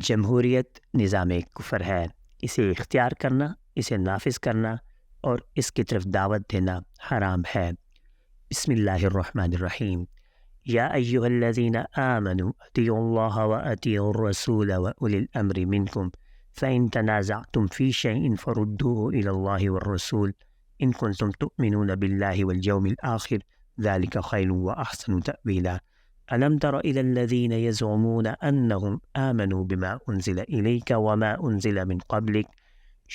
جمہوریت نظام کفر ہے، اسے اختیار کرنا، اسے نافذ کرنا اور اس کی طرف دعوت دینا حرام ہے۔ بسم اللہ الرحمن الرحیم۔ یا ایہا الذین آمنوا اطیعوا اللہ واطیعوا الرسول واولی الامر منکم فإن تنازعتم فی شیء فردوه الی اللہ والرسول ان کنتم تؤمنون باللہ والیوم الآخر ذلک خیر واحسن تأویلا۔ ألم تر إلى الذين يزعمون أنهم آمنوا بما أنزل إليك وما أنزل من قبلك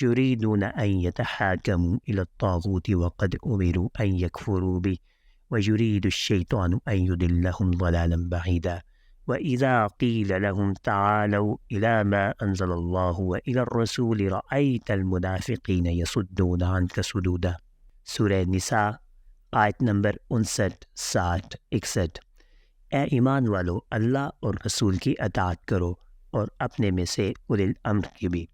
يريدون أن يتحاكموا إلى الطاغوت وقد أمروا أن يكفروا به ويريد الشيطان أن يضلهم ضلالا بعيدا وإذا قيل لهم تعالوا إلى ما أنزل الله وإلى الرسول رأيت المنافقين يصدون عنك صدودا۔ سورہ نساء آیت نمبر 59، 60، 61۔ اے ایمان والو، اللہ اور رسول کی اطاعت کرو اور اپنے میں سے اولی الامر کی بھی۔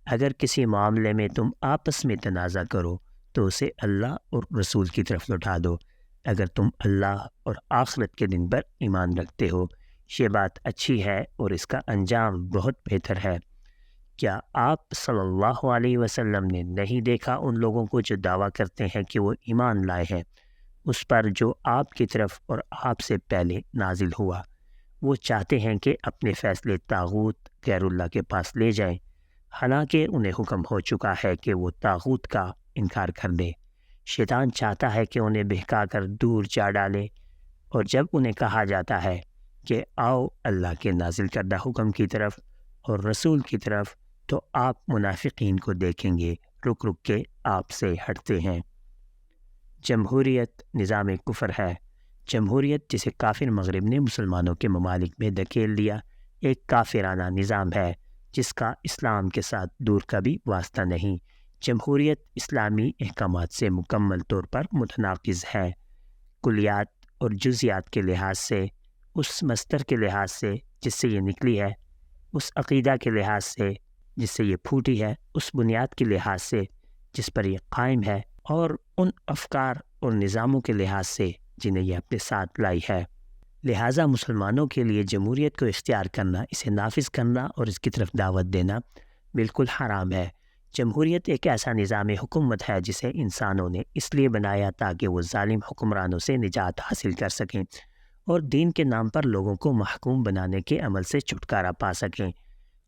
اگر کسی معاملے میں تم آپس میں تنازع کرو تو اسے اللہ اور رسول کی طرف لوٹا دو اگر تم اللہ اور آخرت کے دن پر ایمان رکھتے ہو۔ یہ بات اچھی ہے اور اس کا انجام بہت بہتر ہے۔ کیا آپ صلی اللہ علیہ وسلم نے نہیں دیکھا ان لوگوں کو جو دعویٰ کرتے ہیں کہ وہ ایمان لائے ہیں اس پر جو آپ کی طرف اور آپ سے پہلے نازل ہوا؟ وہ چاہتے ہیں کہ اپنے فیصلے طاغوت غیر اللہ کے پاس لے جائیں، حالانکہ انہیں حکم ہو چکا ہے کہ وہ طاغوت کا انکار کر دیں۔ شیطان چاہتا ہے کہ انہیں بہکا کر دور جا ڈالے، اور جب انہیں کہا جاتا ہے کہ آؤ اللہ کے نازل کردہ حکم کی طرف اور رسول کی طرف تو آپ منافقین کو دیکھیں گے رک رک کے آپ سے ہٹتے ہیں۔ جمہوریت نظام کفر ہے۔ جمہوریت، جسے کافر مغرب نے مسلمانوں کے ممالک میں دھکیل دیا، ایک کافرانہ نظام ہے جس کا اسلام کے ساتھ دور کا بھی واسطہ نہیں۔ جمہوریت اسلامی احکامات سے مکمل طور پر متناقض ہے، کلیات اور جزیات کے لحاظ سے، اس مصدر کے لحاظ سے جس سے یہ نکلی ہے، اس عقیدہ کے لحاظ سے جس سے یہ پھوٹی ہے، اس بنیاد کے لحاظ سے جس پر یہ قائم ہے، اور ان افکار اور نظاموں کے لحاظ سے جنہیں یہ اپنے ساتھ لائی ہے۔ لہٰذا مسلمانوں کے لیے جمہوریت کو اختیار کرنا، اسے نافذ کرنا اور اس کی طرف دعوت دینا بالکل حرام ہے۔ جمہوریت ایک ایسا نظام حکومت ہے جسے انسانوں نے اس لیے بنایا تاکہ وہ ظالم حکمرانوں سے نجات حاصل کر سکیں اور دین کے نام پر لوگوں کو محکوم بنانے کے عمل سے چھٹکارا پا سکیں۔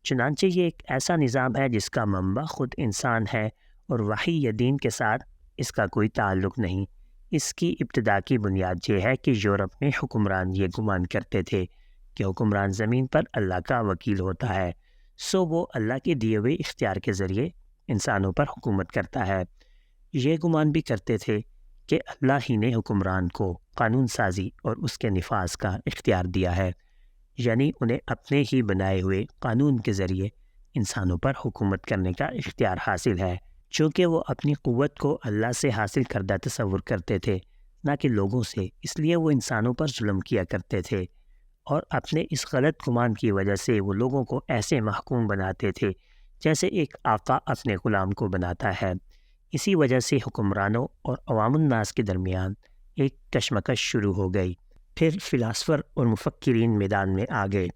چنانچہ یہ ایک ایسا نظام ہے جس کا منبع خود انسان ہے اور وحی یا دین کے ساتھ اس کا کوئی تعلق نہیں۔ اس کی ابتدا کی بنیاد یہ ہے کہ یورپ میں حکمران یہ گمان کرتے تھے کہ حکمران زمین پر اللہ کا وکیل ہوتا ہے، سو وہ اللہ کے دیے ہوئے اختیار کے ذریعے انسانوں پر حکومت کرتا ہے۔ یہ گمان بھی کرتے تھے کہ اللہ ہی نے حکمران کو قانون سازی اور اس کے نفاذ کا اختیار دیا ہے، یعنی انہیں اپنے ہی بنائے ہوئے قانون کے ذریعے انسانوں پر حکومت کرنے کا اختیار حاصل ہے۔ چونکہ وہ اپنی قوت کو اللہ سے حاصل کردہ تصور کرتے تھے، نہ کہ لوگوں سے، اس لیے وہ انسانوں پر ظلم کیا کرتے تھے، اور اپنے اس غلط گمان کی وجہ سے وہ لوگوں کو ایسے محکوم بناتے تھے جیسے ایک آقا اپنے غلام کو بناتا ہے۔ اسی وجہ سے حکمرانوں اور عوام الناس کے درمیان ایک کشمکش شروع ہو گئی۔ پھر فلاسفر اور مفکرین میدان میں آ گئے،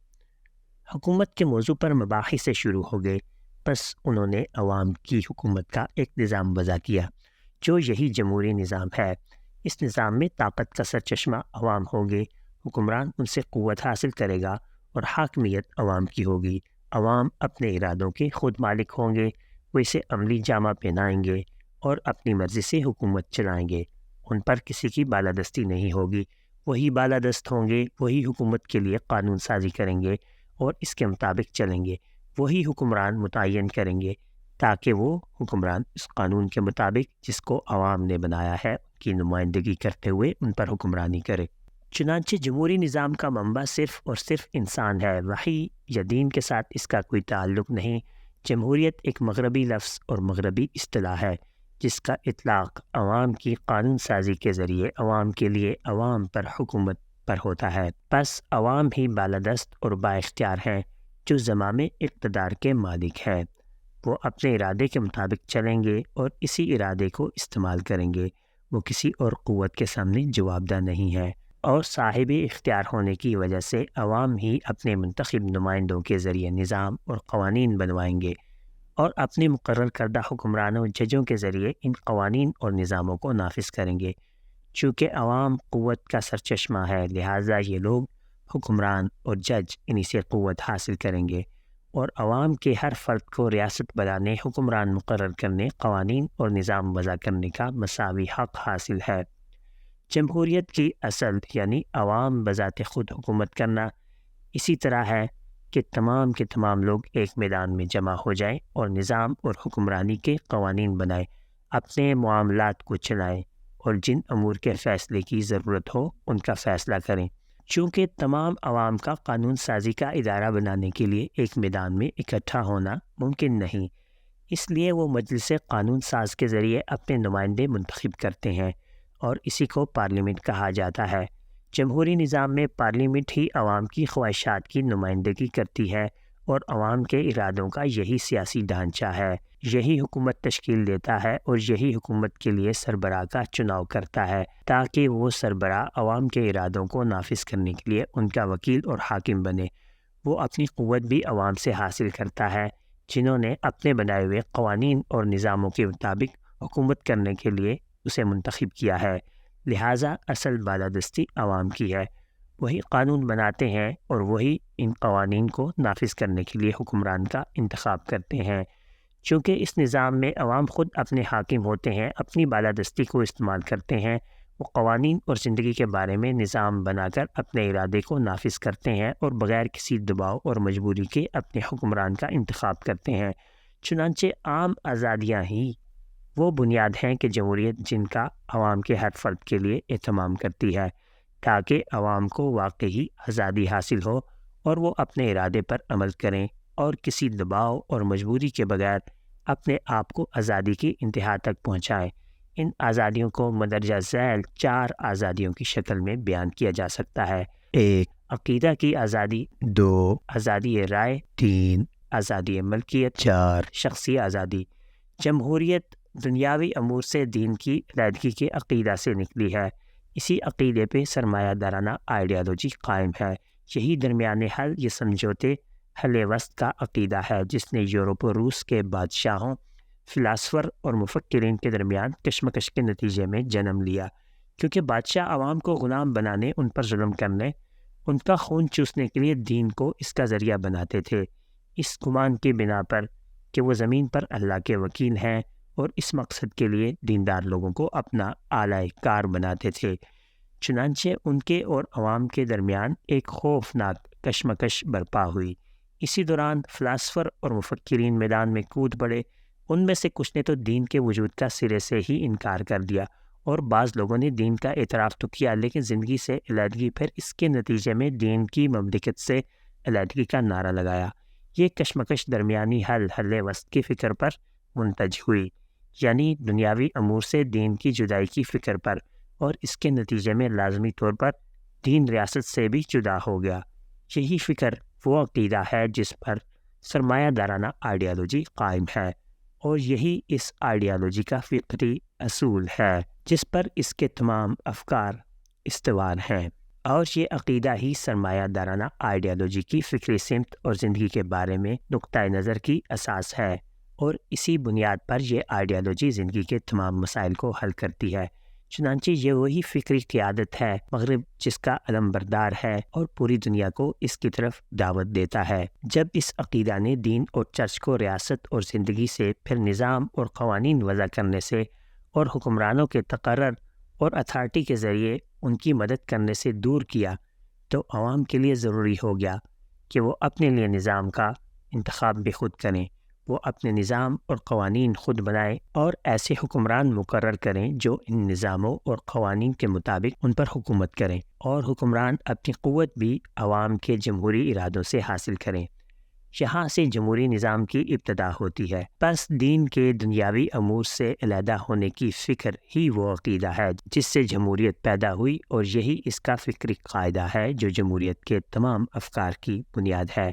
حکومت کے موضوع پر مباحث شروع ہو گئے۔ بس انہوں نے عوام کی حکومت کا ایک نظام وضع کیا جو یہی جمہوری نظام ہے۔ اس نظام میں طاقت کا سرچشمہ عوام ہوگے، حکمران ان سے قوت حاصل کرے گا اور حاکمیت عوام کی ہوگی۔ عوام اپنے ارادوں کے خود مالک ہوں گے، وہ اسے عملی جامہ پہنائیں گے اور اپنی مرضی سے حکومت چلائیں گے۔ ان پر کسی کی بالادستی نہیں ہوگی، وہی بالادست ہوں گے، وہی حکومت کے لیے قانون سازی کریں گے اور اس کے مطابق چلیں گے۔ وہی حکمران متعین کریں گے تاکہ وہ حکمران اس قانون کے مطابق جس کو عوام نے بنایا ہے کی نمائندگی کرتے ہوئے ان پر حکمرانی کرے۔ چنانچہ جمہوری نظام کا منبع صرف اور صرف انسان ہے، وحی یا دین کے ساتھ اس کا کوئی تعلق نہیں۔ جمہوریت ایک مغربی لفظ اور مغربی اصطلاح ہے جس کا اطلاق عوام کی قانون سازی کے ذریعے عوام کے لیے عوام پر حکومت پر ہوتا ہے۔ بس عوام ہی بالادست اور بااختیار ہیں جو زمام اقتدار کے مالک ہے۔ وہ اپنے ارادے کے مطابق چلیں گے اور اسی ارادے کو استعمال کریں گے۔ وہ کسی اور قوت کے سامنے جواب دہ نہیں ہے۔ اور صاحب اختیار ہونے کی وجہ سے عوام ہی اپنے منتخب نمائندوں کے ذریعے نظام اور قوانین بنوائیں گے اور اپنے مقرر کردہ حکمرانوں ججوں کے ذریعے ان قوانین اور نظاموں کو نافذ کریں گے۔ چونکہ عوام قوت کا سرچشمہ ہے، لہٰذا یہ لوگ حکمران اور جج انہی سے قوت حاصل کریں گے، اور عوام کے ہر فرد کو ریاست بنانے، حکمران مقرر کرنے، قوانین اور نظام وضع کرنے کا مساوی حق حاصل ہے۔ جمہوریت کی اصل یعنی عوام بذات خود حکومت کرنا اسی طرح ہے کہ تمام کے تمام لوگ ایک میدان میں جمع ہو جائیں اور نظام اور حکمرانی کے قوانین بنائیں، اپنے معاملات کو چلائیں اور جن امور کے فیصلے کی ضرورت ہو ان کا فیصلہ کریں۔ چونکہ تمام عوام کا قانون سازی کا ادارہ بنانے کے لیے ایک میدان میں اکٹھا ہونا ممکن نہیں، اس لیے وہ مجلس قانون ساز کے ذریعے اپنے نمائندے منتخب کرتے ہیں اور اسی کو پارلیمنٹ کہا جاتا ہے۔ جمہوری نظام میں پارلیمنٹ ہی عوام کی خواہشات کی نمائندگی کرتی ہے اور عوام کے ارادوں کا یہی سیاسی ڈھانچہ ہے، یہی حکومت تشکیل دیتا ہے اور یہی حکومت کے لیے سربراہ کا چناؤ کرتا ہے تاکہ وہ سربراہ عوام کے ارادوں کو نافذ کرنے کے لیے ان کا وکیل اور حاکم بنے۔ وہ اپنی قوت بھی عوام سے حاصل کرتا ہے جنہوں نے اپنے بنائے ہوئے قوانین اور نظاموں کے مطابق حکومت کرنے کے لیے اسے منتخب کیا ہے، لہٰذا اصل بالادستی عوام کی ہے۔ وہی قانون بناتے ہیں اور وہی ان قوانین کو نافذ کرنے کے لیے حکمران کا انتخاب کرتے ہیں۔ چونکہ اس نظام میں عوام خود اپنے حاکم ہوتے ہیں، اپنی بالادستی کو استعمال کرتے ہیں، وہ قوانین اور زندگی کے بارے میں نظام بنا کر اپنے ارادے کو نافذ کرتے ہیں اور بغیر کسی دباؤ اور مجبوری کے اپنے حکمران کا انتخاب کرتے ہیں۔ چنانچہ عام آزادیاں ہی وہ بنیاد ہیں کہ جمہوریت جن کا عوام کے ہر فرد کے لیے اہتمام کرتی ہے تاکہ عوام کو واقعی آزادی حاصل ہو اور وہ اپنے ارادے پر عمل کریں اور کسی دباؤ اور مجبوری کے بغیر اپنے آپ کو آزادی کی انتہا تک پہنچائیں۔ ان آزادیوں کو مندرجہ ذیل 4 آزادیوں کی شکل میں بیان کیا جا سکتا ہے: 1 عقیدہ کی آزادی، 2 آزادی رائے، 3 آزادی ملکیت، 4 شخصی آزادی۔ جمہوریت دنیاوی امور سے دین کی علیحدگی کے عقیدہ سے نکلی ہے۔ اسی عقیدے پہ سرمایہ دارانہ آئیڈیالوجی قائم ہے۔ یہی درمیان حل یہ سمجھوتے حل وسط کا عقیدہ ہے جس نے یورپ و روس کے بادشاہوں، فلاسفر اور مفکرین کے درمیان کشمکش کے نتیجے میں جنم لیا، کیونکہ بادشاہ عوام کو غلام بنانے، ان پر ظلم کرنے، ان کا خون چوسنے کے لیے دین کو اس کا ذریعہ بناتے تھے، اس گمان کی بنا پر کہ وہ زمین پر اللہ کے وکیل ہیں، اور اس مقصد کے لیے دیندار لوگوں کو اپنا اعلی کار بناتے تھے۔ چنانچہ ان کے اور عوام کے درمیان ایک خوفناک کشمکش برپا ہوئی۔ اسی دوران فلاسفر اور مفکرین میدان میں کود پڑے۔ ان میں سے کچھ نے تو دین کے وجود کا سرے سے ہی انکار کر دیا، اور بعض لوگوں نے دین کا اعتراف تو کیا لیکن زندگی سے علیحدگی، پھر اس کے نتیجے میں دین کی مملکت سے علیحدگی کا نعرہ لگایا۔ یہ کشمکش درمیانی حل وسط کی فکر پر منتج ہوئی، یعنی دنیاوی امور سے دین کی جدائی کی فکر پر، اور اس کے نتیجے میں لازمی طور پر دین ریاست سے بھی جدا ہو گیا۔ یہی فکر وہ عقیدہ ہے جس پر سرمایہ دارانہ آئیڈیالوجی قائم ہے، اور یہی اس آئیڈیالوجی کا فکری اصول ہے جس پر اس کے تمام افکار استوار ہیں، اور یہ عقیدہ ہی سرمایہ دارانہ آئیڈیالوجی کی فکری سمت اور زندگی کے بارے میں نقطۂ نظر کی اساس ہے، اور اسی بنیاد پر یہ آئیڈیالوجی زندگی کے تمام مسائل کو حل کرتی ہے۔ چنانچہ یہ وہی فکری قیادت ہے مغرب جس کا علم بردار ہے اور پوری دنیا کو اس کی طرف دعوت دیتا ہے۔ جب اس عقیدہ نے دین اور چرچ کو ریاست اور زندگی سے، پھر نظام اور قوانین وضع کرنے سے اور حکمرانوں کے تقرر اور اتھارٹی کے ذریعے ان کی مدد کرنے سے دور کیا، تو عوام کے لیے ضروری ہو گیا کہ وہ اپنے لیے نظام کا انتخاب بھی خود کریں، وہ اپنے نظام اور قوانین خود بنائیں اور ایسے حکمران مقرر کریں جو ان نظاموں اور قوانین کے مطابق ان پر حکومت کریں، اور حکمران اپنی قوت بھی عوام کے جمہوری ارادوں سے حاصل کریں۔ یہاں سے جمہوری نظام کی ابتدا ہوتی ہے۔ پس دین کے دنیاوی امور سے علیحدہ ہونے کی فکر ہی وہ عقیدہ ہے جس سے جمہوریت پیدا ہوئی، اور یہی اس کا فکری قاعدہ ہے جو جمہوریت کے تمام افکار کی بنیاد ہے۔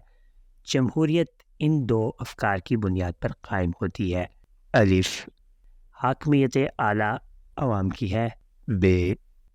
جمہوریت ان 2 افکار کی بنیاد پر قائم ہوتی ہے: الف حاکمیت اعلیٰ عوام کی ہے، ب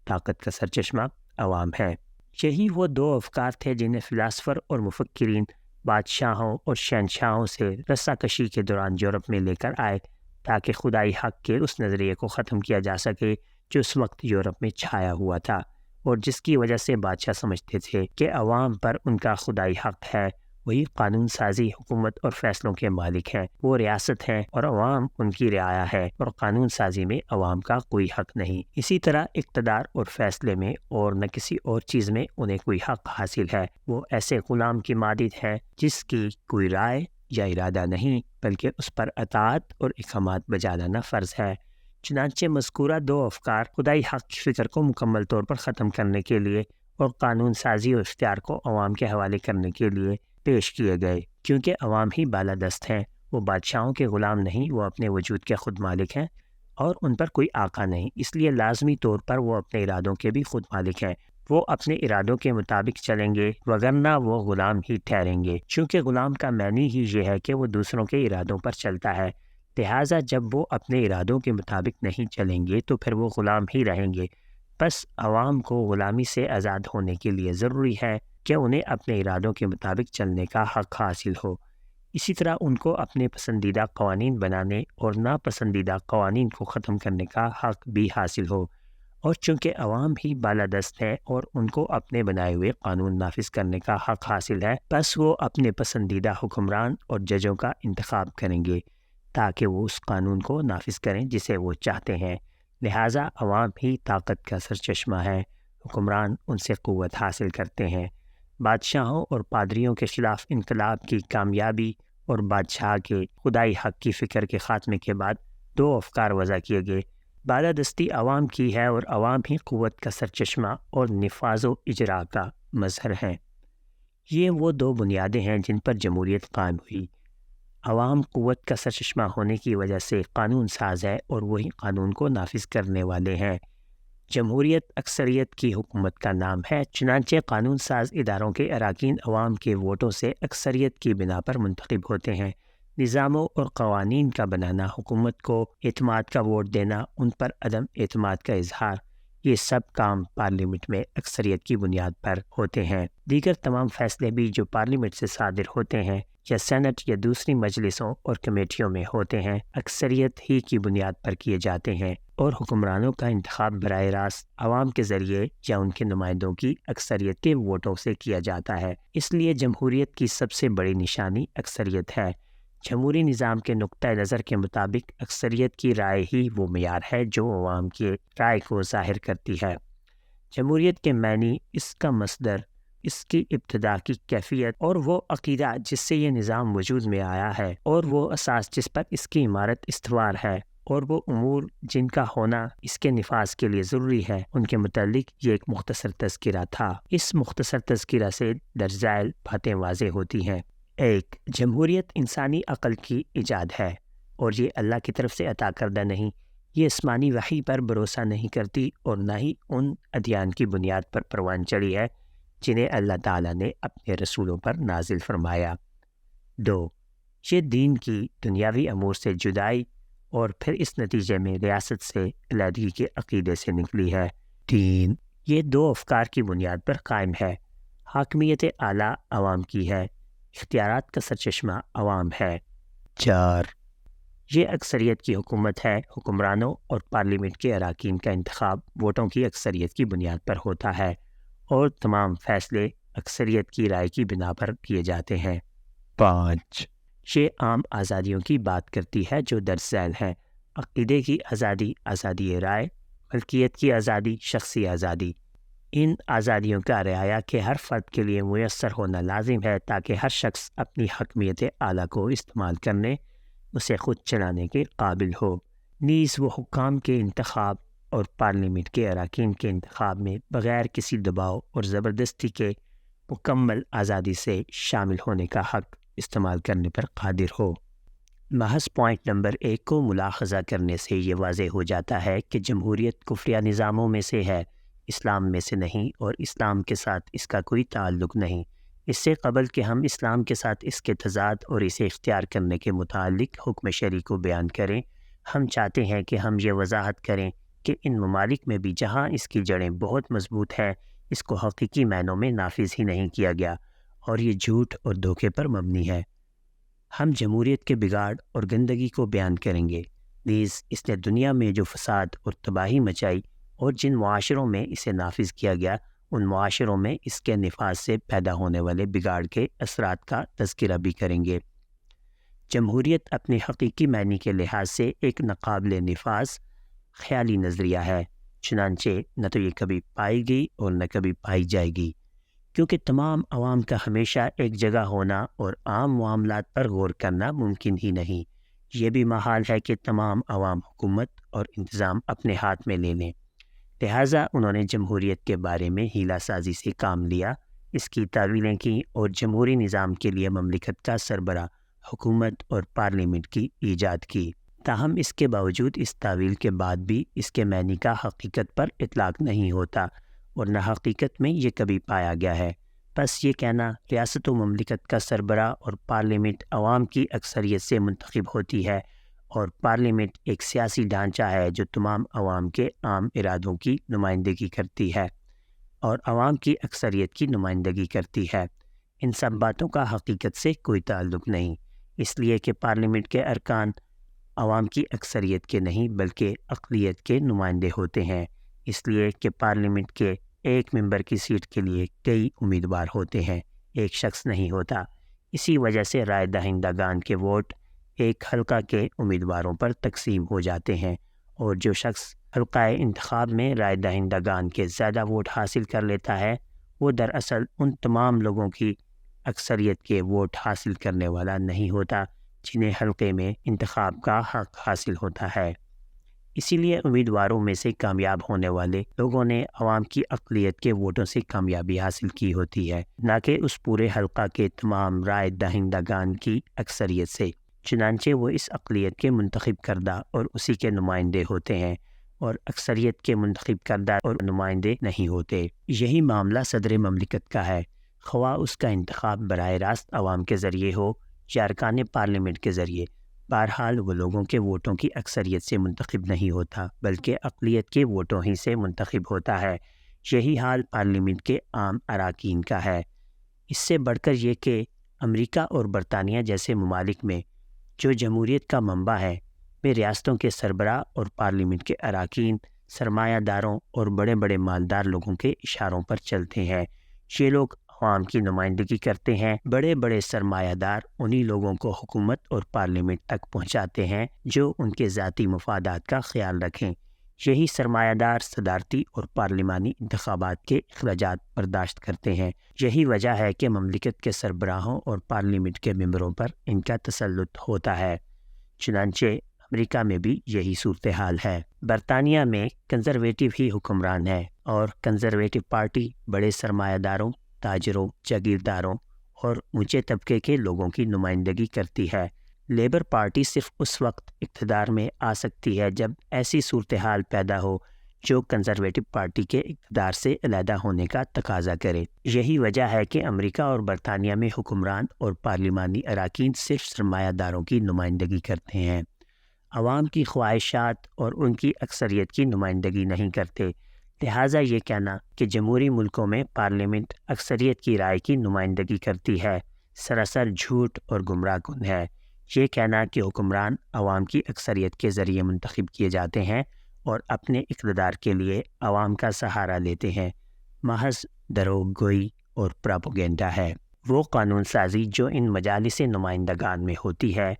طاقت کا سرچشمہ عوام ہیں۔ یہی وہ دو افکار تھے جنہیں فلاسفر اور مفکرین بادشاہوں اور شہنشاہوں سے رسا کشی کے دوران یورپ میں لے کر آئے تاکہ خدائی حق کے اس نظریے کو ختم کیا جا سکے جو اس وقت یورپ میں چھایا ہوا تھا، اور جس کی وجہ سے بادشاہ سمجھتے تھے کہ عوام پر ان کا خدائی حق ہے، وہی قانون سازی، حکومت اور فیصلوں کے مالک ہیں، وہ ریاست ہیں اور عوام ان کی رعایا ہے، اور قانون سازی میں عوام کا کوئی حق نہیں۔ اسی طرح اقتدار اور فیصلے میں اور نہ کسی اور چیز میں انہیں کوئی حق حاصل ہے، وہ ایسے غلام کی مانند ہے جس کی کوئی رائے یا ارادہ نہیں، بلکہ اس پر اطاعت اور احکامات بجا لانا فرض ہے۔ چنانچہ مذکورہ دو افکار خدائی حق کی فکر کو مکمل طور پر ختم کرنے کے لیے اور قانون سازی اور اختیار کو عوام کے حوالے کرنے کے لیے پیش کیے گئے، کیونکہ عوام ہی بالادست ہیں، وہ بادشاہوں کے غلام نہیں، وہ اپنے وجود کے خود مالک ہیں اور ان پر کوئی آقا نہیں، اس لیے لازمی طور پر وہ اپنے ارادوں کے بھی خود مالک ہیں، وہ اپنے ارادوں کے مطابق چلیں گے، وگرنہ وہ غلام ہی ٹھہریں گے، چونکہ غلام کا معنی ہی یہ ہے کہ وہ دوسروں کے ارادوں پر چلتا ہے، لہٰذا جب وہ اپنے ارادوں کے مطابق نہیں چلیں گے تو پھر وہ غلام ہی رہیں گے۔ بس عوام کو غلامی سے آزاد ہونے کے لیے ضروری ہے کہ انہیں اپنے ارادوں کے مطابق چلنے کا حق حاصل ہو۔ اسی طرح ان کو اپنے پسندیدہ قوانین بنانے اور ناپسندیدہ قوانین کو ختم کرنے کا حق بھی حاصل ہو، اور چونکہ عوام ہی بالادست ہے اور ان کو اپنے بنائے ہوئے قانون نافذ کرنے کا حق حاصل ہے، بس وہ اپنے پسندیدہ حکمران اور ججوں کا انتخاب کریں گے تاکہ وہ اس قانون کو نافذ کریں جسے وہ چاہتے ہیں، لہٰذا عوام ہی طاقت کا سرچشمہ ہے، حکمران ان سے قوت حاصل کرتے ہیں۔ بادشاہوں اور پادریوں کے خلاف انقلاب کی کامیابی اور بادشاہ کے خدائی حق کی فکر کے خاتمے کے بعد دو افکار وضع کیے گئے، بالادستی عوام کی ہے اور عوام ہی قوت کا سرچشمہ اور نفاذ و اجرا کا مظہر ہیں۔ یہ وہ دو بنیادیں ہیں جن پر جمہوریت قائم ہوئی۔ عوام قوت کا سرچشمہ ہونے کی وجہ سے قانون ساز ہے اور وہی قانون کو نافذ کرنے والے ہیں۔ جمہوریت اکثریت کی حکومت کا نام ہے، چنانچہ قانون ساز اداروں کے اراکین عوام کے ووٹوں سے اکثریت کی بنا پر منتخب ہوتے ہیں۔ نظاموں اور قوانین کا بنانا، حکومت کو اعتماد کا ووٹ دینا، ان پر عدم اعتماد کا اظہار، یہ سب کام پارلیمنٹ میں اکثریت کی بنیاد پر ہوتے ہیں۔ دیگر تمام فیصلے بھی جو پارلیمنٹ سے صادر ہوتے ہیں یا سینٹ یا دوسری مجلسوں اور کمیٹیوں میں ہوتے ہیں، اکثریت ہی کی بنیاد پر کیے جاتے ہیں، اور حکمرانوں کا انتخاب براہ راست عوام کے ذریعے یا ان کے نمائندوں کی اکثریت کے ووٹوں سے کیا جاتا ہے۔ اس لیے جمہوریت کی سب سے بڑی نشانی اکثریت ہے۔ جمہوری نظام کے نقطۂ نظر کے مطابق اکثریت کی رائے ہی وہ معیار ہے جو عوام کی رائے کو ظاہر کرتی ہے۔ جمہوریت کے معنی، اس کا مصدر، اس کی ابتدا کی کیفیت اور وہ عقیدہ جس سے یہ نظام وجود میں آیا ہے، اور وہ اساس جس پر اس کی عمارت استوار ہے، اور وہ امور جن کا ہونا اس کے نفاذ کے لیے ضروری ہے، ان کے متعلق یہ ایک مختصر تذکرہ تھا۔ اس مختصر تذکرہ سے درج ذیل باتیں واضح ہوتی ہیں۔ 1. جمہوریت انسانی عقل کی ایجاد ہے اور یہ اللہ کی طرف سے عطا کردہ نہیں، یہ آسمانی وحی پر بھروسہ نہیں کرتی اور نہ ہی ان ادیان کی بنیاد پر پروان چڑھی ہے جنہیں اللہ تعالیٰ نے اپنے رسولوں پر نازل فرمایا۔ 2. یہ دین کی دنیاوی امور سے جدائی اور پھر اس نتیجے میں ریاست سے علیحدگی کے عقیدے سے نکلی ہے۔ 3. یہ دو افکار کی بنیاد پر قائم ہے۔ حاکمیت اعلیٰ عوام کی ہے، اختیارات کا سرچشمہ عوام ہے۔ 4. یہ اکثریت کی حکومت ہے، حکمرانوں اور پارلیمنٹ کے اراکین کا انتخاب ووٹوں کی اکثریت کی بنیاد پر ہوتا ہے اور تمام فیصلے اکثریت کی رائے کی بنا پر کیے جاتے ہیں۔ 5. یہ عام آزادیوں کی بات کرتی ہے جو درج ذیل ہیں: عقیدے کی آزادی، آزادی رائے، ملکیت کی آزادی، شخصی آزادی۔ ان آزادیوں کا رعایا کہ ہر فرد کے لیے میسر ہونا لازم ہے تاکہ ہر شخص اپنی حاکمیت اعلیٰ کو استعمال کرنے، اسے خود چلانے کے قابل ہو۔ نیز وہ حکام کے انتخاب اور پارلیمنٹ کے اراکین کے انتخاب میں بغیر کسی دباؤ اور زبردستی کے مکمل آزادی سے شامل ہونے کا حق استعمال کرنے پر قادر ہو۔ محض پوائنٹ نمبر 1 کو ملاحظہ کرنے سے یہ واضح ہو جاتا ہے کہ جمہوریت کفریہ نظاموں میں سے ہے، اسلام میں سے نہیں، اور اسلام کے ساتھ اس کا کوئی تعلق نہیں۔ اس سے قبل کہ ہم اسلام کے ساتھ اس کے تضاد اور اسے اختیار کرنے کے متعلق حکم شرعی کو بیان کریں، ہم چاہتے ہیں کہ ہم یہ وضاحت کریں کہ ان ممالک میں بھی جہاں اس کی جڑیں بہت مضبوط ہیں، اس کو حقیقی معنوں میں نافذ ہی نہیں کیا گیا اور یہ جھوٹ اور دھوکے پر مبنی ہے۔ ہم جمہوریت کے بگاڑ اور گندگی کو بیان کریں گے، نیز اس نے دنیا میں جو فساد اور تباہی مچائی اور جن معاشروں میں اسے نافذ کیا گیا ان معاشروں میں اس کے نفاذ سے پیدا ہونے والے بگاڑ کے اثرات کا تذکرہ بھی کریں گے۔ جمہوریت اپنے حقیقی معنی کے لحاظ سے ایک ناقابل نفاذ خیالی نظریہ ہے، چنانچہ نہ تو یہ کبھی پائی گئی اور نہ کبھی پائی جائے گی، کیونکہ تمام عوام کا ہمیشہ ایک جگہ ہونا اور عام معاملات پر غور کرنا ممکن ہی نہیں۔ یہ بھی محال ہے کہ تمام عوام حکومت اور انتظام اپنے ہاتھ میں لے لیں، لہٰذا انہوں نے جمہوریت کے بارے میں ہیلہ سازی سے کام لیا، اس کی تعویلیں کیں اور جمہوری نظام کے لیے مملکت کا سربراہ، حکومت اور پارلیمنٹ کی ایجاد کی۔ تاہم اس کے باوجود اس تعویل کے بعد بھی اس کے معنی کا حقیقت پر اطلاق نہیں ہوتا اور نہ حقیقت میں یہ کبھی پایا گیا ہے۔ بس یہ کہنا ریاست و مملکت کا سربراہ اور پارلیمنٹ عوام کی اکثریت سے منتخب ہوتی ہے اور پارلیمنٹ ایک سیاسی ڈھانچہ ہے جو تمام عوام کے عام ارادوں کی نمائندگی کرتی ہے اور عوام کی اکثریت کی نمائندگی کرتی ہے، ان سب باتوں کا حقیقت سے کوئی تعلق نہیں، اس لیے کہ پارلیمنٹ کے ارکان عوام کی اکثریت کے نہیں بلکہ اقلیت کے نمائندے ہوتے ہیں، اس لیے کہ پارلیمنٹ کے ایک ممبر کی سیٹ کے لیے کئی امیدوار ہوتے ہیں، ایک شخص نہیں ہوتا۔ اسی وجہ سے رائے دہندگان کے ووٹ ایک حلقہ کے امیدواروں پر تقسیم ہو جاتے ہیں اور جو شخص حلقہ انتخاب میں رائے دہندگان کے زیادہ ووٹ حاصل کر لیتا ہے وہ دراصل ان تمام لوگوں کی اکثریت کے ووٹ حاصل کرنے والا نہیں ہوتا جنہیں حلقے میں انتخاب کا حق حاصل ہوتا ہے۔ اسی لیے امیدواروں میں سے کامیاب ہونے والے لوگوں نے عوام کی اقلیت کے ووٹوں سے کامیابی حاصل کی ہوتی ہے، نہ کہ اس پورے حلقہ کے تمام رائے دہندگان کی اکثریت سے، چنانچہ وہ اس اقلیت کے منتخب کردہ اور اسی کے نمائندے ہوتے ہیں اور اکثریت کے منتخب کردہ اور نمائندے نہیں ہوتے۔ یہی معاملہ صدر مملکت کا ہے، خواہ اس کا انتخاب براہ راست عوام کے ذریعے ہو یا ارکان پارلیمنٹ کے ذریعے، بہرحال وہ لوگوں کے ووٹوں کی اکثریت سے منتخب نہیں ہوتا بلکہ اقلیت کے ووٹوں ہی سے منتخب ہوتا ہے۔ یہی حال پارلیمنٹ کے عام اراکین کا ہے۔ اس سے بڑھ کر یہ کہ امریکہ اور برطانیہ جیسے ممالک میں جو جمہوریت کا منبع ہے میں ریاستوں کے سربراہ اور پارلیمنٹ کے اراکین سرمایہ داروں اور بڑے بڑے مالدار لوگوں کے اشاروں پر چلتے ہیں۔ یہ لوگ عوام کی نمائندگی کرتے ہیں، بڑے بڑے سرمایہ دار انہی لوگوں کو حکومت اور پارلیمنٹ تک پہنچاتے ہیں جو ان کے ذاتی مفادات کا خیال رکھیں۔ یہی سرمایہ دار صدارتی اور پارلیمانی انتخابات کے اخراجات برداشت کرتے ہیں۔ یہی وجہ ہے کہ مملکت کے سربراہوں اور پارلیمنٹ کے ممبروں پر ان کا تسلط ہوتا ہے۔ چنانچہ امریکہ میں بھی یہی صورتحال ہے۔ برطانیہ میں کنزرویٹو ہی حکمران ہے اور کنزرویٹو پارٹی بڑے سرمایہ داروں، تاجروں، جاگیرداروں اور اونچے طبقے کے لوگوں کی نمائندگی کرتی ہے۔ لیبر پارٹی صرف اس وقت اقتدار میں آ سکتی ہے جب ایسی صورتحال پیدا ہو جو کنزرویٹو پارٹی کے اقتدار سے علیحدہ ہونے کا تقاضا کرے۔ یہی وجہ ہے کہ امریکہ اور برطانیہ میں حکمران اور پارلیمانی اراکین صرف سرمایہ داروں کی نمائندگی کرتے ہیں، عوام کی خواہشات اور ان کی اکثریت کی نمائندگی نہیں کرتے۔ لہٰذا یہ کہنا کہ جمہوری ملکوں میں پارلیمنٹ اکثریت کی رائے کی نمائندگی کرتی ہے سراسر جھوٹ اور گمراہ کن ہے۔ یہ کہنا کہ حکمران عوام کی اکثریت کے ذریعے منتخب کیے جاتے ہیں اور اپنے اقتدار کے لیے عوام کا سہارا لیتے ہیں محض دروغ گوئی اور پراپوگنڈا ہے۔ وہ قانون سازی جو ان مجالس نمائندگان میں ہوتی ہے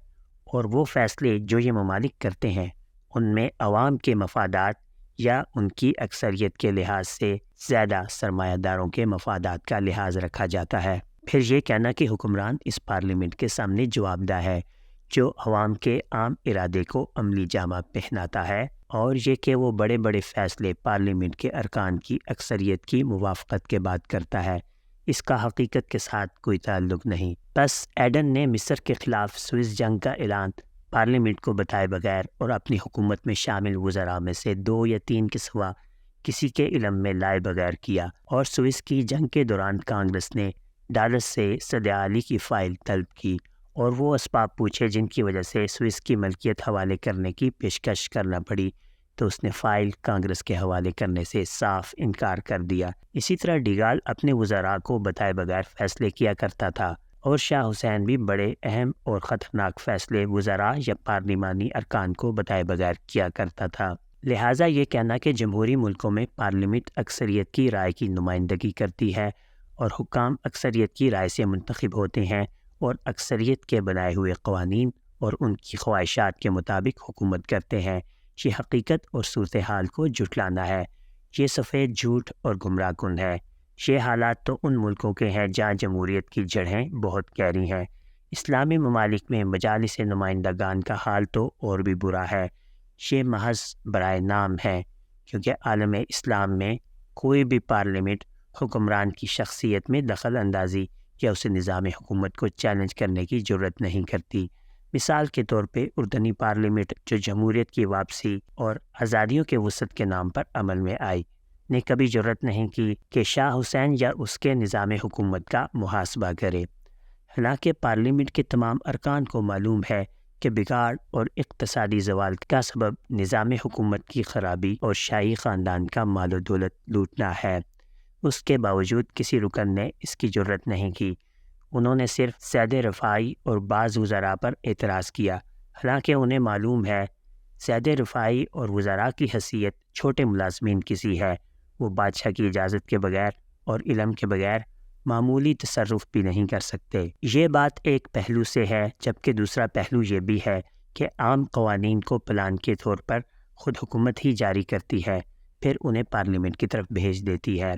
اور وہ فیصلے جو یہ ممالک کرتے ہیں ان میں عوام کے مفادات یا ان کی اکثریت کے لحاظ سے زیادہ سرمایہ داروں کے مفادات کا لحاظ رکھا جاتا ہے۔ پھر یہ کہنا کہ حکمران اس پارلیمنٹ کے سامنے جواب دہ ہے جو عوام کے عام ارادے کو عملی جامہ پہناتا ہے، اور یہ کہ وہ بڑے بڑے فیصلے پارلیمنٹ کے ارکان کی اکثریت کی موافقت کے بعد کرتا ہے، اس کا حقیقت کے ساتھ کوئی تعلق نہیں۔ بس ایڈن نے مصر کے خلاف سوئس جنگ کا اعلان پارلیمنٹ کو بتائے بغیر اور اپنی حکومت میں شامل وزراء میں سے 2 یا 3 کے سوا کسی کے علم میں لائے بغیر کیا، اور سوئس کی جنگ کے دوران کانگریس نے ڈالس سے صدعالی کی فائل طلب کی اور وہ اسباب پوچھے جن کی وجہ سے سوئس کی ملکیت حوالے کرنے کی پیشکش کرنا پڑی۔ تو اس نے فائل کانگریس کے حوالے کرنے سے صاف انکار کر دیا۔ اسی طرح ڈیگال اپنے وزراء کو بتائے بغیر فیصلے کیا کرتا تھا، اور شاہ حسین بھی بڑے اہم اور خطرناک فیصلے وزراء یا پارلیمانی ارکان کو بتائے بغیر کیا کرتا تھا۔ لہٰذا یہ کہنا کہ جمہوری ملکوں میں پارلیمنٹ اکثریت کی رائے کی نمائندگی کرتی ہے اور حکام اکثریت کی رائے سے منتخب ہوتے ہیں اور اکثریت کے بنائے ہوئے قوانین اور ان کی خواہشات کے مطابق حکومت کرتے ہیں، یہ حقیقت اور صورتحال کو جھٹلانا ہے۔ یہ سفید جھوٹ اور گمراہ کن ہے۔ یہ حالات تو ان ملکوں کے ہیں جہاں جمہوریت کی جڑیں بہت گہری ہیں۔ اسلامی ممالک میں مجالس نمائندگان کا حال تو اور بھی برا ہے۔ یہ محض برائے نام ہے، کیونکہ عالم اسلام میں کوئی بھی پارلیمنٹ حکمران کی شخصیت میں دخل اندازی یا اسے نظام حکومت کو چیلنج کرنے کی جرت نہیں کرتی۔ مثال کے طور پہ اردنی پارلیمنٹ جو جمہوریت کی واپسی اور آزادیوں کے وسعت کے نام پر عمل میں آئی، نے کبھی جرت نہیں کی کہ شاہ حسین یا اس کے نظام حکومت کا محاسبہ کرے۔ حالانکہ پارلیمنٹ کے تمام ارکان کو معلوم ہے کہ بگاڑ اور اقتصادی زوال کا سبب نظام حکومت کی خرابی اور شاہی خاندان کا مال و دولت لوٹنا ہے۔ اس کے باوجود کسی رکن نے اس کی جرت نہیں کی۔ انہوں نے صرف زید رفاعی اور بعض وزراء پر اعتراض کیا، حالانکہ انہیں معلوم ہے زید رفاعی اور وزراء کی حیثیت چھوٹے ملازمین کی سی ہے۔ وہ بادشاہ کی اجازت کے بغیر اور علم کے بغیر معمولی تصرف بھی نہیں کر سکتے۔ یہ بات ایک پہلو سے ہے، جبکہ دوسرا پہلو یہ بھی ہے کہ عام قوانین کو پلان کے طور پر خود حکومت ہی جاری کرتی ہے، پھر انہیں پارلیمنٹ کی طرف بھیج دیتی ہے۔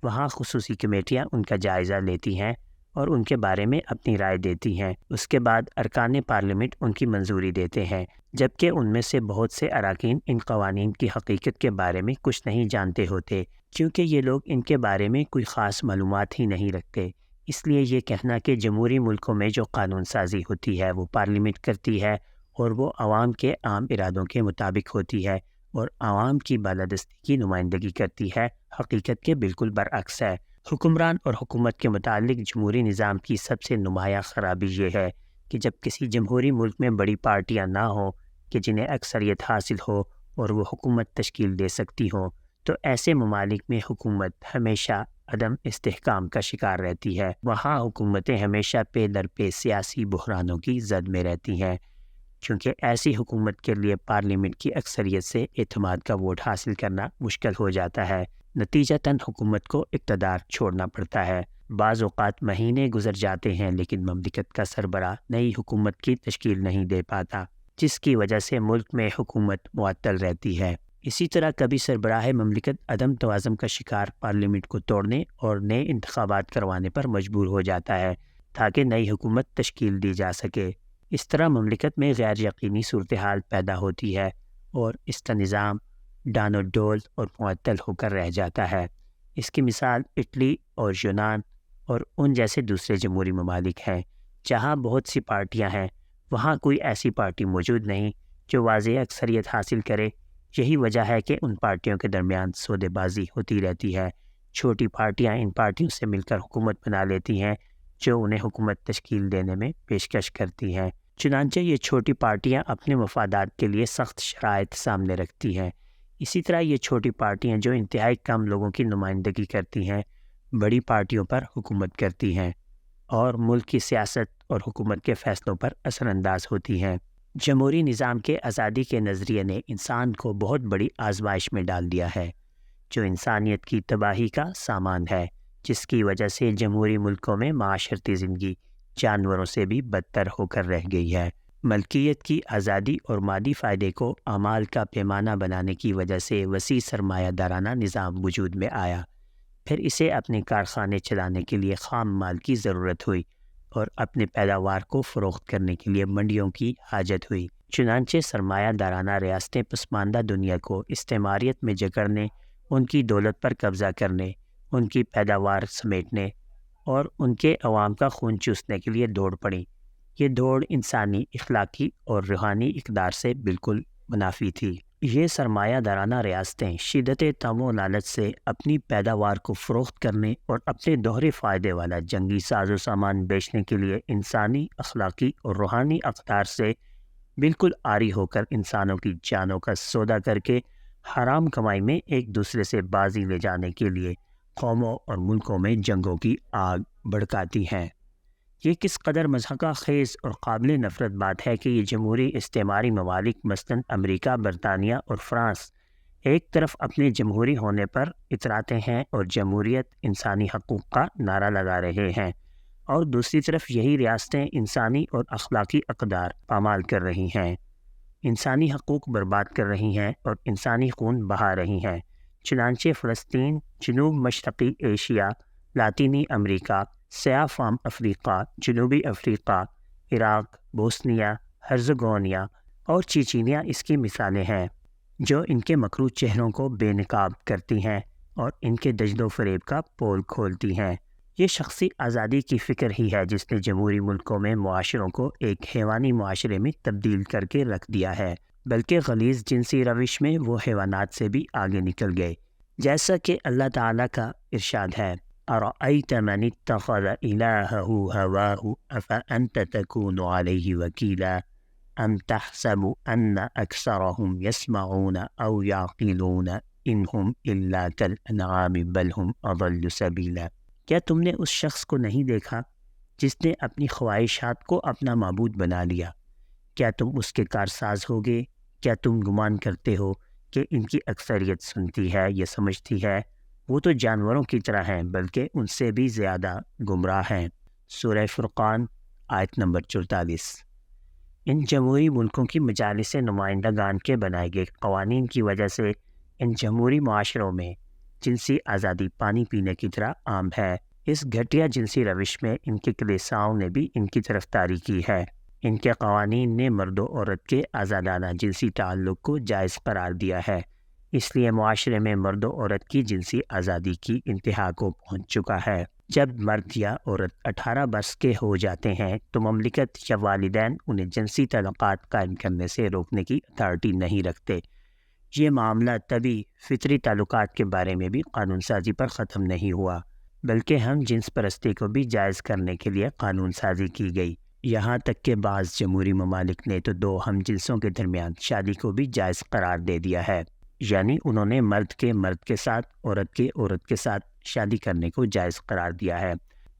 وہاں خصوصی کمیٹیاں ان کا جائزہ لیتی ہیں اور ان کے بارے میں اپنی رائے دیتی ہیں۔ اس کے بعد ارکان پارلیمنٹ ان کی منظوری دیتے ہیں، جبکہ ان میں سے بہت سے اراکین ان قوانین کی حقیقت کے بارے میں کچھ نہیں جانتے ہوتے، کیونکہ یہ لوگ ان کے بارے میں کوئی خاص معلومات ہی نہیں رکھتے۔ اس لیے یہ کہنا کہ جمہوری ملکوں میں جو قانون سازی ہوتی ہے وہ پارلیمنٹ کرتی ہے اور وہ عوام کے عام ارادوں کے مطابق ہوتی ہے اور عوام کی بالادستی کی نمائندگی کرتی ہے، حقیقت کے بالکل برعکس ہے۔ حکمران اور حکومت کے متعلق جمہوری نظام کی سب سے نمایاں خرابی یہ ہے کہ جب کسی جمہوری ملک میں بڑی پارٹیاں نہ ہوں کہ جنہیں اکثریت حاصل ہو اور وہ حکومت تشکیل دے سکتی ہوں، تو ایسے ممالک میں حکومت ہمیشہ عدم استحکام کا شکار رہتی ہے۔ وہاں حکومتیں ہمیشہ پے در پے سیاسی بحرانوں کی زد میں رہتی ہیں، کیونکہ ایسی حکومت کے لیے پارلیمنٹ کی اکثریت سے اعتماد کا ووٹ حاصل کرنا مشکل ہو جاتا ہے۔ نتیجتاً حکومت کو اقتدار چھوڑنا پڑتا ہے۔ بعض اوقات مہینے گزر جاتے ہیں لیکن مملکت کا سربراہ نئی حکومت کی تشکیل نہیں دے پاتا، جس کی وجہ سے ملک میں حکومت معطل رہتی ہے۔ اسی طرح کبھی سربراہ مملکت عدم توازن کا شکار پارلیمنٹ کو توڑنے اور نئے انتخابات کروانے پر مجبور ہو جاتا ہے تاکہ نئی حکومت تشکیل دی جا سکے۔ اس طرح مملکت میں غیر یقینی صورتحال پیدا ہوتی ہے اور اس کا نظام ڈان و ڈول اور معطل ہو کر رہ جاتا ہے۔ اس کی مثال اٹلی اور یونان اور ان جیسے دوسرے جمہوری ممالک ہیں جہاں بہت سی پارٹیاں ہیں۔ وہاں کوئی ایسی پارٹی موجود نہیں جو واضح اکثریت حاصل کرے۔ یہی وجہ ہے کہ ان پارٹیوں کے درمیان سودے بازی ہوتی رہتی ہے۔ چھوٹی پارٹیاں ان پارٹیوں سے مل کر حکومت بنا لیتی ہیں جو انہیں حکومت تشکیل دینے میں پیشکش کرتی ہیں۔ چنانچہ یہ چھوٹی پارٹیاں اپنے مفادات کے لیے سخت شرائط سامنے رکھتی ہیں۔ اسی طرح یہ چھوٹی پارٹیاں جو انتہائی کم لوگوں کی نمائندگی کرتی ہیں، بڑی پارٹیوں پر حکومت کرتی ہیں اور ملک کی سیاست اور حکومت کے فیصلوں پر اثر انداز ہوتی ہیں۔ جمہوری نظام کے آزادی کے نظریے نے انسان کو بہت بڑی آزمائش میں ڈال دیا ہے، جو انسانیت کی تباہی کا سامان ہے، جس کی وجہ سے جمہوری ملکوں میں معاشرتی زندگی جانوروں سے بھی بدتر ہو کر رہ گئی ہے۔ ملکیت کی آزادی اور مادی فائدے کو اعمال کا پیمانہ بنانے کی وجہ سے وسیع سرمایہ دارانہ نظام وجود میں آیا۔ پھر اسے اپنے کارخانے چلانے کے لیے خام مال کی ضرورت ہوئی اور اپنے پیداوار کو فروخت کرنے کے لیے منڈیوں کی حاجت ہوئی۔ چنانچہ سرمایہ دارانہ ریاستیں پسماندہ دنیا کو استعماریت میں جکڑنے، ان کی دولت پر قبضہ کرنے، ان کی پیداوار سمیٹنے اور ان کے عوام کا خون چوسنے کے لیے دوڑ پڑیں۔ یہ دوڑ انسانی اخلاقی اور روحانی اقدار سے بالکل منافی تھی۔ یہ سرمایہ دارانہ ریاستیں شدت طمع و لالچ سے اپنی پیداوار کو فروخت کرنے اور اپنے دوہرے فائدے والا جنگی ساز و سامان بیچنے کے لیے انسانی اخلاقی اور روحانی اقدار سے بالکل عاری ہو کر انسانوں کی جانوں کا سودا کر کے حرام کمائی میں ایک دوسرے سے بازی لے جانے کے لیے قوموں اور ملکوں میں جنگوں کی آگ بھڑکاتی ہیں۔ یہ کس قدر مضحکہ خیز اور قابل نفرت بات ہے کہ یہ جمہوری استعماری ممالک مثلاً امریکہ، برطانیہ اور فرانس ایک طرف اپنے جمہوری ہونے پر اتراتے ہیں اور جمہوریت، انسانی حقوق کا نعرہ لگا رہے ہیں، اور دوسری طرف یہی ریاستیں انسانی اور اخلاقی اقدار پامال کر رہی ہیں، انسانی حقوق برباد کر رہی ہیں اور انسانی خون بہا رہی ہیں۔ چنانچہ فلسطین، جنوب مشرقی ایشیا، لاطینی امریکہ، سیاہ فام افریقہ، جنوبی افریقہ، عراق، بوسنیا ہرزگونیا اور چیچینیا اس کی مثالیں ہیں، جو ان کے مکروہ چہروں کو بے نقاب کرتی ہیں اور ان کے دجل و فریب کا پول کھولتی ہیں۔ یہ شخصی آزادی کی فکر ہی ہے جس نے جمہوری ملکوں میں معاشروں کو ایک حیوانی معاشرے میں تبدیل کر کے رکھ دیا ہے، بلکہ غلیظ جنسی روش میں وہ حیوانات سے بھی آگے نکل گئے، جیسا کہ اللہ تعالیٰ کا ارشاد ہے، أَرَأَيْتَ مَنِ اتَّخَذَ إِلَٰهَهُ هَوَاهُ أَفَأَنْتَ تَكُونُ عَلَيْهِ وَكِيلًا أَمْ تَحْسَبُ أَنَّ أَكْثَرَهُمْ يَسْمَعُونَ أَوْ يَعْقِلُونَ إِنْ هُمْ إِلَّا كَالْأَنْعَامِ بَلْ هُمْ أَضَلُّ سَبِيلًا۔ کیا تم نے اس شخص کو نہیں دیکھا جس نے اپنی خواہشات کو اپنا معبود بنا لیا؟ کیا تم اس کے کارساز ہوگے؟ کیا تم گمان کرتے ہو کہ ان کی اکثریت سنتی ہے یا سمجھتی ہے؟ وہ تو جانوروں کی طرح ہیں، بلکہ ان سے بھی زیادہ گمراہ ہیں۔ سورہ فرقان آیت نمبر 44۔ ان جمہوری ملکوں کی مجالس نمائندگان کے بنائے گئے قوانین کی وجہ سے ان جمہوری معاشروں میں جنسی آزادی پانی پینے کی طرح عام ہے۔ اس گھٹیا جنسی روش میں ان کے کلیساؤں نے بھی ان کی طرفداری کی ہے۔ ان کے قوانین نے مرد و عورت کے آزادانہ جنسی تعلق کو جائز قرار دیا ہے، اس لیے معاشرے میں مرد و عورت کی جنسی آزادی کی انتہا کو پہنچ چکا ہے۔ جب مرد یا عورت 18 برس کے ہو جاتے ہیں تو مملکت یا والدین انہیں جنسی تعلقات قائم کرنے سے روکنے کی اتھارٹی نہیں رکھتے۔ یہ معاملہ طبی فطری تعلقات کے بارے میں بھی قانون سازی پر ختم نہیں ہوا، بلکہ ہم جنس پرستی کو بھی جائز کرنے کے لیے قانون سازی کی گئی، یہاں تک کہ بعض جمہوری ممالک نے تو دو ہم جنسوں کے درمیان شادی کو بھی جائز قرار دے دیا ہے، یعنی انہوں نے مرد کے ساتھ، عورت کے ساتھ شادی کرنے کو جائز قرار دیا ہے۔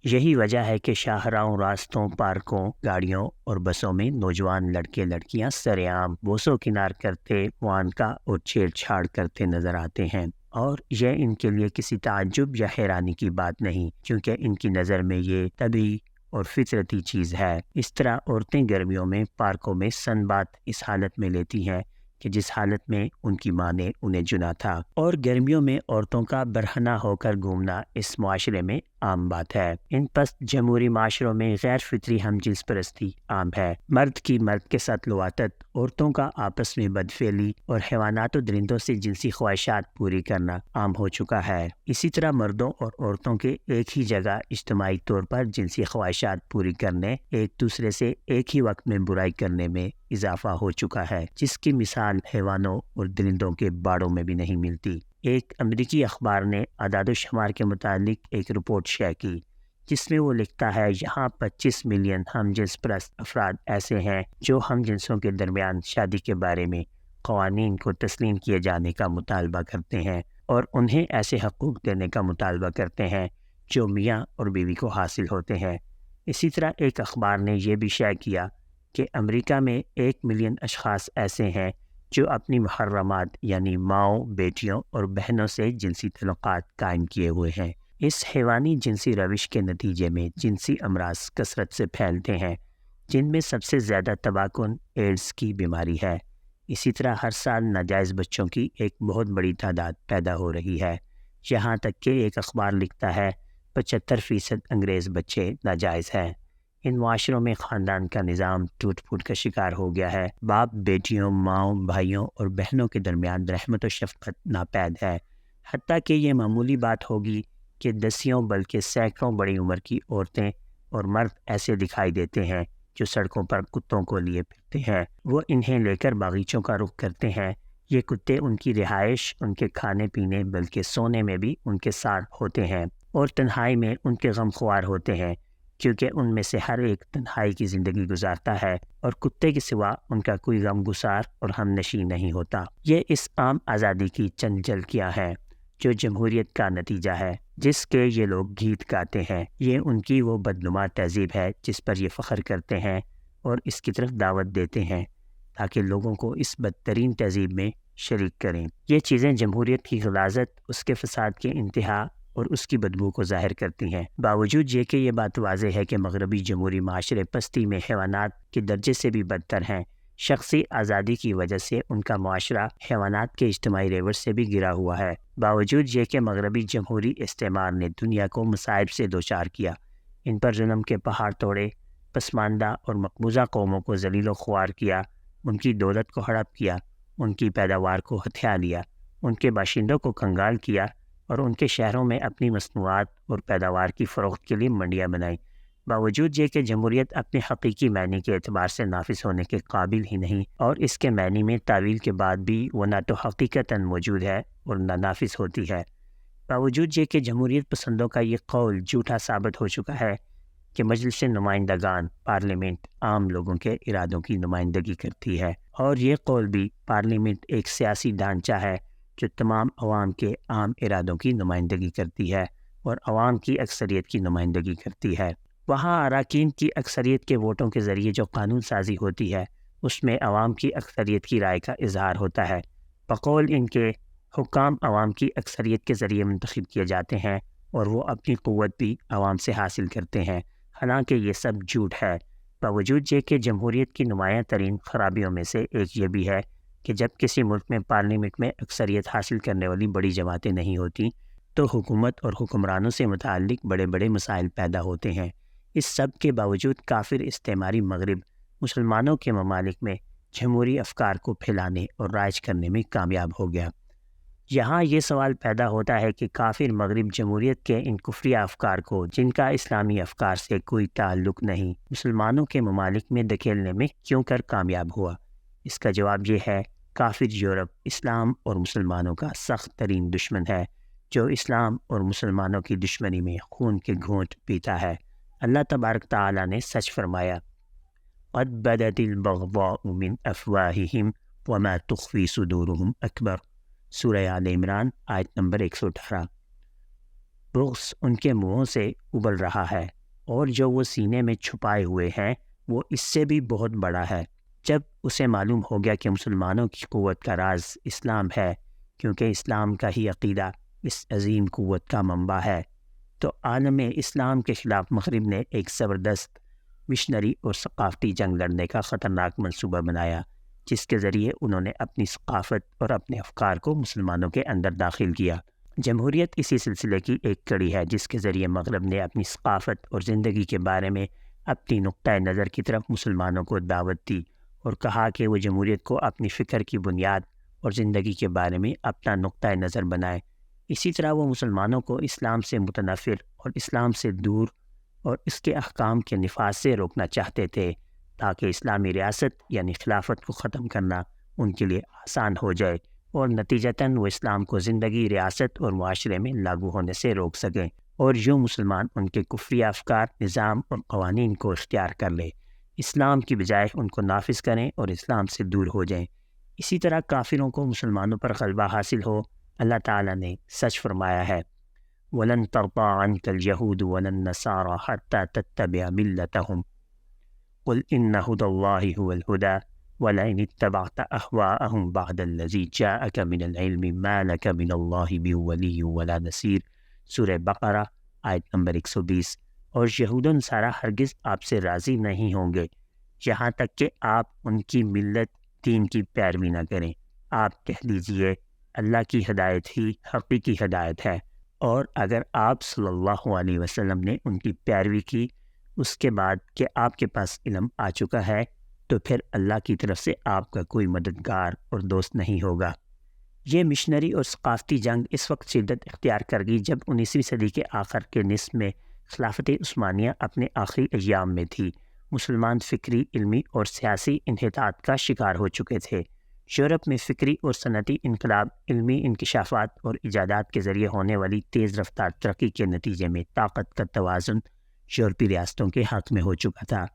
یہی وجہ ہے کہ شاہراہوں، راستوں، پارکوں، گاڑیوں اور بسوں میں نوجوان لڑکے لڑکیاں سر عام بوسو کنار کرتے، معانقہ اور چھیڑ چھاڑ کرتے نظر آتے ہیں، اور یہ ان کے لیے کسی تعجب یا حیرانی کی بات نہیں، کیونکہ ان کی نظر میں یہ طبیعی اور فطرتی چیز ہے۔ اس طرح عورتیں گرمیوں میں پارکوں میں سن بات اس حالت میں لیتی ہیں کہ جس حالت میں ان کی ماں نے انہیں چنا تھا، اور گرمیوں میں عورتوں کا برہنہ ہو کر گھومنا اس معاشرے میں عام بات ہے۔ ان پست جمہوری معاشروں میں غیر فطری ہم جنس پرستی عام ہے، مرد کی مرد کے ساتھ لواطت، عورتوں کا آپس میں بدفعلی اور حیوانات و درندوں سے جنسی خواہشات پوری کرنا عام ہو چکا ہے۔ اسی طرح مردوں اور عورتوں کے ایک ہی جگہ اجتماعی طور پر جنسی خواہشات پوری کرنے، ایک دوسرے سے ایک ہی وقت میں برائی کرنے میں اضافہ ہو چکا ہے، جس کی مثال حیوانوں اور درندوں کے باڑوں میں بھی نہیں ملتی۔ ایک امریکی اخبار نے اعداد و شمار کے متعلق ایک رپورٹ شائع کی، جس میں وہ لکھتا ہے یہاں 25 ملین ہم جنس پرست افراد ایسے ہیں جو ہم جنسوں کے درمیان شادی کے بارے میں قوانین کو تسلیم کیے جانے کا مطالبہ کرتے ہیں اور انہیں ایسے حقوق دینے کا مطالبہ کرتے ہیں جو میاں اور بیوی کو حاصل ہوتے ہیں۔ اسی طرح ایک اخبار نے یہ بھی شائع کیا کہ امریکہ میں 1 ملین اشخاص ایسے ہیں جو اپنی محرمات یعنی ماؤں، بیٹیوں اور بہنوں سے جنسی تعلقات قائم کیے ہوئے ہیں۔ اس حیوانی جنسی روش کے نتیجے میں جنسی امراض کثرت سے پھیلتے ہیں، جن میں سب سے زیادہ تباہ کن ایڈز کی بیماری ہے۔ اسی طرح ہر سال ناجائز بچوں کی ایک بہت بڑی تعداد پیدا ہو رہی ہے، یہاں تک کہ ایک اخبار لکھتا ہے 75% انگریز بچے ناجائز ہیں۔ ان معاشروں میں خاندان کا نظام ٹوٹ پھوٹ کا شکار ہو گیا ہے، باپ بیٹیوں، ماؤں، بھائیوں اور بہنوں کے درمیان رحمت و شفقت ناپید ہے، حتیٰ کہ یہ معمولی بات ہوگی کہ دسیوں بلکہ سینکڑوں بڑی عمر کی عورتیں اور مرد ایسے دکھائی دیتے ہیں جو سڑکوں پر کتوں کو لیے پھرتے ہیں، وہ انہیں لے کر باغیچوں کا رخ کرتے ہیں۔ یہ کتے ان کی رہائش، ان کے کھانے پینے بلکہ سونے میں بھی ان کے ساتھ ہوتے ہیں اور تنہائی میں ان کے غم خوار ہوتے ہیں کیونکہ ان میں سے ہر ایک تنہائی کی زندگی گزارتا ہے اور کتے کے سوا ان کا کوئی غم گسار اور ہم نشیں نہیں ہوتا۔ یہ اس عام آزادی کی چند جھلکیاں ہیں جو جمہوریت کا نتیجہ ہے، جس کے یہ لوگ گیت گاتے ہیں۔ یہ ان کی وہ بدنما تہذیب ہے جس پر یہ فخر کرتے ہیں اور اس کی طرف دعوت دیتے ہیں تاکہ لوگوں کو اس بدترین تہذیب میں شریک کریں۔ یہ چیزیں جمہوریت کی غلاظت، اس کے فساد کے انتہا اور اس کی بدبو کو ظاہر کرتی ہیں۔ باوجود یہ کہ یہ بات واضح ہے کہ مغربی جمہوری معاشرے پستی میں حیوانات کے درجے سے بھی بدتر ہیں، شخصی آزادی کی وجہ سے ان کا معاشرہ حیوانات کے اجتماعی ریوڑ سے بھی گرا ہوا ہے۔ باوجود یہ کہ مغربی جمہوری استعمار نے دنیا کو مصائب سے دوچار کیا، ان پر ظلم کے پہاڑ توڑے، پسماندہ اور مقبوضہ قوموں کو ذلیل و خوار کیا، ان کی دولت کو ہڑپ کیا، ان کی پیداوار کو ہتھیا لیا، ان کے باشندوں کو کنگال کیا اور ان کے شہروں میں اپنی مصنوعات اور پیداوار کی فروخت کے لیے منڈیاں بنائیں۔ باوجود یہ کہ جمہوریت اپنے حقیقی معنی کے اعتبار سے نافذ ہونے کے قابل ہی نہیں، اور اس کے معنی میں تعویل کے بعد بھی وہ نہ تو حقیقتاً موجود ہے اور نہ نافذ ہوتی ہے۔ باوجود یہ کہ جمہوریت پسندوں کا یہ قول جھوٹا ثابت ہو چکا ہے کہ مجلس نمائندگان پارلیمنٹ عام لوگوں کے ارادوں کی نمائندگی کرتی ہے، اور یہ قول بھی پارلیمنٹ ایک سیاسی ڈھانچہ ہے جو تمام عوام کے عام ارادوں کی نمائندگی کرتی ہے اور عوام کی اکثریت کی نمائندگی کرتی ہے۔ وہاں اراکین کی اکثریت کے ووٹوں کے ذریعے جو قانون سازی ہوتی ہے، اس میں عوام کی اکثریت کی رائے کا اظہار ہوتا ہے۔ بقول ان کے حکام عوام کی اکثریت کے ذریعے منتخب کیے جاتے ہیں اور وہ اپنی قوت بھی عوام سے حاصل کرتے ہیں، حالانکہ یہ سب جھوٹ ہے۔ باوجود یہ کہ جمہوریت کی نمایاں ترین خرابیوں میں سے ایک یہ بھی ہے کہ جب کسی ملک میں پارلیمنٹ میں اکثریت حاصل کرنے والی بڑی جماعتیں نہیں ہوتی تو حکومت اور حکمرانوں سے متعلق بڑے بڑے مسائل پیدا ہوتے ہیں۔ اس سب کے باوجود کافر استعماری مغرب مسلمانوں کے ممالک میں جمہوری افکار کو پھیلانے اور رائج کرنے میں کامیاب ہو گیا۔ یہاں یہ سوال پیدا ہوتا ہے کہ کافر مغرب جمہوریت کے ان کفریہ افکار کو، جن کا اسلامی افکار سے کوئی تعلق نہیں، مسلمانوں کے ممالک میں دھکیلنے میں کیوں کر کامیاب ہوا؟ اس کا جواب یہ ہے، کافر یورپ اسلام اور مسلمانوں کا سخت ترین دشمن ہے، جو اسلام اور مسلمانوں کی دشمنی میں خون کے گھونٹ پیتا ہے۔ اللہ تبارک تعالیٰ نے سچ فرمایا، قد بدت البغضاء من افواہہم وما تخفی صدورہم اکبر، سورہ آل عمران آیت نمبر 118۔ بغض ان کے منہوں سے ابل رہا ہے اور جو وہ سینے میں چھپائے ہوئے ہیں وہ اس سے بھی بہت بڑا ہے۔ جب اسے معلوم ہو گیا کہ مسلمانوں کی قوت کا راز اسلام ہے، کیونکہ اسلام کا ہی عقیدہ اس عظیم قوت کا منبع ہے، تو عالم اسلام کے خلاف مغرب نے ایک زبردست مشنری اور ثقافتی جنگ لڑنے کا خطرناک منصوبہ بنایا، جس کے ذریعے انہوں نے اپنی ثقافت اور اپنے افکار کو مسلمانوں کے اندر داخل کیا۔ جمہوریت اسی سلسلے کی ایک کڑی ہے جس کے ذریعے مغرب نے اپنی ثقافت اور زندگی کے بارے میں اپنی نقطۂ نظر کی طرف مسلمانوں کو دعوت دی اور کہا کہ وہ جمہوریت کو اپنی فکر کی بنیاد اور زندگی کے بارے میں اپنا نقطۂ نظر بنائے۔ اسی طرح وہ مسلمانوں کو اسلام سے متنفر اور اسلام سے دور اور اس کے احکام کے نفاذ سے روکنا چاہتے تھے تاکہ اسلامی ریاست یعنی خلافت کو ختم کرنا ان کے لیے آسان ہو جائے اور نتیجتاً وہ اسلام کو زندگی، ریاست اور معاشرے میں لاگو ہونے سے روک سکیں اور یوں مسلمان ان کے کفریہ افکار، نظام اور قوانین کو اختیار کر لیں، اسلام کی بجائے ان کو نافذ کریں اور اسلام سے دور ہو جائیں۔ اسی طرح کافروں کو مسلمانوں پر غلبہ حاصل ہو۔ اللہ تعالیٰ نے سچ فرمایا ہے، وَلَن تَرْضَىٰ عَنْكَ الْيَهُودُ وَلَا النَّصَارَىٰ حَتَّىٰ تَتَّبِعَ مِلَّتَهُمْ قُلْ إِنَّ هُدَى اللَّهِ هُوَ الْهُدَىٰ وَلَئِنِ اتَّبَعْتَ أَهْوَاءَهُمْ بَعْدَ الَّذِي جَاءَكَ مِنَ الْعِلْمِ مَا لَكَ مِنَ اللَّهِ مِن وَلِيٍّ وَلَا نَصِيرٍ، سورہ بقرہ آیت نمبر 120۔ اور یہود و نصارہ ہرگز آپ سے راضی نہیں ہوں گے یہاں تک کہ آپ ان کی ملت دین کی پیروی نہ کریں۔ آپ کہہ دیجئے اللہ کی ہدایت ہی حقیقی ہدایت ہے، اور اگر آپ صلی اللہ علیہ وسلم نے ان کی پیروی کی اس کے بعد کہ آپ کے پاس علم آ چکا ہے، تو پھر اللہ کی طرف سے آپ کا کوئی مددگار اور دوست نہیں ہوگا۔ یہ مشنری اور ثقافتی جنگ اس وقت شدت اختیار کر گئی جب 19ویں صدی کے آخر کے نصف میں خلافت عثمانیہ اپنے آخری ایام میں تھی۔ مسلمان فکری، علمی اور سیاسی انحطاط کا شکار ہو چکے تھے۔ یورپ میں فکری اور صنعتی انقلاب، علمی انکشافات اور ایجادات کے ذریعے ہونے والی تیز رفتار ترقی کے نتیجے میں طاقت کا توازن یورپی ریاستوں کے حق میں ہو چکا تھا،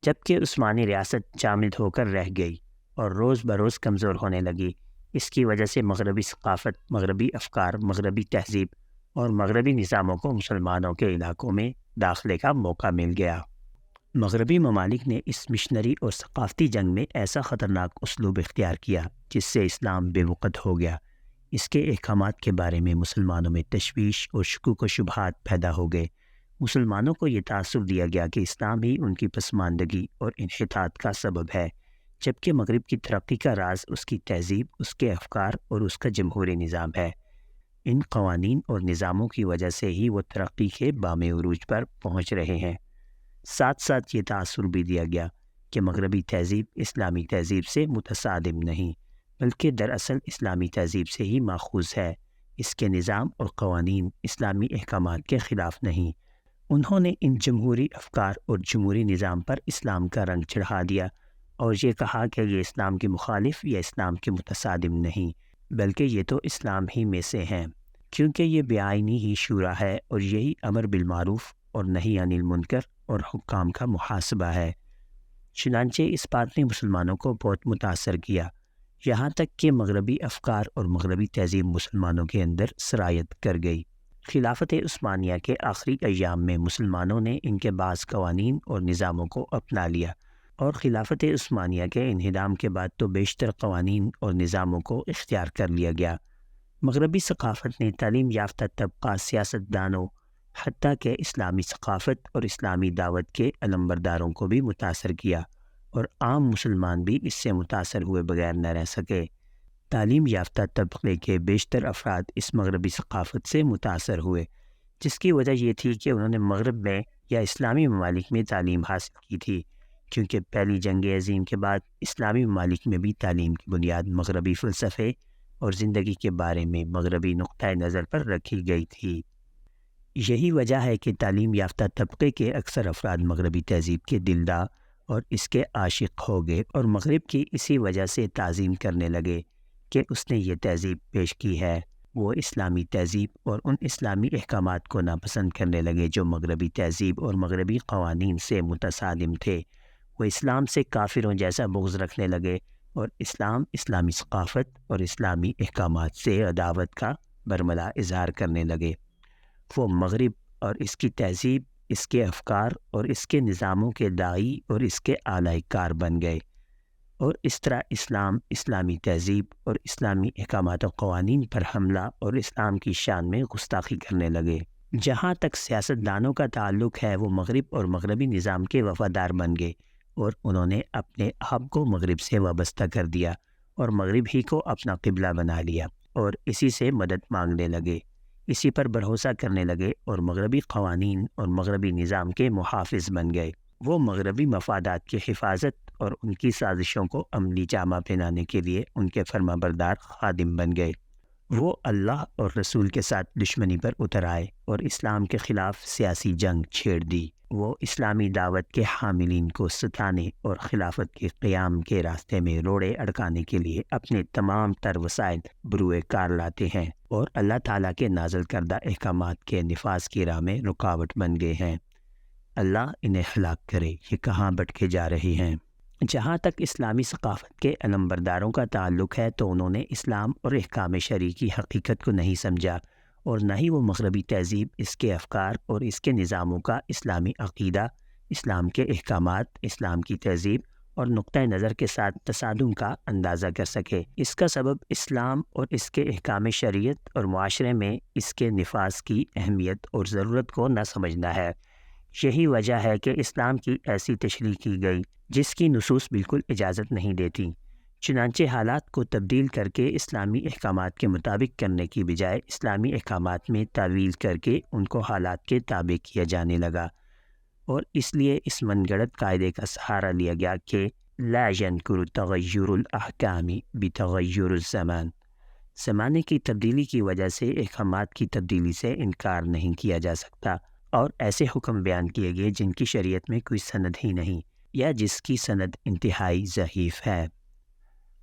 جبکہ عثمانی ریاست جامد ہو کر رہ گئی اور روز بروز کمزور ہونے لگی۔ اس کی وجہ سے مغربی ثقافت، مغربی افکار، مغربی تہذیب اور مغربی نظاموں کو مسلمانوں کے علاقوں میں داخلے کا موقع مل گیا۔ مغربی ممالک نے اس مشنری اور ثقافتی جنگ میں ایسا خطرناک اسلوب اختیار کیا جس سے اسلام بے وقت ہو گیا۔ اس کے احکامات کے بارے میں مسلمانوں میں تشویش اور شکوک و شبہات پیدا ہو گئے۔ مسلمانوں کو یہ تاثر دیا گیا کہ اسلام ہی ان کی پسماندگی اور انحطاط کا سبب ہے، جبکہ مغرب کی ترقی کا راز اس کی تہذیب، اس کے افکار اور اس کا جمہوری نظام ہے۔ ان قوانین اور نظاموں کی وجہ سے ہی وہ ترقی کے بام عروج پر پہنچ رہے ہیں۔ ساتھ ساتھ یہ تاثر بھی دیا گیا کہ مغربی تہذیب اسلامی تہذیب سے متصادم نہیں، بلکہ دراصل اسلامی تہذیب سے ہی ماخوذ ہے۔ اس کے نظام اور قوانین اسلامی احکامات کے خلاف نہیں۔ انہوں نے ان جمہوری افکار اور جمہوری نظام پر اسلام کا رنگ چڑھا دیا اور یہ کہا کہ یہ اسلام کے مخالف یا اسلام کے متصادم نہیں، بلکہ یہ تو اسلام ہی میں سے ہیں، کیونکہ یہ بیاعینی ہی شورا ہے اور یہی امر بالمعروف اور نہی عن المنکر اور حکام کا محاسبہ ہے۔ چنانچہ اس بات نے مسلمانوں کو بہت متاثر کیا، یہاں تک کہ مغربی افکار اور مغربی تہذیب مسلمانوں کے اندر سرایت کر گئی۔ خلافت عثمانیہ کے آخری ایام میں مسلمانوں نے ان کے بعض قوانین اور نظاموں کو اپنا لیا، اور خلافت عثمانیہ کے انہدام کے بعد تو بیشتر قوانین اور نظاموں کو اختیار کر لیا گیا۔ مغربی ثقافت نے تعلیم یافتہ طبقہ، سیاستدانوں، حتیٰ کہ اسلامی ثقافت اور اسلامی دعوت کے علمبرداروں کو بھی متاثر کیا، اور عام مسلمان بھی اس سے متاثر ہوئے بغیر نہ رہ سکے۔ تعلیم یافتہ طبقے کے بیشتر افراد اس مغربی ثقافت سے متاثر ہوئے، جس کی وجہ یہ تھی کہ انہوں نے مغرب میں یا اسلامی ممالک میں تعلیم حاصل کی تھی، کیونکہ پہلی جنگ عظیم کے بعد اسلامی ممالک میں بھی تعلیم کی بنیاد مغربی فلسفے اور زندگی کے بارے میں مغربی نقطۂ نظر پر رکھی گئی تھی۔ یہی وجہ ہے کہ تعلیم یافتہ طبقے کے اکثر افراد مغربی تہذیب کے دلدار اور اس کے عاشق ہو گئے، اور مغرب کی اسی وجہ سے تعظیم کرنے لگے کہ اس نے یہ تہذیب پیش کی ہے۔ وہ اسلامی تہذیب اور ان اسلامی احکامات کو ناپسند کرنے لگے جو مغربی تہذیب اور مغربی قوانین سے متصادم تھے۔ وہ اسلام سے کافروں جیسا بغض رکھنے لگے اور اسلام، اسلامی ثقافت اور اسلامی احکامات سے عداوت کا برملا اظہار کرنے لگے۔ وہ مغرب اور اس کی تہذیب، اس کے افکار اور اس کے نظاموں کے داعی اور اس کے اعلی کار بن گئے، اور اس طرح اسلام، اسلامی تہذیب اور اسلامی احکامات و قوانین پر حملہ اور اسلام کی شان میں گستاخی کرنے لگے۔ جہاں تک سیاستدانوں کا تعلق ہے، وہ مغرب اور مغربی نظام کے وفادار بن گئے، اور انہوں نے اپنے آپ کو مغرب سے وابستہ کر دیا اور مغرب ہی کو اپنا قبلہ بنا لیا، اور اسی سے مدد مانگنے لگے، اسی پر بھروسہ کرنے لگے، اور مغربی قوانین اور مغربی نظام کے محافظ بن گئے۔ وہ مغربی مفادات کی حفاظت اور ان کی سازشوں کو عملی جامہ پہنانے کے لیے ان کے فرما بردار خادم بن گئے۔ وہ اللہ اور رسول کے ساتھ دشمنی پر اتر آئے اور اسلام کے خلاف سیاسی جنگ چھیڑ دی۔ وہ اسلامی دعوت کے حاملین کو ستانے اور خلافت کے قیام کے راستے میں روڑے اڑکانے کے لیے اپنے تمام تر وسائل بروئے کار لاتے ہیں، اور اللہ تعالیٰ کے نازل کردہ احکامات کے نفاذ کی راہ میں رکاوٹ بن گئے ہیں۔ اللہ انہیں ہلاک کرے، یہ کہاں بھٹکے جا رہے ہیں۔ جہاں تک اسلامی ثقافت کے علمبرداروں کا تعلق ہے تو انہوں نے اسلام اور احکام شرعی کی حقیقت کو نہیں سمجھا، اور نہ ہی وہ مغربی تہذیب، اس کے افکار اور اس کے نظاموں کا اسلامی عقیدہ، اسلام کے احکامات، اسلام کی تہذیب اور نقطۂ نظر کے ساتھ تصادم کا اندازہ کر سکے۔ اس کا سبب اسلام اور اس کے احکام شریعت اور معاشرے میں اس کے نفاذ کی اہمیت اور ضرورت کو نہ سمجھنا ہے۔ یہی وجہ ہے کہ اسلام کی ایسی تشریح کی گئی جس کی نصوص بالکل اجازت نہیں دیتی۔ چنانچہ حالات کو تبدیل کر کے اسلامی احکامات کے مطابق کرنے کی بجائے اسلامی احکامات میں تعویل کر کے ان کو حالات کے تابع کیا جانے لگا، اور اس لیے اس من گڑت قاعدے کا سہارا لیا گیا کہ لا ينکر تغیر الاحکام بتغیر الزمان، زمانے کی تبدیلی کی وجہ سے احکامات کی تبدیلی سے انکار نہیں کیا جا سکتا، اور ایسے حکم بیان کیے گئے جن کی شریعت میں کوئی سند ہی نہیں، یا جس کی سند انتہائی ضعیف ہے۔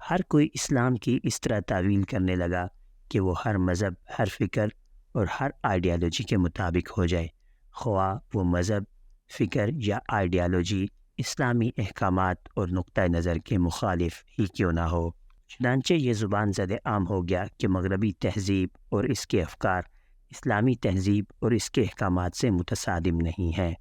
ہر کوئی اسلام کی اس طرح تعویل کرنے لگا کہ وہ ہر مذہب، ہر فکر اور ہر آئیڈیالوجی کے مطابق ہو جائے، خواہ وہ مذہب فکر یا آئیڈیالوجی اسلامی احکامات اور نقطۂ نظر کے مخالف ہی کیوں نہ ہو۔ چنانچہ یہ زبان زد عام ہو گیا کہ مغربی تہذیب اور اس کے افکار اسلامی تہذیب اور اس کے احکامات سے متصادم نہیں ہیں،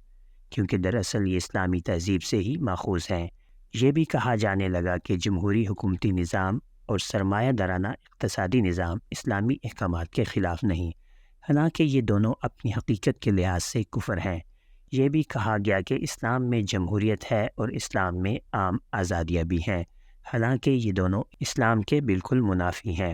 کیونکہ دراصل یہ اسلامی تہذیب سے ہی ماخوذ ہیں۔ یہ بھی کہا جانے لگا کہ جمہوری حکومتی نظام اور سرمایہ دارانہ اقتصادی نظام اسلامی احکامات کے خلاف نہیں، حالانکہ یہ دونوں اپنی حقیقت کے لحاظ سے کفر ہیں۔ یہ بھی کہا گیا کہ اسلام میں جمہوریت ہے اور اسلام میں عام آزادیاں بھی ہیں، حالانکہ یہ دونوں اسلام کے بالکل منافی ہیں۔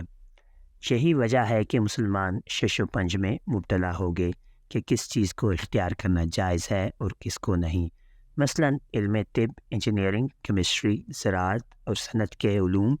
یہی وجہ ہے کہ مسلمان شش و پنج میں مبتلا ہو گئے کہ کس چیز کو اختیار کرنا جائز ہے اور کس کو نہیں۔ مثلاً علم طب، انجینئرنگ، کیمسٹری، زراعت اور صنعت کے علوم،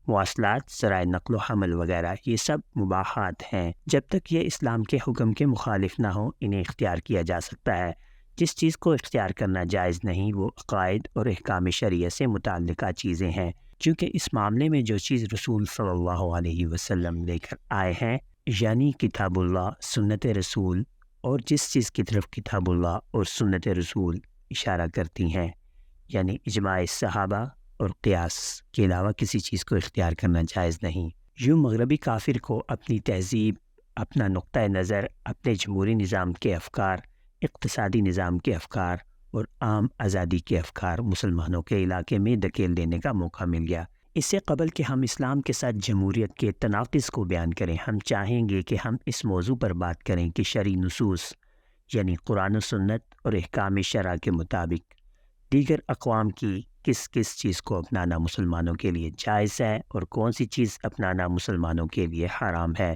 مواصلات، ذرائع نقل و حمل وغیرہ یہ سب مباحات ہیں۔ جب تک یہ اسلام کے حکم کے مخالف نہ ہوں انہیں اختیار کیا جا سکتا ہے۔ جس چیز کو اختیار کرنا جائز نہیں وہ عقائد اور احکام شریعہ سے متعلقہ چیزیں ہیں، کیونکہ اس معاملے میں جو چیز رسول صلی اللہ علیہ وسلم لے کر آئے ہیں، یعنی کتاب اللہ، سنت رسول، اور جس چیز کی طرف کتاب اللہ اور سنت رسول اشارہ کرتی ہیں، یعنی اجماع صحابہ اور قیاس کے علاوہ کسی چیز کو اختیار کرنا جائز نہیں۔ یوں مغربی کافر کو اپنی تہذیب، اپنا نقطۂ نظر، اپنے جمہوری نظام کے افکار، اقتصادی نظام کے افکار اور عام آزادی کے افکار مسلمانوں کے علاقے میں دھکیل دینے کا موقع مل گیا۔ اس سے قبل کہ ہم اسلام کے ساتھ جمہوریت کے تناقض کو بیان کریں، ہم چاہیں گے کہ ہم اس موضوع پر بات کریں کہ شرعی نصوص یعنی قرآن و سنت اور احکام شرع کے مطابق دیگر اقوام کی کس کس چیز کو اپنانا مسلمانوں کے لیے جائز ہے اور کون سی چیز اپنانا مسلمانوں کے لیے حرام ہے۔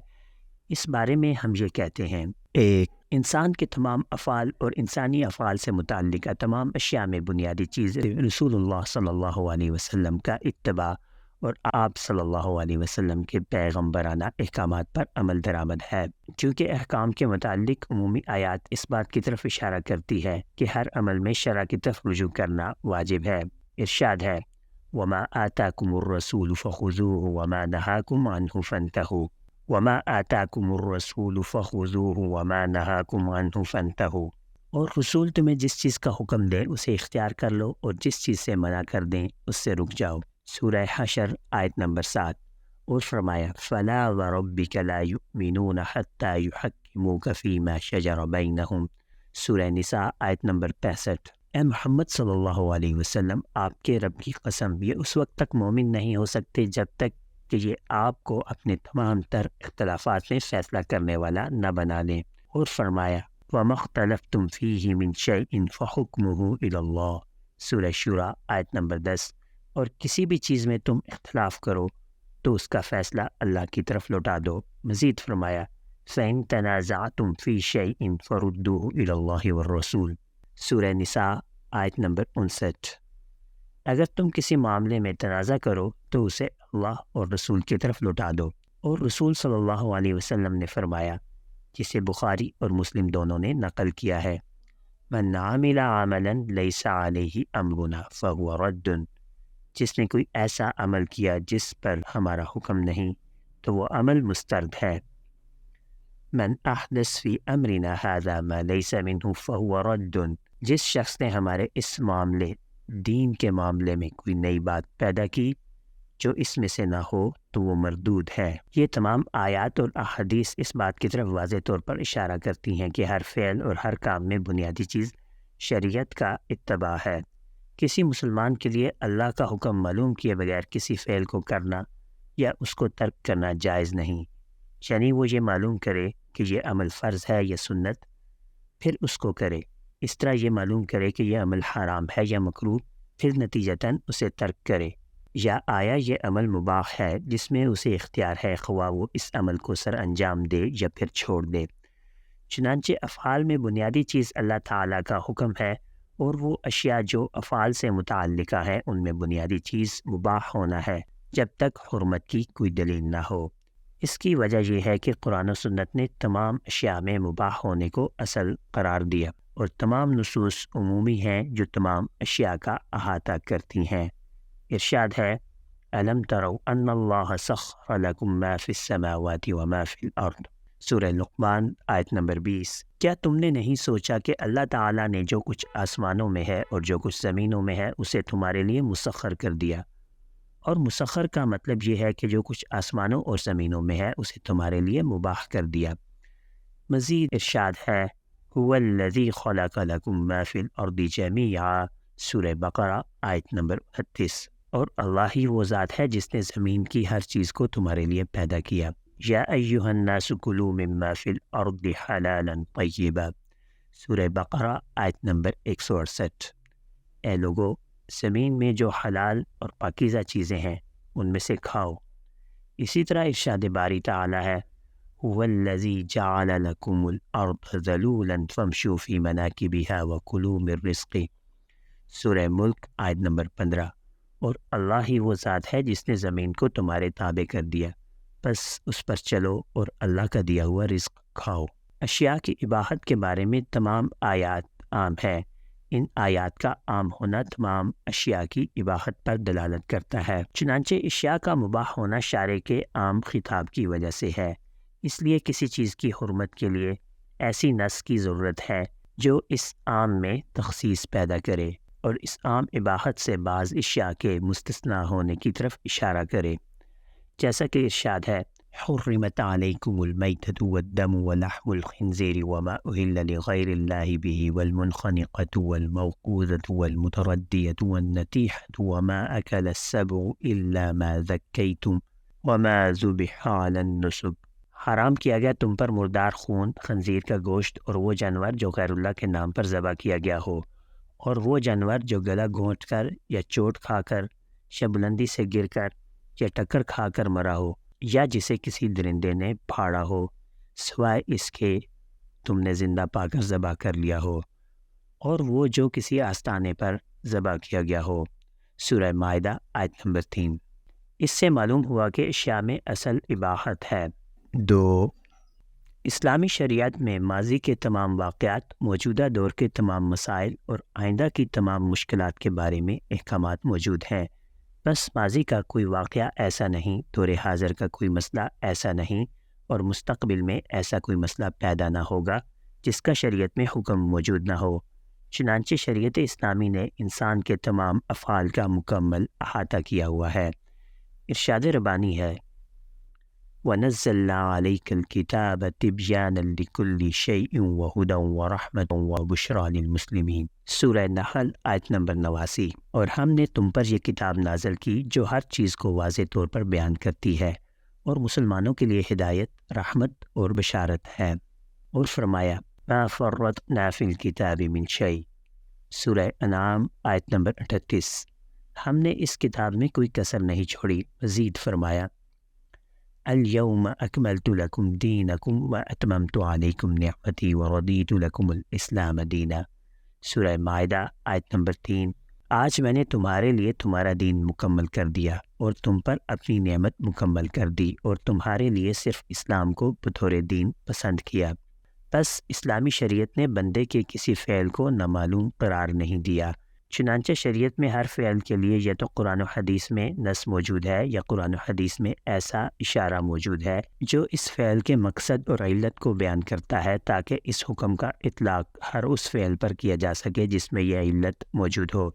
اس بارے میں ہم یہ کہتے ہیں: ایک، انسان کے تمام افعال اور انسانی افعال سے متعلقہ تمام اشیاء میں بنیادی چیز رسول اللہ صلی اللہ علیہ وسلم کا اتباع اور آپ صلی اللہ علیہ وسلم کے پیغمبرانہ احکامات پر عمل درآمد ہے، کیونکہ احکام کے متعلق عمومی آیات اس بات کی طرف اشارہ کرتی ہے کہ ہر عمل میں شرع کی طرف رجوع کرنا واجب ہے۔ ارشاد ہے: وَمَا آتَاكُمُ الرَّسُولُ فَخُذُوهُ وَمَا نَهَاكُمْ عَنْهُ فَانْتَهُوا وَمَا آتَاكُمُ الرَّسُولُ فَخُذُوهُ وَمَا نَهَاكُمْ عَنْهُ فَانْتَهُوا، اور رسول تمہیں جس چیز کا حکم دے اسے اختیار کر لو اور جس چیز سے منع کر دیں اس سے رک جاؤ۔ سورہ حشر آیت نمبر 7۔ اور فرمایا: فَلَا وَرَبِّكَ لَا يُؤْمِنُونَ حَتَّى يُحَكِّمُوكَ فِي مَا شَجَرَ بَيْنَهُمْ، سورہ نساء آیت نمبر 65۔ اے محمد صلی اللہ علیہ وسلم، آپ کے رب کی قسم، یہ اس وقت تک مومن نہیں ہو سکتے جب تک کہ یہ آپ کو اپنے تمام تر اختلافات میں فیصلہ کرنے والا نہ بنا لیں۔ اور فرمایا: وَمَا اخْتَلَفْتُمْ فِيهِ مِنْ شَيْءٍ فَحُكْمُهُ إِلَى اللَّهِ، سورہ شورى آیت نمبر 10۔ اور کسی بھی چیز میں تم اختلاف کرو تو اس کا فیصلہ اللہ کی طرف لوٹا دو۔ مزید فرمایا: فَإِن تَنَازَعْتُمْ فِي شَيْءٍ فَرُدُّوهُ إِلَى اللَّهِ وَالرَّسُولِ، سورہ نساء آیت نمبر 59۔ اگر تم کسی معاملے میں تنازع کرو تو اسے اللہ اور رسول کی طرف لوٹا دو۔ اور رسول صلی اللہ علیہ وسلم نے فرمایا، جسے بخاری اور مسلم دونوں نے نقل کیا ہے: من عمل عملا لیس علیہ امرنا فہو رد، جس نے کوئی ایسا عمل کیا جس پر ہمارا حکم نہیں تو وہ عمل مسترد ہے۔ من احدث فی امرنا ھذا ما لیس منہ فہو رد، جس شخص نے ہمارے اس معاملے دین کے معاملے میں کوئی نئی بات پیدا کی جو اس میں سے نہ ہو تو وہ مردود ہے۔ یہ تمام آیات اور احادیث اس بات کی طرف واضح طور پر اشارہ کرتی ہیں کہ ہر فعل اور ہر کام میں بنیادی چیز شریعت کا اتباع ہے۔ کسی مسلمان کے لیے اللہ کا حکم معلوم کیے بغیر کسی فعل کو کرنا یا اس کو ترک کرنا جائز نہیں، یعنی وہ یہ معلوم کرے کہ یہ عمل فرض ہے یا سنت، پھر اس کو کرے۔ اس طرح یہ معلوم کرے کہ یہ عمل حرام ہے یا مکروہ، پھر نتیجتاً اسے ترک کرے، یا آیا یہ عمل مباح ہے جس میں اسے اختیار ہے خواہ وہ اس عمل کو سر انجام دے یا پھر چھوڑ دے۔ چنانچہ افعال میں بنیادی چیز اللہ تعالیٰ کا حکم ہے، اور وہ اشیاء جو افعال سے متعلقہ ہیں ان میں بنیادی چیز مباح ہونا ہے جب تک حرمت کی کوئی دلیل نہ ہو۔ اس کی وجہ یہ ہے کہ قرآن و سنت نے تمام اشیاء میں مباح ہونے کو اصل قرار دیا، اور تمام نصوص عمومی ہیں جو تمام اشیاء کا احاطہ کرتی ہیں۔ ارشاد ہے: أَلَمْ تَرَوْا أَنَّ اللَّهَ سَخَّرَ لَكُم مَّا فِي السَّمَاوَاتِ وَمَا فِي الْأَرْضِ، سورہ لقمان آیت نمبر 20۔ کیا تم نے نہیں سوچا کہ اللہ تعالیٰ نے جو کچھ آسمانوں میں ہے اور جو کچھ زمینوں میں ہے اسے تمہارے لیے مسخر کر دیا؟ اور مسخر کا مطلب یہ ہے کہ جو کچھ آسمانوں اور زمینوں میں ہے اسے تمہارے لیے مباح کر دیا۔ مزید ارشاد ہے هو الذی خلق لکم ما فی الارض جمیعا، سورہ بقرہ آیت نمبر 38۔ اور اللہ ہی وہ ذات ہے جس نے زمین کی ہر چیز کو تمہارے لیے پیدا کیا۔ یا ایہا الناس کلوا مما فی الارض حلالا طیبا، سورہ بقرہ آیت نمبر 168۔ اے لوگو، زمین میں جو حلال اور پاکیزہ چیزیں ہیں ان میں سے کھاؤ۔ اسی طرح ارشاد باری تعالی ہے هو الذی جعل لکم الارض ذلولا فامشوا فی مناکبها وکلوا من رزقہ، سورہ ملک آیت نمبر 15۔ اور اللہ ہی وہ ذات ہے جس نے زمین کو تمہارے تابع کر دیا، بس اس پر چلو اور اللہ کا دیا ہوا رزق کھاؤ۔ اشیاء کی اباحت کے بارے میں تمام آیات عام ہے۔ ان آیات کا عام ہونا تمام اشیاء کی اباحت پر دلالت کرتا ہے، چنانچہ اشیاء کا مباح ہونا شارع کے عام خطاب کی وجہ سے ہے۔ اس لیے کسی چیز کی حرمت کے لیے ایسی نص کی ضرورت ہے جو اس عام میں تخصیص پیدا کرے اور اس عام اباحت سے بعض اشیاء کے مستثنیٰ ہونے کی طرف اشارہ کرے، جیسا کہ ارشاد ہے حرمت علیکم المیتۃ والدم ولحم الخنزیر وما اہل لغیر اللہ بہ والمنخنقۃ والموقوذۃ والمتردیۃ والنطیحۃ وما اکل السبع الا ما ذکیتم وما ذبح علی النصب۔ حرام کیا گیا تم پر مردار خون، خنزیر کا گوشت اور وہ جانور جو غیر اللہ کے نام پر ذبح کیا گیا ہو، اور وہ جانور جو گلا گھونٹ کر یا چوٹ کھا کر یا بلندی سے گر کر یا ٹکر کھا کر مرا ہو، یا جسے کسی درندے نے پھاڑا ہو سوائے اس کے تم نے زندہ پا کر ذبح کر لیا ہو، اور وہ جو کسی آستانے پر ذبح کیا گیا ہو، سورہ مائدہ آیت نمبر 3۔ اس سے معلوم ہوا کہ اشیاء میں اصل اباحت ہے۔ 2، اسلامی شریعت میں ماضی کے تمام واقعات، موجودہ دور کے تمام مسائل اور آئندہ کی تمام مشکلات کے بارے میں احکامات موجود ہیں۔ بس ماضی کا کوئی واقعہ ایسا نہیں، دور حاضر کا کوئی مسئلہ ایسا نہیں، اور مستقبل میں ایسا کوئی مسئلہ پیدا نہ ہوگا جس کا شریعت میں حکم موجود نہ ہو۔ چنانچہ شریعت اسلامی نے انسان کے تمام افعال کا مکمل احاطہ کیا ہوا ہے۔ ارشاد ربانی ہے وَنَزَّلْنَا عَلَيْكَ الْكِتَابَ تِبْيَانًا لِكُلِّ شَيْءٍ وَهُدًى وَرَحْمَةً وَبُشْرَى لِلْمُسْلِمِينَ، سورہ نحل آیت نمبر 89۔ اور ہم نے تم پر یہ کتاب نازل کی جو ہر چیز کو واضح طور پر بیان کرتی ہے اور مسلمانوں کے لیے ہدایت، رحمت اور بشارت ہے۔ اور فرمایا مَا فَرَّطْنَا فِي الْكِتَابِ مِنْ شَيْءٍ، سورہ انعام آیت نمبر 38۔ ہم نے اس کتاب میں کوئی کسر نہیں چھوڑی۔ مزید فرمایا اليوم اکملت لکم دینکم واتممت علیکم نعمتی ورضیت لکم الاسلام دینا، سورہ مائدہ آیت نمبر 3۔ آج میں نے تمہارے لیے تمہارا دین مکمل کر دیا اور تم پر اپنی نعمت مکمل کر دی اور تمہارے لیے صرف اسلام کو بطور دین پسند کیا۔ بس اسلامی شریعت نے بندے کے کسی فعل کو نامعلوم قرار نہیں دیا، چنانچہ شریعت میں ہر فعل کے لیے یا تو قرآن و حدیث میں نص موجود ہے یا قرآن و حدیث میں ایسا اشارہ موجود ہے جو اس فعل کے مقصد اور علت کو بیان کرتا ہے، تاکہ اس حکم کا اطلاق ہر اس فعل پر کیا جا سکے جس میں یہ علت موجود ہو۔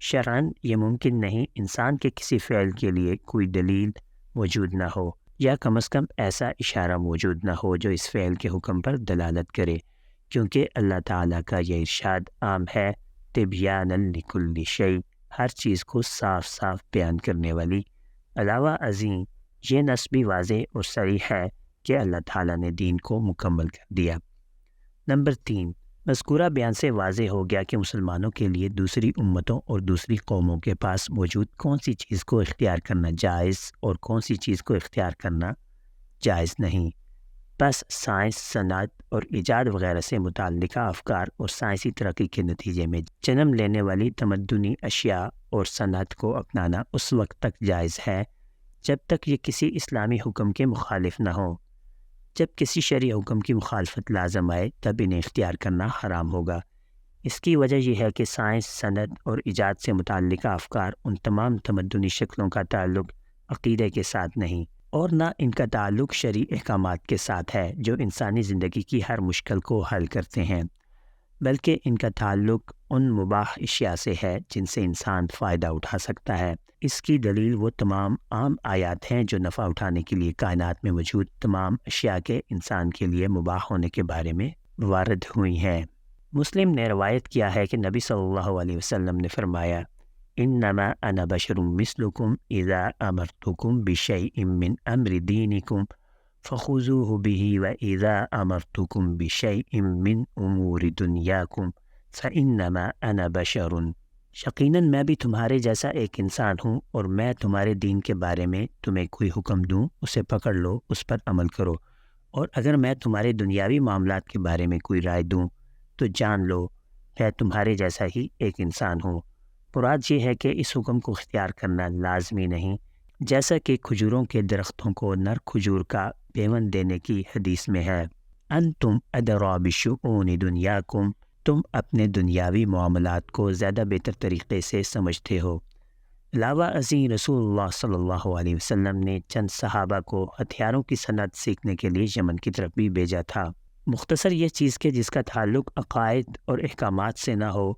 شرعاً یہ ممکن نہیں انسان کے کسی فعل کے لیے کوئی دلیل موجود نہ ہو یا کم از کم ایسا اشارہ موجود نہ ہو جو اس فعل کے حکم پر دلالت کرے، کیونکہ اللہ تعالیٰ کا یہ ارشاد عام ہے تبیانا لکل شیء، ہر چیز کو صاف صاف بیان کرنے والی۔ علاوہ ازیں یہ نص بھی واضح اور صریح ہے کہ اللہ تعالیٰ نے دین کو مکمل کر دیا۔ نمبر 3، مذکورہ بیان سے واضح ہو گیا کہ مسلمانوں کے لیے دوسری امتوں اور دوسری قوموں کے پاس موجود کون سی چیز کو اختیار کرنا جائز اور کون سی چیز کو اختیار کرنا جائز نہیں۔ بس سائنس، صنعت اور ایجاد وغیرہ سے متعلقہ افکار اور سائنسی ترقی کے نتیجے میں جنم لینے والی تمدنی اشیاء اور صنعت کو اپنانا اس وقت تک جائز ہے جب تک یہ کسی اسلامی حکم کے مخالف نہ ہو۔ جب کسی شرعی حکم کی مخالفت لازم آئے تب انہیں اختیار کرنا حرام ہوگا۔ اس کی وجہ یہ ہے کہ سائنس، صنعت اور ایجاد سے متعلقہ افکار، ان تمام تمدنی شکلوں کا تعلق عقیدے کے ساتھ نہیں اور نہ ان کا تعلق شرعی احکامات کے ساتھ ہے جو انسانی زندگی کی ہر مشکل کو حل کرتے ہیں، بلکہ ان کا تعلق ان مباح اشیاء سے ہے جن سے انسان فائدہ اٹھا سکتا ہے۔ اس کی دلیل وہ تمام عام آیات ہیں جو نفع اٹھانے کے لیے کائنات میں موجود تمام اشیاء کے انسان کے لیے مباح ہونے کے بارے میں وارد ہوئی ہیں۔ مسلم نے روایت کیا ہے کہ نبی صلی اللہ علیہ وسلم نے فرمایا، انما انا بشر مثلکم اذا امرتکم بشیء من امر دینکم فخذوه به واذا امرتکم بشیء من امور دنیاکم فانما انا بشر۔ یقیناً میں بھی تمہارے جیسا ایک انسان ہوں، اور میں تمہارے دین کے بارے میں تمہیں کوئی حکم دوں اسے پکڑ لو، اس پر عمل کرو، اور اگر میں تمہارے دنیاوی معاملات کے بارے میں کوئی رائے دوں تو جان لو میں تمہارے جیسا ہی ایک انسان ہوں۔ مراد یہ ہے کہ اس حکم کو اختیار کرنا لازمی نہیں، جیسا کہ کھجوروں کے درختوں کو نر کھجور کا پیوند دینے کی حدیث میں ہے، انتم ادری بشؤون دنیاکم، تم اپنے دنیاوی معاملات کو زیادہ بہتر طریقے سے سمجھتے ہو۔ علاوہ ازیں رسول اللہ صلی اللہ علیہ وسلم نے چند صحابہ کو ہتھیاروں کی صنعت سیکھنے کے لیے یمن کی طرف بھی بھیجا تھا۔ مختصر یہ چیز کہ جس کا تعلق عقائد اور احکامات سے نہ ہو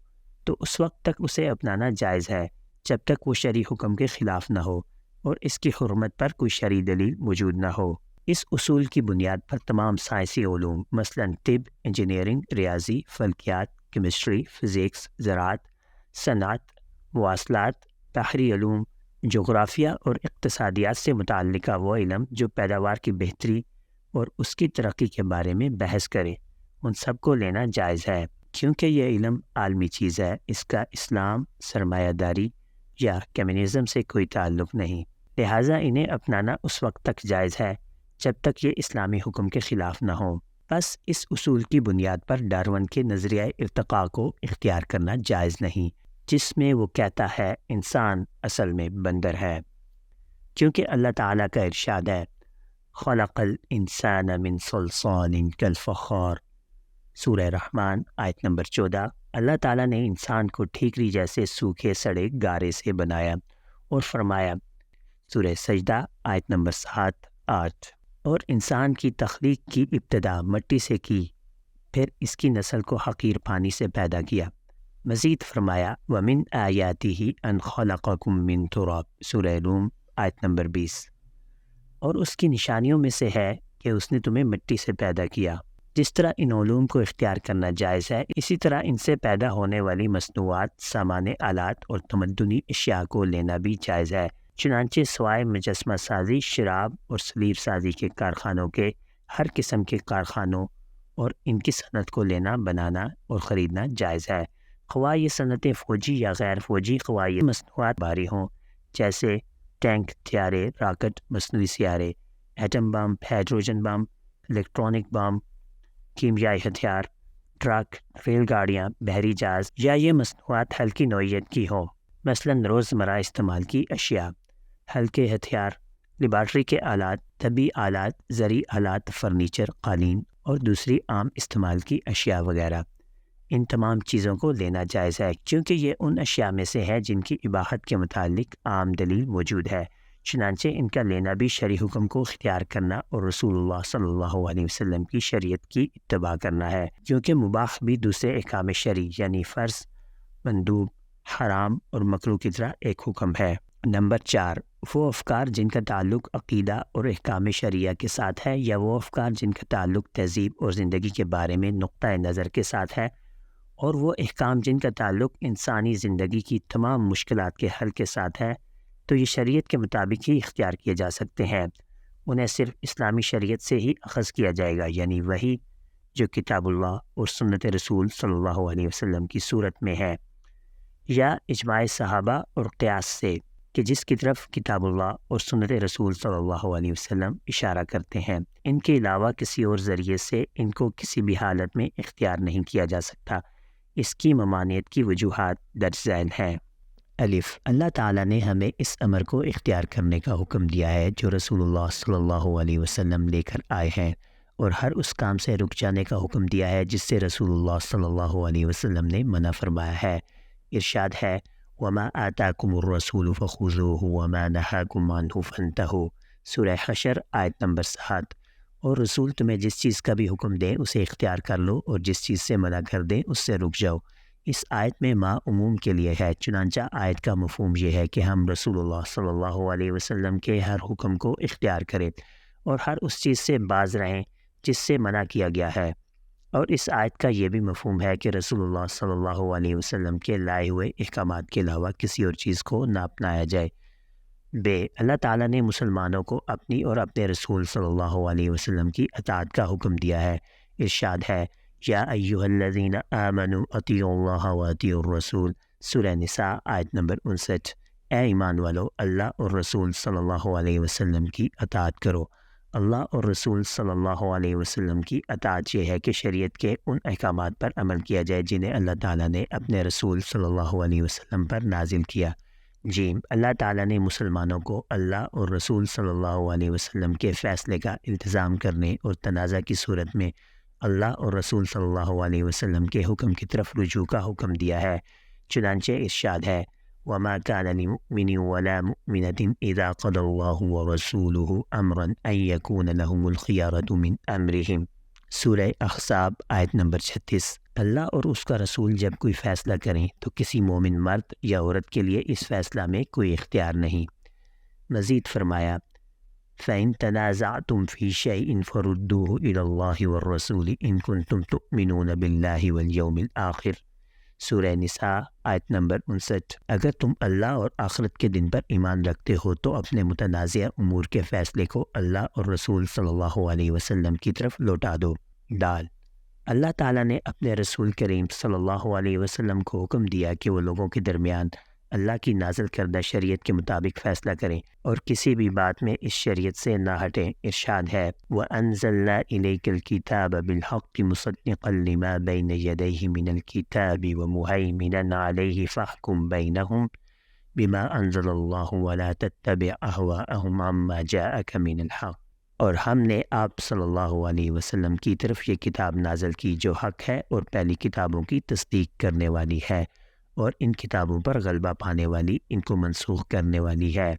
تو اس وقت تک اسے اپنانا جائز ہے جب تک وہ شرعی حکم کے خلاف نہ ہو اور اس کی حرمت پر کوئی شرعی دلیل موجود نہ ہو۔ اس اصول کی بنیاد پر تمام سائنسی علوم مثلاً طب، انجینئرنگ، ریاضی، فلکیات، کیمسٹری، فزکس، زراعت، صنعت، مواصلات، بحری علوم، جغرافیہ اور اقتصادیات سے متعلقہ وہ علم جو پیداوار کی بہتری اور اس کی ترقی کے بارے میں بحث کرے، ان سب کو لینا جائز ہے، کیونکہ یہ علم عالمی چیز ہے، اس کا اسلام، سرمایہ داری یا کمیونزم سے کوئی تعلق نہیں، لہٰذا انہیں اپنانا اس وقت تک جائز ہے جب تک یہ اسلامی حکم کے خلاف نہ ہوں۔ بس اس اصول کی بنیاد پر ڈارون کے نظریہ ارتقاء کو اختیار کرنا جائز نہیں، جس میں وہ کہتا ہے انسان اصل میں بندر ہے، کیونکہ اللہ تعالیٰ کا ارشاد ہے، خلق الانسان من صلصال کالفخار، سورہ رحمان آیت نمبر 14۔ اللہ تعالیٰ نے انسان کو ٹھیکری جیسے سوکھے سڑے گارے سے بنایا، اور فرمایا، سورہ سجدہ آیت نمبر 7-8، اور انسان کی تخلیق کی ابتدا مٹی سے کی، پھر اس کی نسل کو حقیر پانی سے پیدا کیا۔ مزید فرمایا، وَمِنْ آیَاتِهِ أَنْ خَلَقَكُم مِّن تُرَابٍ، سورہ روم آیت نمبر 20، اور اس کی نشانیوں میں سے ہے کہ اس نے تمہیں مٹی سے پیدا کیا۔ جس طرح ان علوم کو اختیار کرنا جائز ہے، اسی طرح ان سے پیدا ہونے والی مصنوعات، سامان آلات اور تمدنی اشیاء کو لینا بھی جائز ہے۔ چنانچہ سوائے مجسمہ سازی، شراب اور سلیب سازی کے کارخانوں کے ہر قسم کے کارخانوں اور ان کی صنعت کو لینا، بنانا اور خریدنا جائز ہے، خواہ یہ صنعتیں فوجی یا غیر فوجی، خواہ یہ مصنوعات بھاری ہوں جیسے ٹینک، ہتھیارے، راکٹ، مصنوعی سیارے، ایٹم بم، ہائیڈروجن بم، الیکٹرانک بم، کیمیائی ہتھیار، ٹرک، ریل گاڑیاں، بحری جہاز، یا یہ مصنوعات ہلکی نوعیت کی ہوں، مثلاً روزمرہ استعمال کی اشیاء، ہلکے ہتھیار، لیبارٹری کے آلات، طبی آلات، زرعی آلات، فرنیچر، قالین اور دوسری عام استعمال کی اشیاء وغیرہ، ان تمام چیزوں کو لینا جائز ہے، کیونکہ یہ ان اشیاء میں سے ہے جن کی اباحت کے متعلق عام دلیل موجود ہے، چنانچہ ان کا لینا بھی شرعی حکم کو اختیار کرنا اور رسول اللہ صلی اللہ علیہ وسلم کی شریعت کی اتباع کرنا ہے، کیونکہ مباح بھی دوسرے احکام شرعی یعنی فرض، مندوب، حرام اور مکروہ کی طرح ایک حکم ہے۔ نمبر 4، وہ افکار جن کا تعلق عقیدہ اور احکام شرعیہ کے ساتھ ہے، یا وہ افکار جن کا تعلق تہذیب اور زندگی کے بارے میں نقطۂ نظر کے ساتھ ہے، اور وہ احکام جن کا تعلق انسانی زندگی کی تمام مشکلات کے حل کے ساتھ ہے، تو یہ شریعت کے مطابق ہی اختیار کیے جا سکتے ہیں، انہیں صرف اسلامی شریعت سے ہی اخذ کیا جائے گا، یعنی وہی جو کتاب اللہ اور سنت رسول صلی اللہ علیہ وسلم کی صورت میں ہے، یا اجماع صحابہ اور قیاس سے کہ جس کی طرف کتاب اللہ اور سنت رسول صلی اللہ علیہ وسلم اشارہ کرتے ہیں، ان کے علاوہ کسی اور ذریعے سے ان کو کسی بھی حالت میں اختیار نہیں کیا جا سکتا۔ اس کی ممانعت کی وجوہات درج ذیل ہیں۔ الف، اللہ تعالیٰ نے ہمیں اس امر کو اختیار کرنے کا حکم دیا ہے جو رسول اللہ صلی اللہ علیہ وسلم لے کر آئے ہیں، اور ہر اس کام سے رک جانے کا حکم دیا ہے جس سے رسول اللہ صلی اللہ علیہ وسلم نے منع فرمایا ہے۔ ارشاد ہے، وَمَا آتَاكُمُ الرَّسُولُ فَخُذُوهُ وَمَا نَهَاكُمْ عَنْهُ فَانْتَهُوا، سورہ حشر آیت نمبر 7۔ اور رسول تمہیں جس چیز کا بھی حکم دیں اسے اختیار کر لو، اور جس چیز سے منع کر دیں اس سے رک جاؤ۔ اس آیت میں ما عموم کے لیے ہے، چنانچہ آیت کا مفہوم یہ ہے کہ ہم رسول اللہ صلی اللہ علیہ وسلم کے ہر حکم کو اختیار کریں اور ہر اس چیز سے باز رہیں جس سے منع کیا گیا ہے۔ اور اس آیت کا یہ بھی مفہوم ہے کہ رسول اللہ صلی اللہ علیہ وسلم کے لائے ہوئے احکامات کے علاوہ کسی اور چیز کو نہ اپنایا جائے۔ اللہ تعالیٰ نے مسلمانوں کو اپنی اور اپنے رسول صلی اللہ علیہ وسلم کی اطاعت کا حکم دیا ہے۔ ارشاد ہے یا ایھا الذین آمنوا اطیعوا اللہ واطیعوا الرسول، سورہ نساء آیت نمبر 59۔ اے ایمان والو، اللہ اور رسول صلی اللہ علیہ وسلم کی اطاعت کرو۔ اللہ اور رسول صلی اللہ علیہ وسلم کی اطاعت یہ ہے کہ شریعت کے ان احکامات پر عمل کیا جائے جنہیں اللہ تعالیٰ نے اپنے رسول صلی اللہ علیہ وسلم پر نازل کیا۔ اللہ تعالیٰ نے مسلمانوں کو اللہ اور رسول صلی اللہ علیہ وسلم کے فیصلے کا التزام کرنے اور تنازع کی صورت میں اللہ اور رسول صلی اللہ علیہ وسلم کے حکم کی طرف رجوع کا حکم دیا ہے۔ چنانچہ ارشاد ہے وَمَا كَانَ لِمُؤْمِنٍ وَلَا مُؤْمِنَةٍ إِذَا قَضَى اللَّهُ وَرَسُولُهُ أَمْرًا أَن يَكُونَ لَهُمُ الْخِيَرَةُ مِنْ أَمْرِهِمْ، سورہ احزاب آیت نمبر 36۔ اللہ اور اس کا رسول جب کوئی فیصلہ کریں تو کسی مومن مرد یا عورت کے لیے اس فیصلہ میں کوئی اختیار نہیں۔ مزید فرمایا فَإِن تَنَازَعْتُمْ فِي شَيْءٍ فَرُدُّوهُ إِلَى اللَّهِ وَالرَّسُولِ إِن كُنتُمْ تُؤْمِنُونَ بِاللَّهِ وَالْيَوْمِ الْآخِرِ، سورہ نساء آیت نمبر 59۔ اگر تم اللہ اور آخرت کے دن پر ایمان رکھتے ہو تو اپنے متنازع امور کے فیصلے کو اللہ اور رسول صلی اللہ علیہ وسلم کی طرف لوٹا دو۔ اللہ تعالیٰ نے اپنے رسول کریم صلی اللہ علیہ وسلم کو حکم دیا کہ وہ لوگوں کے درمیان اللہ کی نازل کردہ شریعت کے مطابق فیصلہ کریں اور کسی بھی بات میں اس شریعت سے نہ ہٹیں۔ ارشاد ہے وَأَنزَلْنَا إِلَيْكَ الْكِتَابَ بِالْحَقِّ مُصَدِّقًا لِمَا بَيْنَ يَدَيْهِ مِنَ الْكِتَابِ وَمُهَيْمِنًا عَلَيْهِ فَاحْكُم بَيْنَهُم بِمَا أَنزَلَ اللَّهُ وَلَا تَتَّبِعْ أَهْوَاءَهُمْ عَمَّا جَاءَكَ مِنَ الْحَقِّ۔ اور ہم نے آپ صلی اللہ علیہ وسلم کی طرف یہ کتاب نازل کی جو حق ہے اور پہلی کتابوں کی تصدیق کرنے والی ہے، اور ان کتابوں پر غلبہ پانے والی ان کو منسوخ کرنے والی ہے۔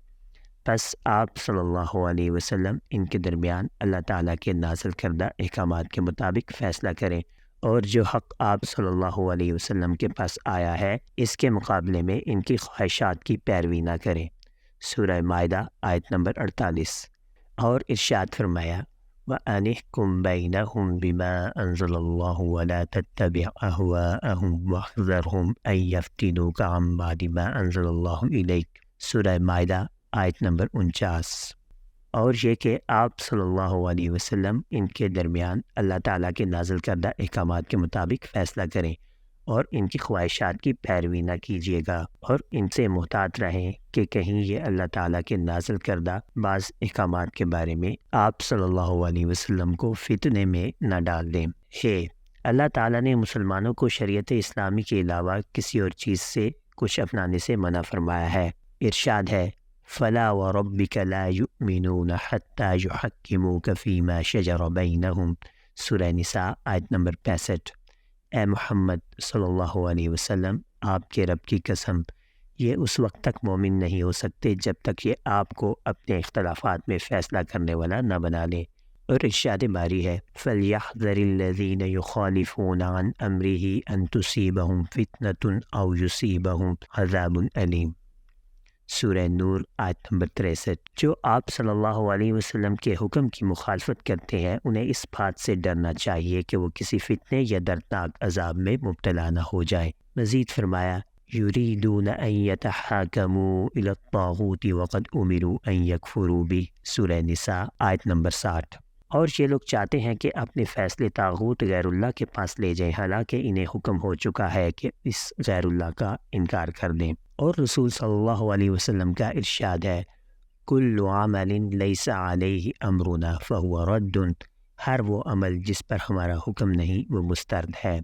پس آپ صلی اللہ علیہ وسلم ان کے درمیان اللہ تعالیٰ کے نازل کردہ احکامات کے مطابق فیصلہ کریں، اور جو حق آپ صلی اللہ علیہ وسلم کے پاس آیا ہے اس کے مقابلے میں ان کی خواہشات کی پیروی نہ کریں۔ سورہ مائدہ آیت نمبر 48۔ اور ارشاد فرمایا وَأَنِحْكُم بَيْنَهُم بِمَا أَنزَلَ اللَّهُ وَلَا تَتَّبِعْ أَهْوَاءَهُمْ وَاحْذَرْهُمْ أَن يَفْتِنُوكَ عَن بَعْدِ مَا أَنزَلَ اللَّهُ إِلَيْكَ، سورہ مائدہ آیت نمبر 49۔ اور یہ کہ آپ صلی اللہ علیہ وسلم ان کے درمیان اللہ تعالیٰ کے نازل کردہ احکامات کے مطابق فیصلہ کریں اور ان کی خواہشات کی پیروی نہ کیجیے گا، اور ان سے محتاط رہیں کہ کہیں یہ اللہ تعالیٰ کے نازل کردہ بعض احکامات کے بارے میں آپ صلی اللہ علیہ وسلم کو فتنے میں نہ ڈال دیں۔ اللہ تعالیٰ نے مسلمانوں کو شریعت اسلامی کے علاوہ کسی اور چیز سے کچھ اپنانے سے منع فرمایا ہے۔ ارشاد ہے فَلَا وَرَبِّكَ لَا يُؤْمِنُونَ حَتَّى يُحَكِّمُوكَ فِي مَا شَجَرَ بَيْنَهُمْ، سورہ نساء آیت نمبر 65۔ اے محمد صلی اللہ علیہ وسلم، آپ کے رب کی قسم، یہ اس وقت تک مومن نہیں ہو سکتے جب تک یہ آپ کو اپنے اختلافات میں فیصلہ کرنے والا نہ بنا لیں۔ اور ارشاد باری ہے فَلْيَحْذَرِ الَّذِينَ يُخَالِفُونَ عَنْ أَمْرِهِ أَن تُصِيبَهُمْ فِتْنَةٌ أَوْ يُصِيبَهُمْ عَذَابٌ أَلِيمٌ، سورہ نور آیت نمبر 63۔ جو آپ صلی اللہ علیہ وسلم کے حکم کی مخالفت کرتے ہیں انہیں اس بات سے ڈرنا چاہیے کہ وہ کسی فتنے یا دردناک عذاب میں مبتلا نہ ہو جائیں۔ مزید فرمایا یریدون ان یتحاکموا الی الطاغوت وقد امروا ان یکفروا بہ، سورہ نساء آیت نمبر 60۔ اور یہ لوگ چاہتے ہیں کہ اپنے فیصلے طاغوت غیر اللہ کے پاس لے جائیں، حالانکہ انہیں حکم ہو چکا ہے کہ اس غیر اللہ کا انکار کر دیں۔ اور رسول صلی اللہ علیہ وسلم کا ارشاد ہے کل عمل لیس علیہ امرنا فہو رد، ہر وہ عمل جس پر ہمارا حکم نہیں وہ مسترد ہے۔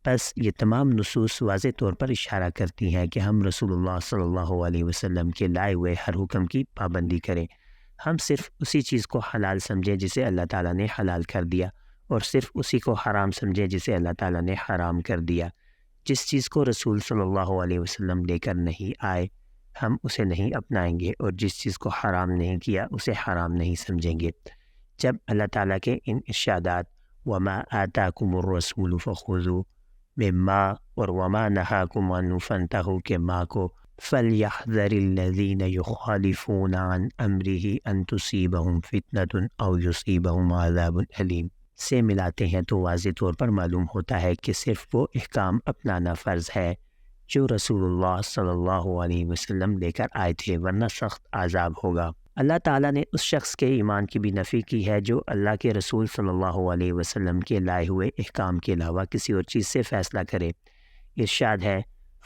بس یہ تمام نصوص واضح طور پر اشارہ کرتی ہیں کہ ہم رسول اللہ صلی اللہ علیہ وسلم کے لائے ہوئے ہر حکم کی پابندی کریں۔ ہم صرف اسی چیز کو حلال سمجھیں جسے اللہ تعالیٰ نے حلال کر دیا، اور صرف اسی کو حرام سمجھیں جسے اللہ تعالیٰ نے حرام کر دیا۔ جس چیز کو رسول صلی اللہ علیہ وسلم لے کر نہیں آئے ہم اسے نہیں اپنائیں گے، اور جس چیز کو حرام نہیں کیا اسے حرام نہیں سمجھیں گے۔ جب اللہ تعالیٰ کے ان ارشادات وما آتاکم الرسول فخذوا میں ما اور وما نہاکم عنہ فانتہوا کے ما کو فَلْيَحْذَرِ الَّذِينَ يُخَالِفُونَ عَنْ أَمْرِهِ أَن تُصِيبَهُمْ فِتْنَةٌ أَوْ يُصِيبَهُمْ عَذَابٌ أَلِيمٌ سے ملاتے ہیں تو واضح طور پر معلوم ہوتا ہے کہ صرف وہ احکام اپنانا فرض ہے جو رسول اللہ صلی اللہ علیہ وسلم لے کر آئے تھے، ورنہ سخت عذاب ہوگا۔ اللہ تعالیٰ نے اس شخص کے ایمان کی بھی نفی کی ہے جو اللہ کے رسول صلی اللہ علیہ وسلم کے لائے ہوئے احکام کے علاوہ کسی اور چیز سے فیصلہ کرے۔ ارشاد ہے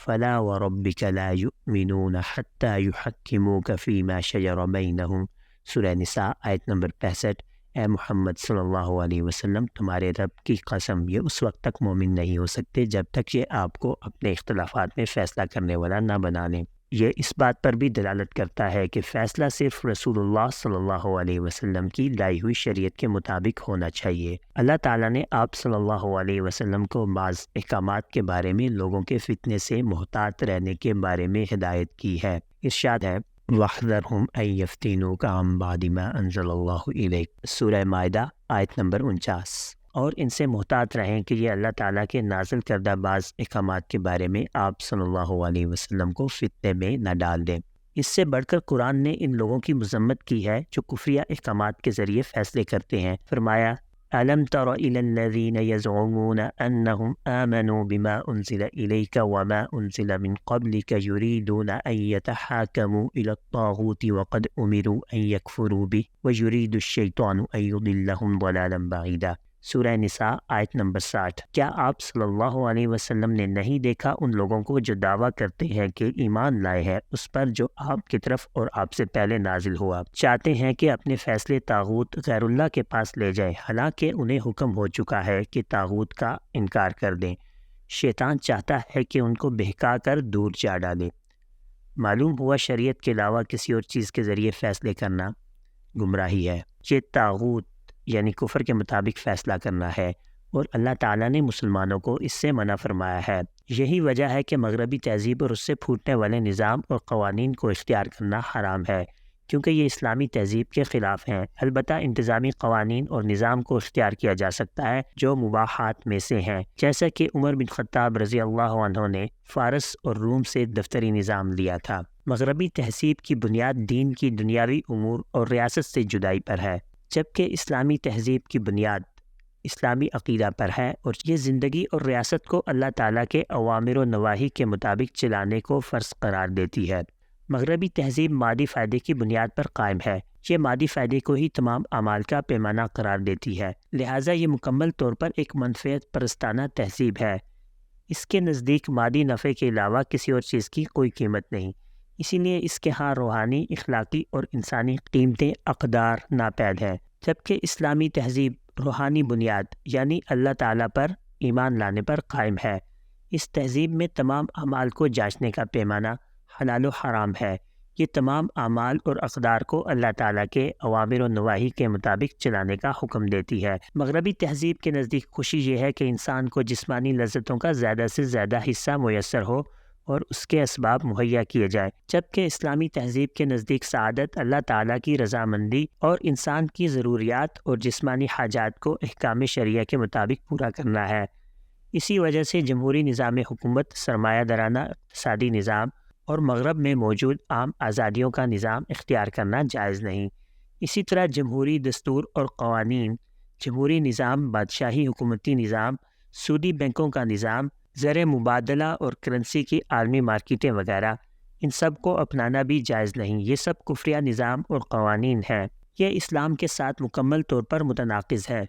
فَلَا وَرَبِّكَ لَا يُؤْمِنُونَ حَتَّى يُحَكِّمُوكَ فِي مَا شَجَرَ بَيْنَهُمْ سورہ نساء آیت نمبر 65۔ اے محمد صلی اللہ علیہ وسلم، تمہارے رب کی قسم یہ اس وقت تک مومن نہیں ہو سکتے جب تک یہ آپ کو اپنے اختلافات میں فیصلہ کرنے والا نہ بنا لیں۔ یہ اس بات پر بھی دلالت کرتا ہے کہ فیصلہ صرف رسول اللہ صلی اللہ علیہ وسلم کی لائی ہوئی شریعت کے مطابق ہونا چاہیے۔ اللہ تعالیٰ نے آپ صلی اللہ علیہ وسلم کو بعض احکامات کے بارے میں لوگوں کے فتنے سے محتاط رہنے کے بارے میں ہدایت کی ہے۔ ارشاد ہے وَاحْذَرْهُمْ أَن يَفْتِنُوكَ عَن بَعْدِ مَا أَنزَلَ اللَّهُ إِلَيْكَ سورہ مائدہ آیت نمبر 49۔ اور ان سے محتاط رہیں کہ یہ اللہ تعالیٰ کے نازل کردہ بعض احکامات کے بارے میں آپ صلی اللہ علیہ وسلم کو فتنے میں نہ ڈال دیں۔ اس سے بڑھ کر قرآن نے ان لوگوں کی مذمت کی ہے جو کفریہ احکامات کے ذریعے فیصلے کرتے ہیں۔ فرمایا أَلَمْ تَرَ إِلَى الَّذِينَ يَزْعُمُونَ أَنَّهُمْ آمَنُوا بِمَا أُنزِلَ إِلَيْكَ وَمَا أُنزِلَ مِن قَبْلِكَ يُرِيدُونَ أَن يَتَحَاكَمُوا إِلَى الطَّاغُوتِ وَقَدْ أُمِرُوا أَن يَكْفُرُوا بِهِ وَيُرِيدُ الشَّيْطَانُ أَن يُضِلَّهُمْ ضَلَالًا بَعِيدًا سورہ نساء آیت نمبر 60۔ کیا آپ صلی اللہ علیہ وسلم نے نہیں دیکھا ان لوگوں کو جو دعویٰ کرتے ہیں کہ ایمان لائے ہیں اس پر جو آپ کی طرف اور آپ سے پہلے نازل ہوا، چاہتے ہیں کہ اپنے فیصلے طاغوت غیر اللہ کے پاس لے جائیں، حالانکہ انہیں حکم ہو چکا ہے کہ طاغوت کا انکار کر دیں۔ شیطان چاہتا ہے کہ ان کو بہکا کر دور جا ڈالے۔ معلوم ہوا شریعت کے علاوہ کسی اور چیز کے ذریعے فیصلے کرنا گمراہی ہے۔ یہ طاغوت یعنی کفر کے مطابق فیصلہ کرنا ہے، اور اللہ تعالیٰ نے مسلمانوں کو اس سے منع فرمایا ہے۔ یہی وجہ ہے کہ مغربی تہذیب اور اس سے پھوٹنے والے نظام اور قوانین کو اختیار کرنا حرام ہے، کیونکہ یہ اسلامی تہذیب کے خلاف ہیں۔ البتہ انتظامی قوانین اور نظام کو اختیار کیا جا سکتا ہے جو مباحات میں سے ہیں، جیسا کہ عمر بن خطاب رضی اللہ عنہ نے فارس اور روم سے دفتری نظام لیا تھا۔ مغربی تہذیب کی بنیاد دین کی دنیاوی امور اور ریاست سے جدائی پر ہے، جبکہ اسلامی تہذیب کی بنیاد اسلامی عقیدہ پر ہے، اور یہ زندگی اور ریاست کو اللہ تعالیٰ کے اوامر و نواہی کے مطابق چلانے کو فرض قرار دیتی ہے۔ مغربی تہذیب مادی فائدے کی بنیاد پر قائم ہے، یہ مادی فائدے کو ہی تمام اعمال کا پیمانہ قرار دیتی ہے، لہٰذا یہ مکمل طور پر ایک منفعت پرستانہ تہذیب ہے۔ اس کے نزدیک مادی نفع کے علاوہ کسی اور چیز کی کوئی قیمت نہیں، اسی لیے اس کے ہاں روحانی، اخلاقی اور انسانی قیمتیں اقدار ناپید ہیں، جبکہ اسلامی تہذیب روحانی بنیاد یعنی اللہ تعالیٰ پر ایمان لانے پر قائم ہے۔ اس تہذیب میں تمام اعمال کو جانچنے کا پیمانہ حلال و حرام ہے، یہ تمام اعمال اور اقدار کو اللہ تعالیٰ کے اوامر و نواہی کے مطابق چلانے کا حکم دیتی ہے۔ مغربی تہذیب کے نزدیک خوشی یہ ہے کہ انسان کو جسمانی لذتوں کا زیادہ سے زیادہ حصہ میسر ہو اور اس کے اسباب مہیا کیے جائیں، جبکہ اسلامی تہذیب کے نزدیک سعادت اللہ تعالیٰ کی رضامندی اور انسان کی ضروریات اور جسمانی حاجات کو احکام شرعیہ کے مطابق پورا کرنا ہے۔ اسی وجہ سے جمہوری نظام حکومت، سرمایہ دارانہ اقتصادی نظام اور مغرب میں موجود عام آزادیوں کا نظام اختیار کرنا جائز نہیں۔ اسی طرح جمہوری دستور اور قوانین، جمہوری نظام، بادشاہی حکومتی نظام، سودی بینکوں کا نظام، زر مبادلہ اور کرنسی کی عالمی مارکیٹیں وغیرہ، ان سب کو اپنانا بھی جائز نہیں۔ یہ سب کفریہ نظام اور قوانین ہیں، یہ اسلام کے ساتھ مکمل طور پر متناقض ہے۔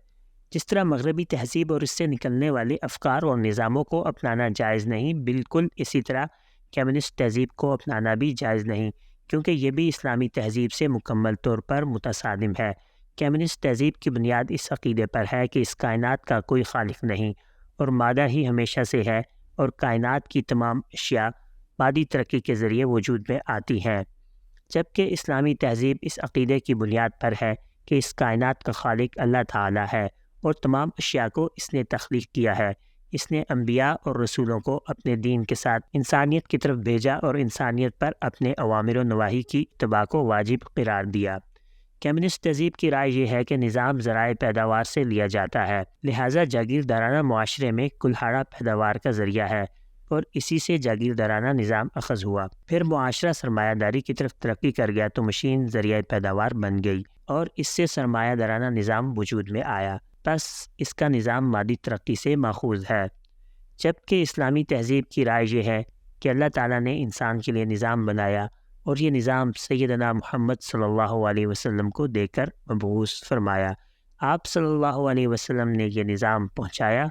جس طرح مغربی تہذیب اور اس سے نکلنے والے افکار اور نظاموں کو اپنانا جائز نہیں، بالکل اسی طرح کمیونسٹ تہذیب کو اپنانا بھی جائز نہیں، کیونکہ یہ بھی اسلامی تہذیب سے مکمل طور پر متصادم ہے۔ کمیونسٹ تہذیب کی بنیاد اس عقیدے پر ہے کہ اس کائنات کا کوئی خالق نہیں اور مادہ ہی ہمیشہ سے ہے، اور کائنات کی تمام اشیاء مادی ترقی کے ذریعے وجود میں آتی ہیں، جبکہ اسلامی تہذیب اس عقیدے کی بنیاد پر ہے کہ اس کائنات کا خالق اللہ تعالیٰ ہے اور تمام اشیاء کو اس نے تخلیق کیا ہے۔ اس نے انبیاء اور رسولوں کو اپنے دین کے ساتھ انسانیت کی طرف بھیجا اور انسانیت پر اپنے اوامر و نواہی کی اتباع کو واجب قرار دیا۔ کمیونسٹ تہذیب کی رائے یہ ہے کہ نظام ذرائع پیداوار سے لیا جاتا ہے، لہٰذا جاگیردارانہ معاشرے میں کلہاڑا پیداوار کا ذریعہ ہے اور اسی سے جاگیردارانہ نظام اخذ ہوا۔ پھر معاشرہ سرمایہ داری کی طرف ترقی کر گیا تو مشین ذریعہ پیداوار بن گئی اور اس سے سرمایہ دارانہ نظام وجود میں آیا، پس اس کا نظام مادی ترقی سے ماخوذ ہے۔ جبکہ اسلامی تہذیب کی رائے یہ ہے کہ اللہ تعالیٰ نے انسان کے لیے نظام بنایا اور یہ نظام سیدنا محمد صلی اللہ علیہ وسلم کو دے کر مبعوث فرمایا۔ آپ صلی اللہ علیہ وسلم نے یہ نظام پہنچایا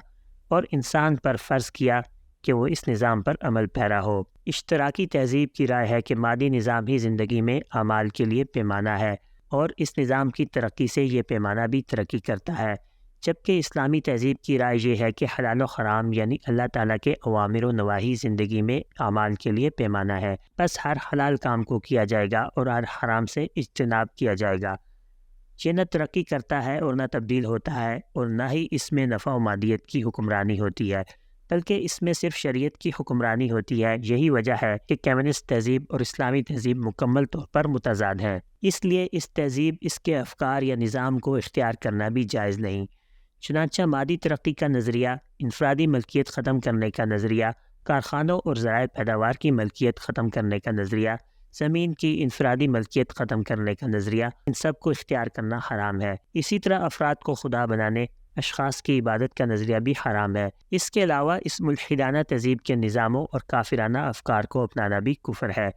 اور انسان پر فرض کیا کہ وہ اس نظام پر عمل پیرا ہو۔ اشتراکی تہذیب کی رائے ہے کہ مادی نظام ہی زندگی میں اعمال کے لیے پیمانہ ہے اور اس نظام کی ترقی سے یہ پیمانہ بھی ترقی کرتا ہے، جبکہ اسلامی تہذیب کی رائے یہ ہے کہ حلال و حرام یعنی اللہ تعالیٰ کے اوامر و نواہی زندگی میں اعمال کے لیے پیمانہ ہے، بس ہر حلال کام کو کیا جائے گا اور ہر حرام سے اجتناب کیا جائے گا۔ یہ نہ ترقی کرتا ہے اور نہ تبدیل ہوتا ہے اور نہ ہی اس میں نفع و مادیت کی حکمرانی ہوتی ہے، بلکہ اس میں صرف شریعت کی حکمرانی ہوتی ہے۔ یہی وجہ ہے کہ کمیونسٹ تہذیب اور اسلامی تہذیب مکمل طور پر متضاد ہیں، اس لیے اس تہذیب اس کے افکار یا نظام کو اختیار کرنا بھی جائز نہیں۔ چنانچہ مادی ترقی کا نظریہ، انفرادی ملکیت ختم کرنے کا نظریہ، کارخانوں اور ذرائع پیداوار کی ملکیت ختم کرنے کا نظریہ، زمین کی انفرادی ملکیت ختم کرنے کا نظریہ، ان سب کو اختیار کرنا حرام ہے۔ اسی طرح افراد کو خدا بنانے، اشخاص کی عبادت کا نظریہ بھی حرام ہے۔ اس کے علاوہ اس ملحدانہ تہذیب کے نظاموں اور کافرانہ افکار کو اپنانا بھی کفر ہے۔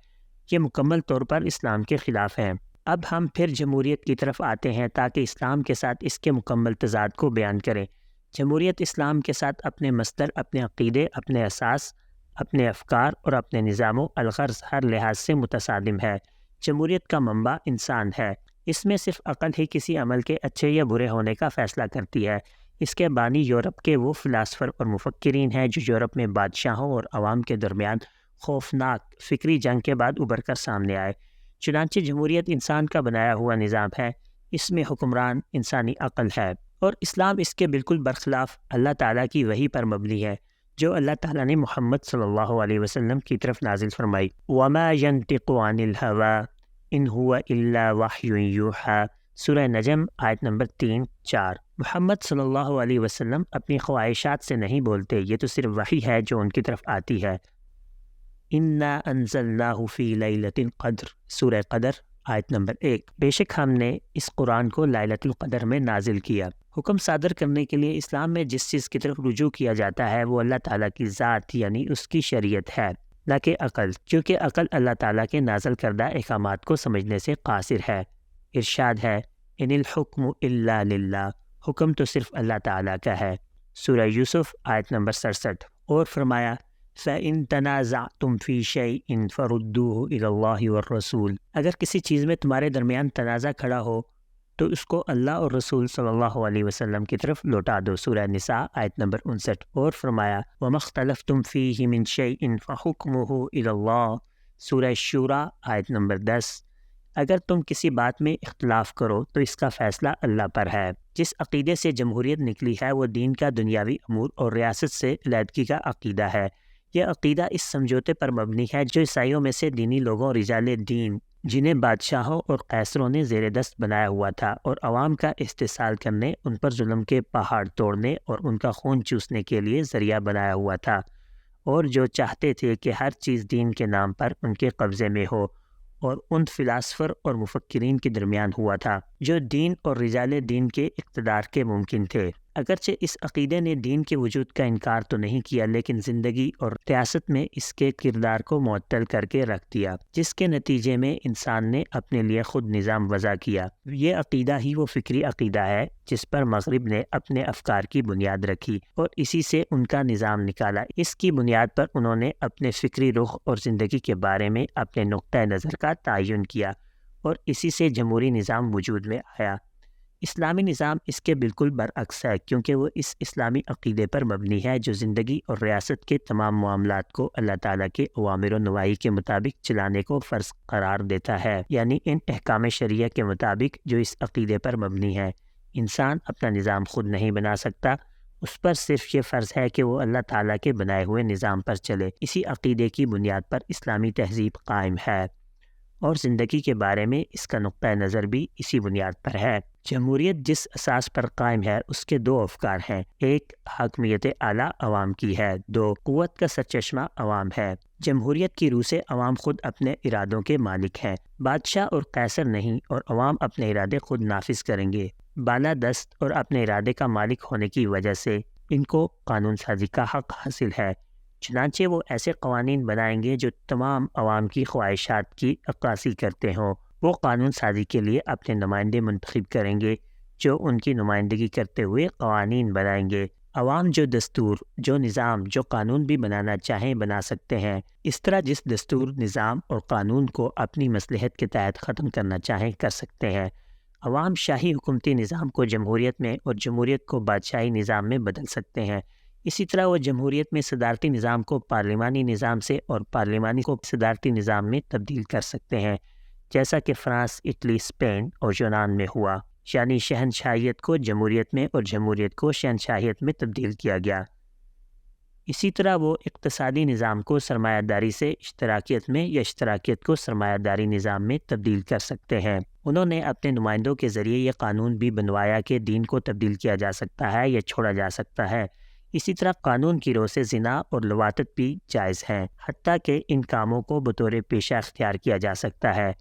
یہ مکمل طور پر اسلام کے خلاف ہیں۔ اب ہم پھر جمہوریت کی طرف آتے ہیں تاکہ اسلام کے ساتھ اس کے مکمل تضاد کو بیان کریں۔ جمہوریت اسلام کے ساتھ اپنے مصدر، اپنے عقیدے، اپنے اساس، اپنے افکار اور اپنے نظام و الغرض ہر لحاظ سے متصادم ہے۔ جمہوریت کا منبع انسان ہے۔ اس میں صرف عقل ہی کسی عمل کے اچھے یا برے ہونے کا فیصلہ کرتی ہے۔ اس کے بانی یورپ کے وہ فلاسفر اور مفکرین ہیں جو یورپ میں بادشاہوں اور عوام کے درمیان خوفناک فکری جنگ کے بعد ابھر کر سامنے آئے۔ چنانچہ جمہوریت انسان کا بنایا ہوا نظام ہے، اس میں حکمران انسانی عقل ہے، اور اسلام اس کے بالکل برخلاف اللہ تعالیٰ کی وحی پر مبنی ہے جو اللہ تعالیٰ نے محمد صلی اللہ علیہ وسلم کی طرف نازل فرمائی۔ وَمَا يَنطِقُ عَنِ الْهَوَىٰ إِنْ هُوَ إِلَّا وَحْيٌ يُوحَىٰ، سورہ نجم آیت نمبر 3-4۔ محمد صلی اللہ علیہ وسلم اپنی خواہشات سے نہیں بولتے، یہ تو صرف وحی ہے جو ان کی طرف آتی ہے۔ اِنَّا أَنزَلْنَاهُ فِي لَيْلَةِ الْقَدْرِ، سورہ قدر آیت نمبر 1۔ بے شک ہم نے اس قرآن کو لیلۃ القدر میں نازل کیا۔ حکم صادر کرنے کے لیے اسلام میں جس چیز کی طرف رجوع کیا جاتا ہے وہ اللہ تعالیٰ کی ذات یعنی اس کی شریعت ہے، نہ کہ عقل، کیونکہ عقل اللہ تعالیٰ کے نازل کردہ احکامات کو سمجھنے سے قاصر ہے۔ ارشاد ہے، ان الحکم الا للہ، حکم تو صرف اللہ تعالیٰ کا ہے، سورہ یوسف آیت نمبر 67۔ اور فرمایا، فَإِن تَنَازَعْتُمْ فِي شَيْءٍ فَرُدُّوهُ إِلَى اللَّهِ وَالرَّسُولِ، اگر کسی چیز میں تمہارے درمیان تنازع کھڑا ہو تو اس کو اللہ اور رسول صلی اللہ علیہ وسلم کی طرف لوٹا دو، سورہ نساء آیت نمبر 59۔ اور فرمایا، وَمَا اخْتَلَفْتُمْ فِيهِ مِنْ شَيْءٍ فَحُكْمُهُ إِلَى اللَّهِ، سورہ شورى آیت نمبر 10۔ اگر تم کسی بات میں اختلاف کرو تو اس کا فیصلہ اللہ پر ہے۔ جس عقیدے سے جمہوریت نکلی ہے وہ دین کا دنیاوی امور اور ریاست سے علیحدگی کا عقیدہ ہے۔ یہ عقیدہ اس سمجھوتے پر مبنی ہے جو عیسائیوں میں سے دینی لوگوں، رجال دین، جنہیں بادشاہوں اور قیصروں نے زیر دست بنایا ہوا تھا اور عوام کا استحصال کرنے، ان پر ظلم کے پہاڑ توڑنے اور ان کا خون چوسنے کے لیے ذریعہ بنایا ہوا تھا، اور جو چاہتے تھے کہ ہر چیز دین کے نام پر ان کے قبضے میں ہو، اور ان فلاسفر اور مفکرین کے درمیان ہوا تھا جو دین اور رجال دین کے اقتدار کے ممکن تھے۔ اگرچہ اس عقیدے نے دین کے وجود کا انکار تو نہیں کیا، لیکن زندگی اور ریاست میں اس کے کردار کو معطل کر کے رکھ دیا، جس کے نتیجے میں انسان نے اپنے لیے خود نظام وضع کیا۔ یہ عقیدہ ہی وہ فکری عقیدہ ہے جس پر مغرب نے اپنے افکار کی بنیاد رکھی اور اسی سے ان کا نظام نکالا۔ اس کی بنیاد پر انہوں نے اپنے فکری رخ اور زندگی کے بارے میں اپنے نقطۂ نظر کا تعین کیا اور اسی سے جمہوری نظام وجود میں آیا۔ اسلامی نظام اس کے بالکل برعکس ہے، کیونکہ وہ اس اسلامی عقیدے پر مبنی ہے جو زندگی اور ریاست کے تمام معاملات کو اللہ تعالیٰ کے اوامر و نواہی کے مطابق چلانے کو فرض قرار دیتا ہے، یعنی ان احکام شریعہ کے مطابق جو اس عقیدے پر مبنی ہے۔ انسان اپنا نظام خود نہیں بنا سکتا اس پر صرف یہ فرض ہے کہ وہ اللہ تعالیٰ کے بنائے ہوئے نظام پر چلے۔ اسی عقیدے کی بنیاد پر اسلامی تہذیب قائم ہے اور زندگی کے بارے میں اس کا نقطہ نظر بھی اسی بنیاد پر ہے۔ جمہوریت جس اساس پر قائم ہے اس کے دو افکار ہیں، ایک حاکمیت اعلیٰ عوام کی ہے، دو قوت کا سرچشمہ عوام ہے۔ جمہوریت کی روح سے عوام خود اپنے ارادوں کے مالک ہیں، بادشاہ اور قیصر نہیں، اور عوام اپنے ارادے خود نافذ کریں گے۔ بالادست اور اپنے ارادے کا مالک ہونے کی وجہ سے ان کو قانون سازی کا حق حاصل ہے، چنانچہ وہ ایسے قوانین بنائیں گے جو تمام عوام کی خواہشات کی عکاسی کرتے ہوں۔ وہ قانون سازی کے لیے اپنے نمائندے منتخب کریں گے جو ان کی نمائندگی کرتے ہوئے قوانین بنائیں گے۔ عوام جو دستور، جو نظام، جو قانون بھی بنانا چاہیں بنا سکتے ہیں۔ اس طرح جس دستور، نظام اور قانون کو اپنی مصلحت کے تحت ختم کرنا چاہیں کر سکتے ہیں۔ عوام شاہی حکومتی نظام کو جمہوریت میں اور جمہوریت کو بادشاہی نظام میں بدل سکتے ہیں۔ اسی طرح وہ جمہوریت میں صدارتی نظام کو پارلیمانی نظام سے اور پارلیمانی کو صدارتی نظام میں تبدیل کر سکتے ہیں، جیسا کہ فرانس، اٹلی، اسپین اور یونان میں ہوا، یعنی شہنشاہیت کو جمہوریت میں اور جمہوریت کو شہنشاہیت میں تبدیل کیا گیا۔ اسی طرح وہ اقتصادی نظام کو سرمایہ داری سے اشتراکیت میں یا اشتراکیت کو سرمایہ داری نظام میں تبدیل کر سکتے ہیں۔ انہوں نے اپنے نمائندوں کے ذریعے یہ قانون بھی بنوایا کہ دین کو تبدیل کیا جا سکتا ہے یا چھوڑا جا سکتا ہے۔ اسی طرح قانون کی روح سے زنا اور لواطت بھی جائز ہیں، حتیٰ کہ ان کاموں کو بطور پیشہ اختیار کیا جا سکتا ہے۔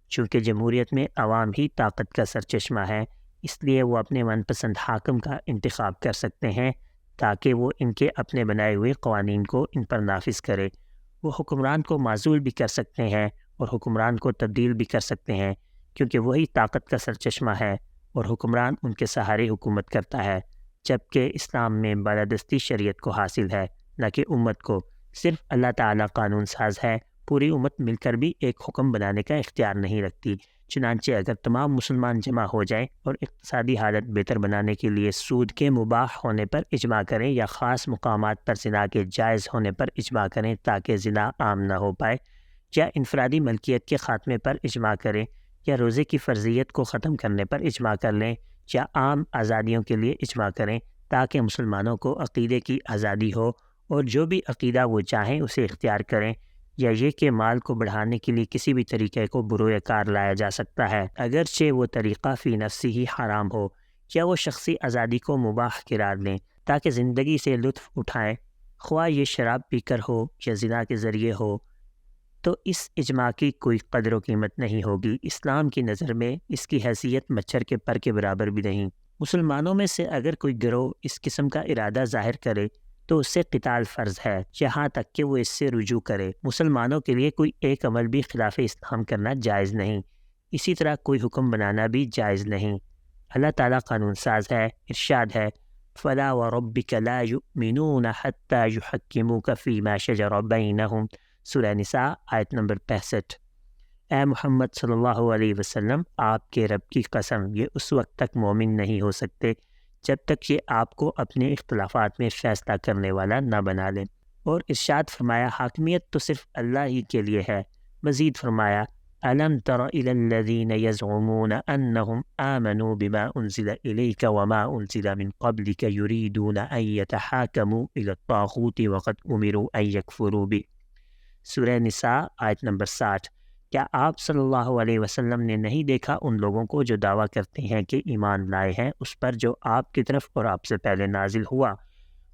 چونکہ جمہوریت میں عوام ہی طاقت کا سرچشمہ ہے، اس لیے وہ اپنے من پسند حاکم کا انتخاب کر سکتے ہیں تاکہ وہ ان کے اپنے بنائے ہوئے قوانین کو ان پر نافذ کرے۔ وہ حکمران کو معزول بھی کر سکتے ہیں اور حکمران کو تبدیل بھی کر سکتے ہیں، کیونکہ وہی طاقت کا سرچشمہ ہے اور حکمران ان کے سہارے حکومت کرتا ہے، جبکہ اسلام میں بالادستی شریعت کو حاصل ہے، نہ کہ امت کو۔ صرف اللہ تعالیٰ قانون ساز ہے، پوری امت مل کر بھی ایک حکم بنانے کا اختیار نہیں رکھتی۔ چنانچہ اگر تمام مسلمان جمع ہو جائیں اور اقتصادی حالت بہتر بنانے کے لیے سود کے مباح ہونے پر اجماع کریں یا خاص مقامات پر زنا کے جائز ہونے پر اجماع کریں تاکہ زنا عام نہ ہو پائے، یا انفرادی ملکیت کے خاتمے پر اجماع کریں، یا روزے کی فرضیت کو ختم کرنے پر اجماع کر لیں، یا عام آزادیوں کے لیے اجماع کریں تاکہ مسلمانوں کو عقیدے کی آزادی ہو اور جو بھی عقیدہ وہ چاہیں اسے اختیار کریں، یا یہ کہ مال کو بڑھانے کے لیے کسی بھی طریقے کو بروئے کار لایا جا سکتا ہے، اگرچہ وہ طریقہ فی نفسی ہی حرام ہو، یا وہ شخصی آزادی کو مباح قرار دیں تاکہ زندگی سے لطف اٹھائیں، خواہ یہ شراب پی کر ہو یا زنا کے ذریعے ہو، تو اس اجماع کی کوئی قدر و قیمت نہیں ہوگی۔ اسلام کی نظر میں اس کی حیثیت مچھر کے پر کے برابر بھی نہیں۔ مسلمانوں میں سے اگر کوئی گروہ اس قسم کا ارادہ ظاہر کرے تو اس سے قتال فرض ہے، یہاں تک کہ وہ اس سے رجوع کرے۔ مسلمانوں کے لیے کوئی ایک عمل بھی خلاف اسلام کرنا جائز نہیں، اسی طرح کوئی حکم بنانا بھی جائز نہیں۔ اللہ تعالیٰ قانون ساز ہے، ارشاد ہے فَلَا وَرَبِّكَ لَا يُؤْمِنُونَ حَتَّى يُحَكِّمُوكَ فِي مَا شَجَرَ بَيْنَهُمْ، سورہ نساء آیت نمبر 65۔ اے محمد صلی اللہ علیہ وسلم، آپ کے رب کی قسم یہ اس وقت تک مومن نہیں ہو سکتے جب تک یہ آپ کو اپنے اختلافات میں فیصلہ کرنے والا نہ بنا لیں۔ اور ارشاد فرمایا حاکمیت تو صرف اللہ ہی کے لیے ہے۔ مزید فرمایا أَلَمْ تَرَ إِلَى الَّذِينَ يَزْعُمُونَ أَنَّهُمْ آمَنُوا بِمَا أُنزِلَ إِلَيْكَ وَمَا أُنزِلَ مِن قَبْلِكَ يُرِيدُونَ أَن يَتَحَاكَمُوا إِلَى الطَّاغُوتِ وَقَدْ أُمِرُوا أَن يَكْفُرُوا بِهِ، سورہ نساء آیت نمبر 60۔ کیا آپ صلی اللہ علیہ وسلم نے نہیں دیکھا ان لوگوں کو جو دعویٰ کرتے ہیں کہ ایمان لائے ہیں اس پر جو آپ کی طرف اور آپ سے پہلے نازل ہوا؟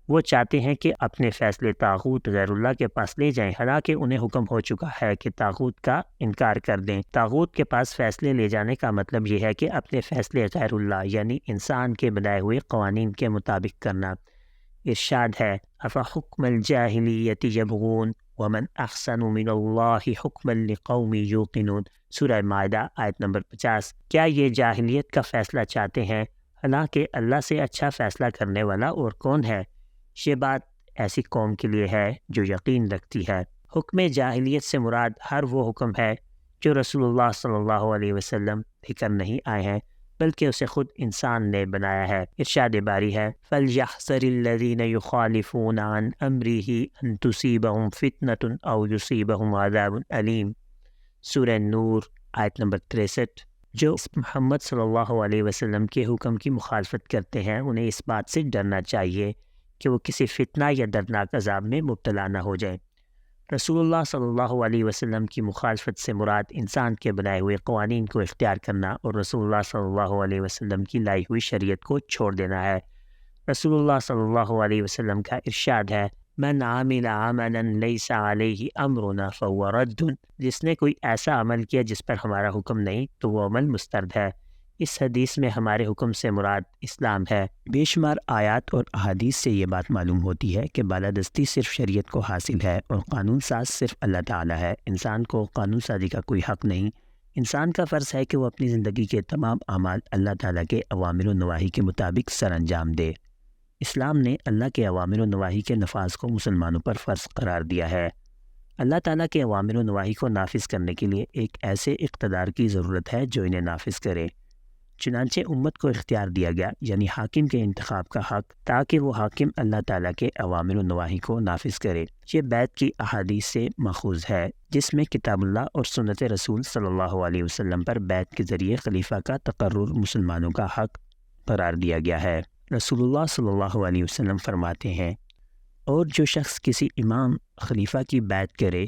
وہ چاہتے ہیں کہ اپنے فیصلے طاغوت غیر اللہ کے پاس لے جائیں، حالانکہ انہیں حکم ہو چکا ہے کہ طاغوت کا انکار کر دیں۔ طاغوت کے پاس فیصلے لے جانے کا مطلب یہ ہے کہ اپنے فیصلے غیر اللہ یعنی انسان کے بنائے ہوئے قوانین کے مطابق کرنا۔ ارشاد ہے أَفَحُكْمَ الْجَاهِلِيَّةِ يَبْغُونَ وَمَنْ أَحْسَنُ مِنَ اللَّهِ حُكْمًا لِقَوْمٍ يُوقِنُونَ، سورہ مائدہ آیت نمبر 50۔ کیا یہ جاہلیت کا فیصلہ چاہتے ہیں حالانکہ اللہ سے اچھا فیصلہ کرنے والا اور کون ہے؟ یہ بات ایسی قوم کے لیے ہے جو یقین رکھتی ہے۔ حکم جاہلیت سے مراد ہر وہ حکم ہے جو رسول اللہ صلی اللہ علیہ وسلم لے کر نہیں آئے ہیں بلکہ اسے خود انسان نے بنایا ہے۔ ارشاد باری ہے فَلْيَحْذَرِ الَّذِينَ يُخَالِفُونَ عَنْ أَمْرِهِ أَن تُصِيبَهُمْ فِتْنَةٌ أَوْ يُصِيبَهُمْ عَذَابٌ أَلِيمٌ، سورہ نور آیت نمبر 63۔ جو محمد صلی اللہ علیہ وسلم کے حکم کی مخالفت کرتے ہیں انہیں اس بات سے ڈرنا چاہیے کہ وہ کسی فتنہ یا دردناک عذاب میں مبتلا نہ ہو جائیں۔ رسول اللہ صلی اللہ علیہ وسلم کی مخالفت سے مراد انسان کے بنائے ہوئے قوانین کو اختیار کرنا اور رسول اللہ صلی اللہ علیہ وسلم کی لائی ہوئی شریعت کو چھوڑ دینا ہے۔ رسول اللہ صلی اللہ علیہ وسلم کا ارشاد ہے، من عامل عملا لیس علیہ امرنا فہو رد، جس نے کوئی ایسا عمل کیا جس پر ہمارا حکم نہیں تو وہ عمل مسترد ہے۔ اس حدیث میں ہمارے حکم سے مراد اسلام ہے۔ بے شمار آیات اور احادیث سے یہ بات معلوم ہوتی ہے کہ بالادستی صرف شریعت کو حاصل ہے اور قانون ساز صرف اللہ تعالیٰ ہے۔ انسان کو قانون سازی کا کوئی حق نہیں۔ انسان کا فرض ہے کہ وہ اپنی زندگی کے تمام اعمال اللہ تعالیٰ کے اوامر و نواہی کے مطابق سر انجام دے۔ اسلام نے اللہ کے اوامر و نواہی کے نفاذ کو مسلمانوں پر فرض قرار دیا ہے۔ اللہ تعالیٰ کے اوامر و نواہی کو نافذ کرنے کے لیے ایک ایسے اقتدار کی ضرورت ہے جو انہیں نافذ کرے۔ چنانچہ امت کو اختیار دیا گیا، یعنی حاکم کے انتخاب کا حق، تاکہ وہ حاکم اللہ تعالیٰ کے اوامر و نواہی کو نافذ کرے۔ یہ بیعت کی احادیث سے ماخوذ ہے، جس میں کتاب اللہ اور سنت رسول صلی اللہ علیہ وسلم پر بیعت کے ذریعے خلیفہ کا تقرر مسلمانوں کا حق قرار دیا گیا ہے۔ رسول اللہ صلی اللہ علیہ وسلم فرماتے ہیں، اور جو شخص کسی امام خلیفہ کی بیعت کرے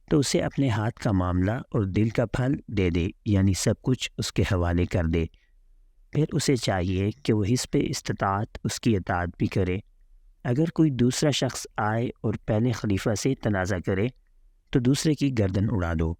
تو اسے اپنے ہاتھ کا معاملہ اور دل کا پھل دے دے، یعنی سب کچھ اس کے حوالے کر دے۔ پھر اسے چاہیے کہ وہ حسب استطاعت اس کی اطاعت بھی کرے۔ اگر کوئی دوسرا شخص آئے اور پہلے خلیفہ سے تنازع کرے تو دوسرے کی گردن اڑا دو۔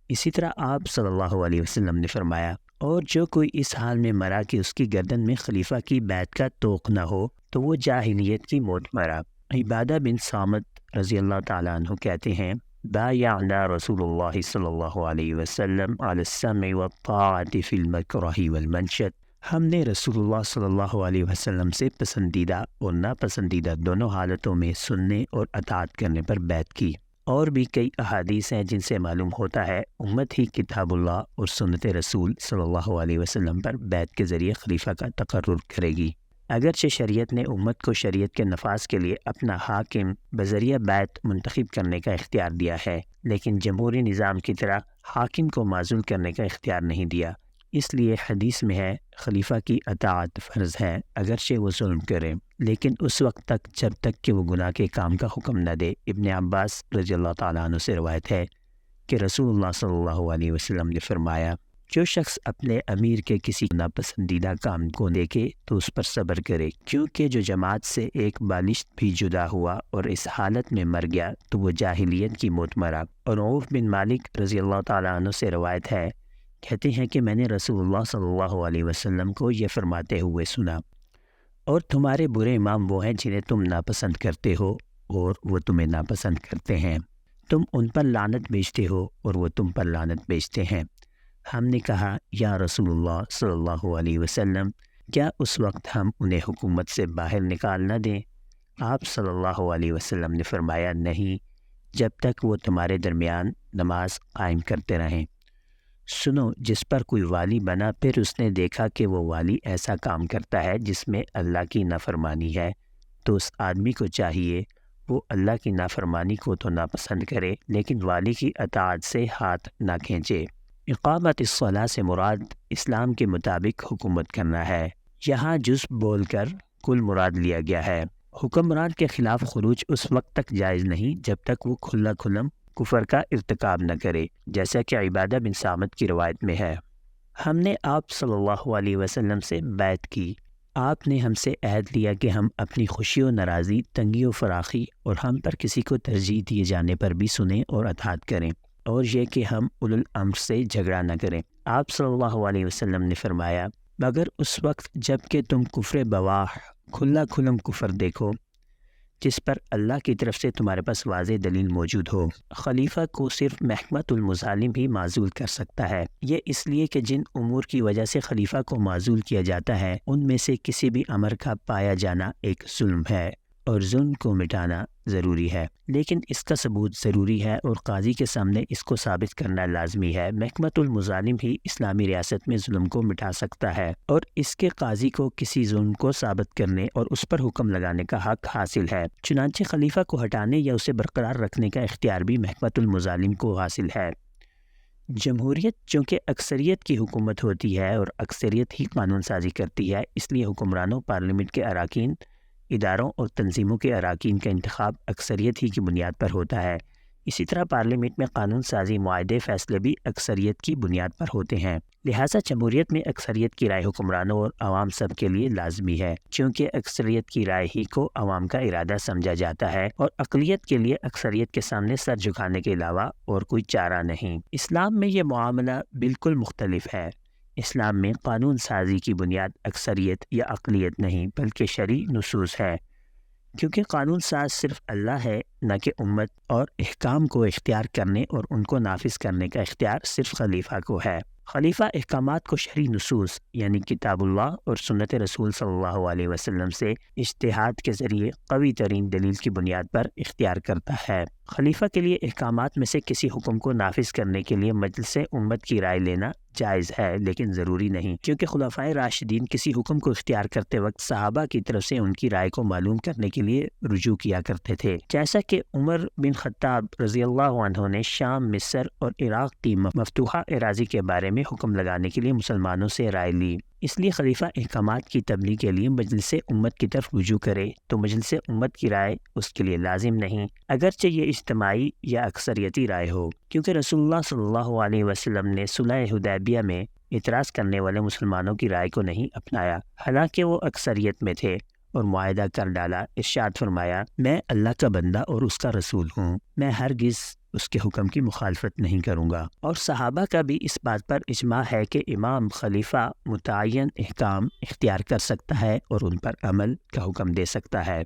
اسی طرح آپ صلی اللہ علیہ وسلم نے فرمایا، اور جو کوئی اس حال میں مرا کہ اس کی گردن میں خلیفہ کی بیعت کا طوق نہ ہو تو وہ جاہلیت کی موت مرا۔ عبادہ بن صامت رضی اللہ تعالیٰ عنہ کہتے ہیں، بایعنا رسول اللہ صلی اللہ علیہ وسلم علی السمع والطاعۃ فی المکرہ والمنشط، ہم نے رسول اللہ صلی اللہ علیہ وسلم سے پسندیدہ اور ناپسندیدہ دونوں حالتوں میں سننے اور اطاعت کرنے پر بیعت کی۔ اور بھی کئی احادیث ہیں جن سے معلوم ہوتا ہے امت ہی کتاب اللہ اور سنت رسول صلی اللہ علیہ وسلم پر بیعت کے ذریعے خلیفہ کا تقرر کرے گی۔ اگرچہ شریعت نے امت کو شریعت کے نفاذ کے لیے اپنا حاکم بذریعہ بیعت منتخب کرنے کا اختیار دیا ہے، لیکن جمہوری نظام کی طرح حاکم کو معزول کرنے کا اختیار نہیں دیا۔ اس لیے حدیث میں ہے، خلیفہ کی اطاعت فرض ہے اگرچہ وہ ظلم کرے، لیکن اس وقت تک جب تک کہ وہ گناہ کے کام کا حکم نہ دے۔ ابن عباس رضی اللہ تعالیٰ عنہ سے روایت ہے کہ رسول اللہ صلی اللہ علیہ وسلم نے فرمایا، جو شخص اپنے امیر کے کسی ناپسندیدہ کام کو دیکھے تو اس پر صبر کرے، کیونکہ جو جماعت سے ایک بالشت بھی جدا ہوا اور اس حالت میں مر گیا تو وہ جاہلیت کی موت مرا۔ اور عوف بن مالک رضی اللہ تعالیٰ عنہ سے روایت ہے، کہتے ہیں کہ میں نے رسول اللہ صلی اللہ علیہ وسلم کو یہ فرماتے ہوئے سنا، اور تمہارے برے امام وہ ہیں جنہیں تم ناپسند کرتے ہو اور وہ تمہیں ناپسند کرتے ہیں، تم ان پر لعنت بھیجتے ہو اور وہ تم پر لعنت بھیجتے ہیں۔ ہم نے کہا، یا رسول اللہ صلی اللہ علیہ وسلم، کیا اس وقت ہم انہیں حکومت سے باہر نکال نہ دیں؟ آپ صلی اللہ علیہ وسلم نے فرمایا، نہیں، جب تک وہ تمہارے درمیان نماز قائم کرتے رہیں۔ سنو، جس پر کوئی والی بنا پھر اس نے دیکھا کہ وہ والی ایسا کام کرتا ہے جس میں اللہ کی نافرمانی ہے، تو اس آدمی کو چاہیے وہ اللہ کی نافرمانی کو تو ناپسند کرے لیکن والی کی اطاعت سے ہاتھ نہ کھینچے۔ اقامت الصلاۃ سے مراد اسلام کے مطابق حکومت کرنا ہے۔ یہاں جزء بول کر کل مراد لیا گیا ہے۔ حکمران کے خلاف خروج اس وقت تک جائز نہیں جب تک وہ کھلا کھلم کفر کا ارتکاب نہ کرے، جیسا کہ عبادہ بن صامت کی روایت میں ہے، ہم نے آپ صلی اللہ علیہ وسلم سے بیعت کی، آپ نے ہم سے عہد لیا کہ ہم اپنی خوشی و ناراضی، تنگی و فراخی اور ہم پر کسی کو ترجیح دیے جانے پر بھی سنیں اور اطاعت کریں، اور یہ کہ ہم اولو الامر سے جھگڑا نہ کریں۔ آپ صلی اللہ علیہ وسلم نے فرمایا، مگر اس وقت جب کہ تم کفر بواح، کھلا کھلم کفر دیکھو جس پر اللہ کی طرف سے تمہارے پاس واضح دلیل موجود ہو۔ خلیفہ کو صرف محکمۃ المظالم ہی معزول کر سکتا ہے۔ یہ اس لیے کہ جن امور کی وجہ سے خلیفہ کو معزول کیا جاتا ہے ان میں سے کسی بھی امر کا پایا جانا ایک ظلم ہے، اور ظلم کو مٹانا ضروری ہے، لیکن اس کا ثبوت ضروری ہے اور قاضی کے سامنے اس کو ثابت کرنا لازمی ہے۔ محکمۃ المظالم ہی اسلامی ریاست میں ظلم کو مٹا سکتا ہے، اور اس کے قاضی کو کسی ظلم کو ثابت کرنے اور اس پر حکم لگانے کا حق حاصل ہے۔ چنانچہ خلیفہ کو ہٹانے یا اسے برقرار رکھنے کا اختیار بھی محکمۃ المظالم کو حاصل ہے۔ جمہوریت چونکہ اکثریت کی حکومت ہوتی ہے اور اکثریت ہی قانون سازی کرتی ہے، اس لیے حکمرانوں، پارلیمنٹ کے اراکین، اداروں اور تنظیموں کے اراکین کا انتخاب اکثریت ہی کی بنیاد پر ہوتا ہے۔ اسی طرح پارلیمنٹ میں قانون سازی، معاہدے، فیصلے بھی اکثریت کی بنیاد پر ہوتے ہیں۔ لہٰذا جمہوریت میں اکثریت کی رائے حکمرانوں اور عوام سب کے لیے لازمی ہے، چونکہ اکثریت کی رائے ہی کو عوام کا ارادہ سمجھا جاتا ہے اور اقلیت کے لیے اکثریت کے سامنے سر جھکانے کے علاوہ اور کوئی چارہ نہیں۔ اسلام میں یہ معاملہ بالکل مختلف ہے۔ اسلام میں قانون سازی کی بنیاد اکثریت یا اقلیت نہیں بلکہ شرعی نصوص ہے، کیونکہ قانون ساز صرف اللہ ہے، نہ کہ امت، اور احکام کو اختیار کرنے اور ان کو نافذ کرنے کا اختیار صرف خلیفہ کو ہے۔ خلیفہ احکامات کو شرعی نصوص یعنی کتاب اللہ اور سنت رسول صلی اللہ علیہ وسلم سے اجتہاد کے ذریعے قوی ترین دلیل کی بنیاد پر اختیار کرتا ہے۔ خلیفہ کے لیے احکامات میں سے کسی حکم کو نافذ کرنے کے لیے مجلس امت کی رائے لینا جائز ہے، لیکن ضروری نہیں، کیونکہ خلفائے راشدین کسی حکم کو اختیار کرتے وقت صحابہ کی طرف سے ان کی رائے کو معلوم کرنے کے لیے رجوع کیا کرتے تھے، جیسا کہ عمر بن خطاب رضی اللہ عنہ نے شام، مصر اور عراق کی مفتوحہ اراضی کے بارے میں حکم لگانے کے لیے مسلمانوں سے رائے لی۔ اس لیے خلیفہ احکامات کی تبلیغ کے لیے مجلس امت کی طرف رجوع کرے تو مجلس امت کی رائے اس کے لیے لازم نہیں، اگرچہ یہ اجتماعی یا اکثریتی رائے ہو، کیونکہ رسول اللہ صلی اللہ علیہ وسلم نے صلح حدیبیہ میں اعتراض کرنے والے مسلمانوں کی رائے کو نہیں اپنایا، حالانکہ وہ اکثریت میں تھے، اور معاہدہ کر ڈالا۔ ارشاد فرمایا، میں اللہ کا بندہ اور اس کا رسول ہوں، میں ہرگز اس کے حکم کی مخالفت نہیں کروں گا۔ اور صحابہ کا بھی اس بات پر اجماع ہے کہ امام خلیفہ متعین احکام اختیار کر سکتا ہے اور ان پر عمل کا حکم دے سکتا ہے،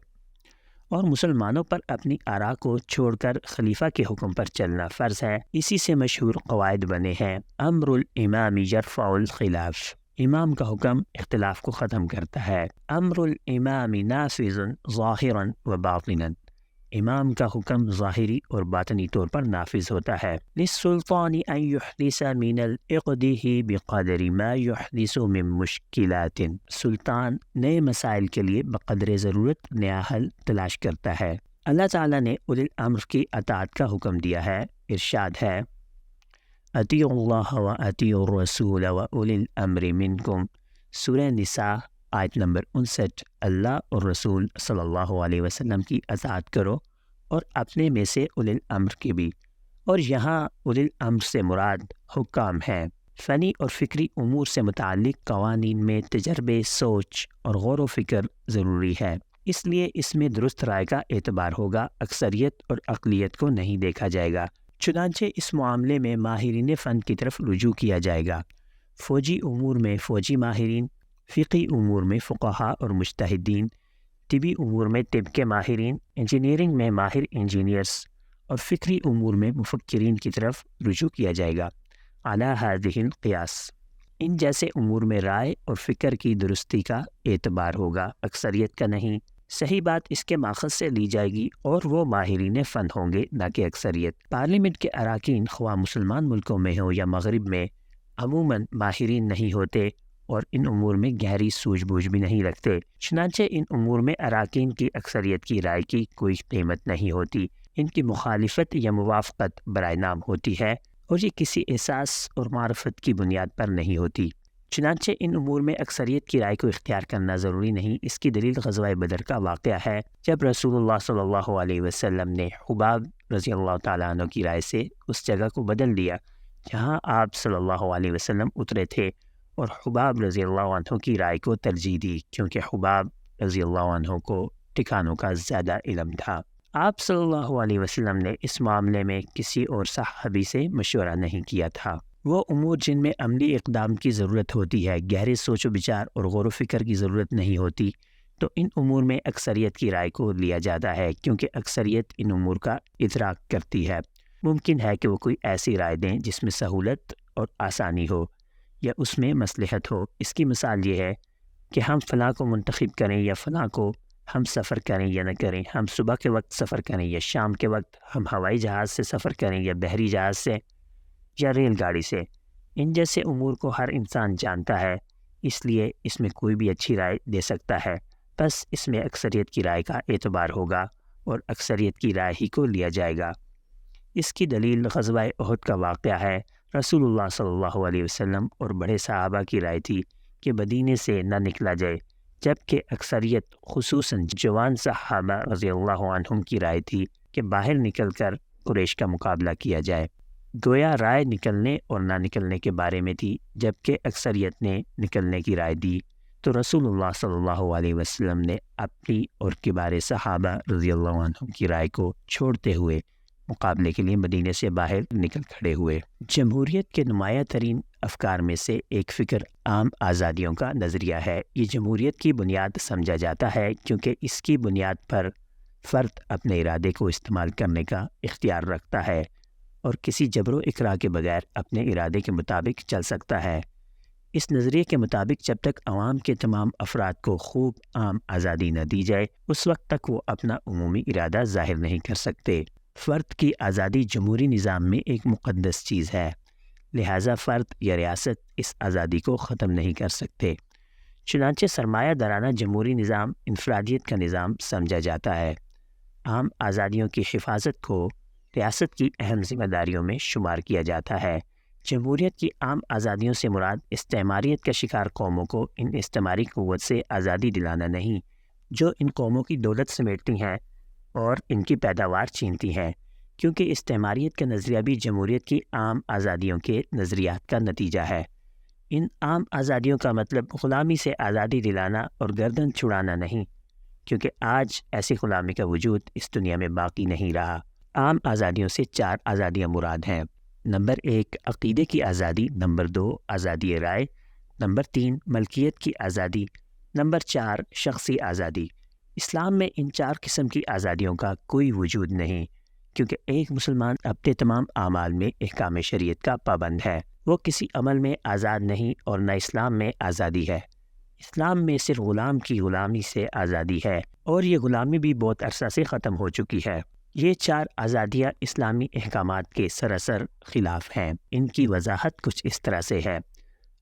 اور مسلمانوں پر اپنی آراء کو چھوڑ کر خلیفہ کے حکم پر چلنا فرض ہے۔ اسی سے مشہور قواعد بنے ہیں: امر الامام یرفع الخلاف، امام کا حکم اختلاف کو ختم کرتا ہے۔ امر الامام نافذ ظاہرا و باطنا، امام کا حکم ظاہری اور باطنی طور پر نافذ ہوتا ہے۔ للسلطان ان یحدث من العقدہ بقدر ما یحدث من مشکلات، سلطان نئے مسائل کے لیے بقدر ضرورت نیا حل تلاش کرتا ہے۔ اللہ تعالیٰ نے اولی الامر کی اطاعت کا حکم دیا ہے، ارشاد ہے: اطیعوا اللہ و اطیعوا الرسول و اولی الامر منکم، سورہ نساء آیت نمبر 59۔ اللہ اور رسول صلی اللہ علیہ وسلم کی اطاعت کرو اور اپنے میں سے اولی الامر کی بھی، اور یہاں اولی الامر سے مراد حکام ہیں۔ فنی اور فکری امور سے متعلق قوانین میں تجربے، سوچ اور غور و فکر ضروری ہے، اس لیے اس میں درست رائے کا اعتبار ہوگا، اکثریت اور اقلیت کو نہیں دیکھا جائے گا۔ چنانچہ اس معاملے میں ماہرین فن کی طرف رجوع کیا جائے گا، فوجی امور میں فوجی ماہرین، فقہی امور میں فقہاء اور مجتہدین، طبی امور میں طب کے ماہرین، انجینئرنگ میں ماہر انجینئرز، اور فکری امور میں مفکرین کی طرف رجوع کیا جائے گا۔ علی ہذہ القیاس، ان جیسے امور میں رائے اور فکر کی درستی کا اعتبار ہوگا، اکثریت کا نہیں۔ صحیح بات اس کے ماخذ سے لی جائے گی اور وہ ماہرین فن ہوں گے، نہ کہ اکثریت۔ پارلیمنٹ کے اراکین خواہ مسلمان ملکوں میں ہوں یا مغرب میں عموماً ماہرین نہیں ہوتے اور ان امور میں گہری سوجھ بوجھ بھی نہیں رکھتے، چنانچہ ان امور میں اراکین کی اکثریت کی رائے کی کوئی قیمت نہیں ہوتی، ان کی مخالفت یا موافقت برائے نام ہوتی ہے اور یہ کسی احساس اور معرفت کی بنیاد پر نہیں ہوتی۔ چنانچہ ان امور میں اکثریت کی رائے کو اختیار کرنا ضروری نہیں۔ اس کی دلیل غزوہ بدر کا واقعہ ہے، جب رسول اللہ صلی اللہ علیہ وسلم نے حباب رضی اللہ تعالیٰ عنہ کی رائے سے اس جگہ کو بدل دیا جہاں آپ صلی اللہ علیہ وسلم اترے تھے، اور حباب رضی اللہ عنہ کی رائے کو ترجیح دی، کیونکہ حباب رضی اللہ عنہ کو ٹھکانوں کا زیادہ علم تھا۔ آپ صلی اللہ علیہ وسلم نے اس معاملے میں کسی اور صحابی سے مشورہ نہیں کیا تھا۔ وہ امور جن میں عملی اقدام کی ضرورت ہوتی ہے، گہرے سوچ و بچار اور غور و فکر کی ضرورت نہیں ہوتی، تو ان امور میں اکثریت کی رائے کو لیا جاتا ہے، کیونکہ اکثریت ان امور کا ادراک کرتی ہے۔ ممکن ہے کہ وہ کوئی ایسی رائے دیں جس میں سہولت اور آسانی ہو یا اس میں مصلحت ہو۔ اس کی مثال یہ ہے کہ ہم فلاں کو منتخب کریں یا فلاں کو، ہم سفر کریں یا نہ کریں، ہم صبح کے وقت سفر کریں یا شام کے وقت، ہم ہوائی جہاز سے سفر کریں یا بحری جہاز سے یا ریل گاڑی سے۔ ان جیسے امور کو ہر انسان جانتا ہے، اس لیے اس میں کوئی بھی اچھی رائے دے سکتا ہے، بس اس میں اکثریت کی رائے کا اعتبار ہوگا اور اکثریت کی رائے ہی کو لیا جائے گا۔ اس کی دلیل غزوہ احد کا واقعہ ہے۔ رسول اللہ صلی اللہ علیہ وسلم اور بڑے صحابہ کی رائے تھی کہ مدینے سے نہ نکلا جائے، جبکہ اکثریت خصوصاً جوان صحابہ رضی اللہ عنہم کی رائے تھی کہ باہر نکل کر قریش کا مقابلہ کیا جائے۔ گویا رائے نکلنے اور نہ نکلنے کے بارے میں تھی، جبکہ اکثریت نے نکلنے کی رائے دی تو رسول اللہ صلی اللہ علیہ وسلم نے اپنی اور کبار صحابہ رضی اللہ عنہم کی رائے کو چھوڑتے ہوئے مقابلے کے لیے مدینے سے باہر نکل کھڑے ہوئے۔ جمہوریت کے نمایاں ترین افکار میں سے ایک فکر عام آزادیوں کا نظریہ ہے۔ یہ جمہوریت کی بنیاد سمجھا جاتا ہے کیونکہ اس کی بنیاد پر فرد اپنے ارادے کو استعمال کرنے کا اختیار رکھتا ہے اور کسی جبر و اکراہ کے بغیر اپنے ارادے کے مطابق چل سکتا ہے۔ اس نظریے کے مطابق جب تک عوام کے تمام افراد کو خوب عام آزادی نہ دی جائے، اس وقت تک وہ اپنا عمومی ارادہ ظاہر نہیں کر سکتے۔ فرد کی آزادی جمہوری نظام میں ایک مقدس چیز ہے، لہٰذا فرد یا ریاست اس آزادی کو ختم نہیں کر سکتے۔ چنانچہ سرمایہ دارانہ جمہوری نظام انفرادیت کا نظام سمجھا جاتا ہے۔ عام آزادیوں کی حفاظت کو ریاست کی اہم ذمہ داریوں میں شمار کیا جاتا ہے۔ جمہوریت کی عام آزادیوں سے مراد استعماریت کا شکار قوموں کو ان استعماری قوت سے آزادی دلانا نہیں جو ان قوموں کی دولت سمیٹتی ہیں اور ان کی پیداوار چھینتی ہیں، کیونکہ استعماریت کا نظریہ بھی جمہوریت کی عام آزادیوں کے نظریات کا نتیجہ ہے۔ ان عام آزادیوں کا مطلب غلامی سے آزادی دلانا اور گردن چھڑانا نہیں، کیونکہ آج ایسی غلامی کا وجود اس دنیا میں باقی نہیں رہا۔ عام آزادیوں سے 4 آزادیاں مراد ہیں۔ نمبر 1 عقیدے کی آزادی، نمبر 2 آزادی رائے، نمبر 3 ملکیت کی آزادی، نمبر 4 شخصی آزادی۔ اسلام میں ان 4 قسم کی آزادیوں کا کوئی وجود نہیں، کیونکہ ایک مسلمان اپنے تمام اعمال میں احکام شریعت کا پابند ہے۔ وہ کسی عمل میں آزاد نہیں اور نہ اسلام میں آزادی ہے۔ اسلام میں صرف غلام کی غلامی سے آزادی ہے اور یہ غلامی بھی بہت عرصہ سے ختم ہو چکی ہے۔ یہ 4 آزادیاں اسلامی احکامات کے سراسر خلاف ہیں۔ ان کی وضاحت کچھ اس طرح سے ہے۔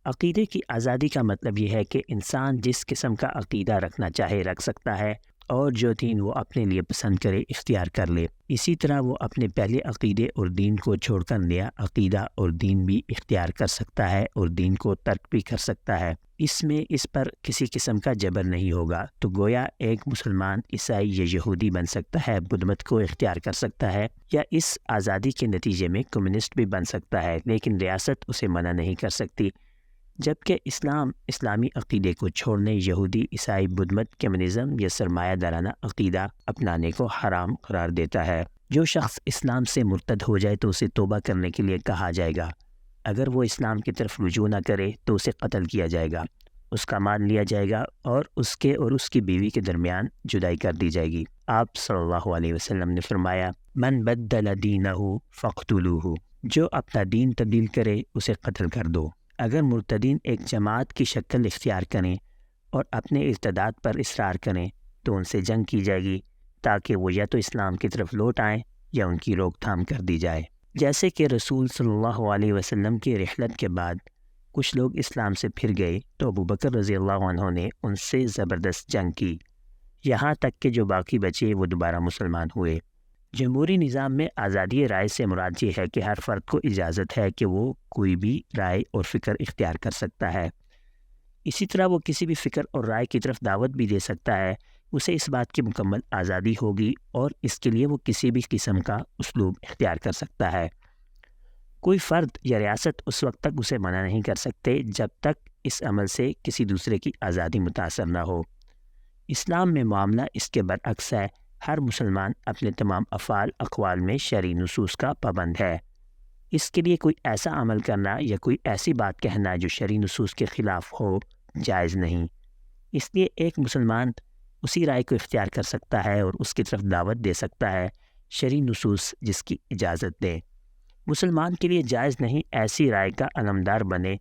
عقیدے کی آزادی کا مطلب یہ ہے کہ انسان جس قسم کا عقیدہ رکھنا چاہے رکھ سکتا ہے اور جو دین وہ اپنے لیے پسند کرے اختیار کر لے۔ اسی طرح وہ اپنے پہلے عقیدے اور دین کو چھوڑ کر نیا عقیدہ اور دین بھی اختیار کر سکتا ہے اور دین کو ترک بھی کر سکتا ہے۔ اس میں اس پر کسی قسم کا جبر نہیں ہوگا۔ تو گویا ایک مسلمان عیسائی یا یہودی بن سکتا ہے، بدھ مت کو اختیار کر سکتا ہے، یا اس آزادی کے نتیجے میں کمیونسٹ بھی بن سکتا ہے، لیکن ریاست اسے منع نہیں کر سکتی۔ جبکہ اسلام اسلامی عقیدے کو چھوڑنے، یہودی، عیسائی، بدھ مت، کمیونزم یا سرمایہ دارانہ عقیدہ اپنانے کو حرام قرار دیتا ہے۔ جو شخص اسلام سے مرتد ہو جائے تو اسے توبہ کرنے کے لیے کہا جائے گا۔ اگر وہ اسلام کی طرف رجوع نہ کرے تو اسے قتل کیا جائے گا، اس کا مال لیا جائے گا اور اس کی بیوی کے درمیان جدائی کر دی جائے گی۔ آپ صلی اللہ علیہ وسلم نے فرمایا، من بدل دینہ فاقتلوہ، جو اپنا دین تبدیل کرے اسے قتل کر دو۔ اگر مرتدین ایک جماعت کی شکل اختیار کریں اور اپنے ارتداد پر اصرار کریں تو ان سے جنگ کی جائے گی تاکہ وہ یا تو اسلام کی طرف لوٹ آئیں یا ان کی روک تھام کر دی جائے۔ جیسے کہ رسول صلی اللہ علیہ وسلم کی رحلت کے بعد کچھ لوگ اسلام سے پھر گئے تو ابوبکر رضی اللہ عنہ نے ان سے زبردست جنگ کی، یہاں تک کہ جو باقی بچے وہ دوبارہ مسلمان ہوئے۔ جمہوری نظام میں آزادی رائے سے مراد یہ ہے کہ ہر فرد کو اجازت ہے کہ وہ کوئی بھی رائے اور فکر اختیار کر سکتا ہے۔ اسی طرح وہ کسی بھی فکر اور رائے کی طرف دعوت بھی دے سکتا ہے۔ اسے اس بات کی مکمل آزادی ہوگی اور اس کے لیے وہ کسی بھی قسم کا اسلوب اختیار کر سکتا ہے۔ کوئی فرد یا ریاست اس وقت تک اسے منع نہیں کر سکتے جب تک اس عمل سے کسی دوسرے کی آزادی متاثر نہ ہو۔ اسلام میں معاملہ اس کے برعکس ہے۔ ہر مسلمان اپنے تمام افعال اقوال میں شرعی نصوص کا پابند ہے۔ اس کے لیے کوئی ایسا عمل کرنا یا کوئی ایسی بات کہنا جو شرعی نصوص کے خلاف ہو جائز نہیں۔ اس لیے ایک مسلمان اسی رائے کو اختیار کر سکتا ہے اور اس کی طرف دعوت دے سکتا ہے شرعی نصوص جس کی اجازت دے۔ مسلمان کے لیے جائز نہیں ایسی رائے کا علمدار بنے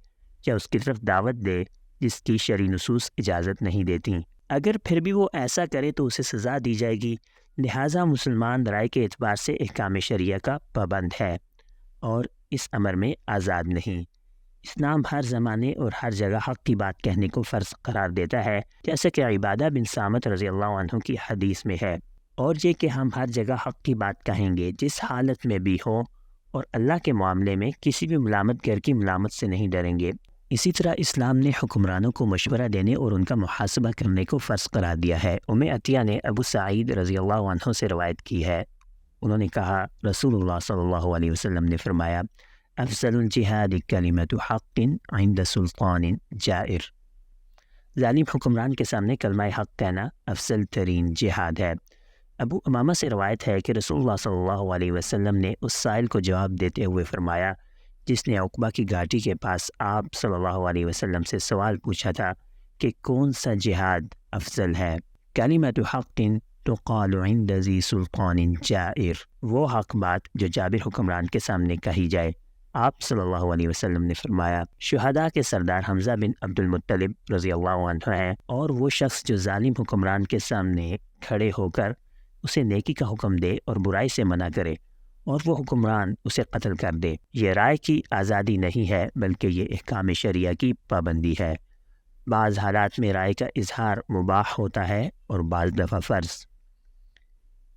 یا اس کی طرف دعوت دے جس کی شرعی نصوص اجازت نہیں دیتی۔ اگر پھر بھی وہ ایسا کرے تو اسے سزا دی جائے گی۔ لہٰذا مسلمان رائے کے اعتبار سے احکام شریعہ کا پابند ہے اور اس امر میں آزاد نہیں۔ اسلام ہر زمانے اور ہر جگہ حق کی بات کہنے کو فرض قرار دیتا ہے، جیسے کہ عبادہ بن صامت رضی اللہ عنہ کی حدیث میں ہے، اور یہ کہ ہم ہر جگہ حق کی بات کہیں گے جس حالت میں بھی ہو اور اللہ کے معاملے میں کسی بھی ملامت گر کی ملامت سے نہیں ڈریں گے۔ اسی طرح اسلام نے حکمرانوں کو مشورہ دینے اور ان کا محاسبہ کرنے کو فرض قرار دیا ہے۔ عطیہ نے ابو سعید رضی اللہ عنہ سے روایت کی ہے، انہوں نے کہا رسول اللہ صلی اللہ علیہ وسلم نے فرمایا افضل الجہاد کلمۃ حق عند سلطان جائر، ظالم حکمران کے سامنے کلمہ حق کہنا افضل ترین جہاد ہے۔ ابو امامہ سے روایت ہے کہ رسول اللہ صلی اللہ علیہ وسلم نے اس سائل کو جواب دیتے ہوئے فرمایا جس نے عقبہ کی گھاٹی کے پاس آپ صلی اللہ علیہ وسلم سے سوال پوچھا تھا کہ کون سا جہاد افضل ہے؟ کلمۃ حق تقال عند ذی سلطان جائر، وہ حق بات جو جابر حکمران کے سامنے کہی جائے۔ آپ صلی اللہ علیہ وسلم نے فرمایا شہداء کے سردار حمزہ بن عبد المطلب رضی اللہ عنہ ہیں، اور وہ شخص جو ظالم حکمران کے سامنے کھڑے ہو کر اسے نیکی کا حکم دے اور برائی سے منع کرے اور وہ حکمران اسے قتل کر دے، یہ رائے کی آزادی نہیں ہے بلکہ یہ احکام شریعہ کی پابندی ہے۔ بعض حالات میں رائے کا اظہار مباح ہوتا ہے اور بعض دفعہ فرض۔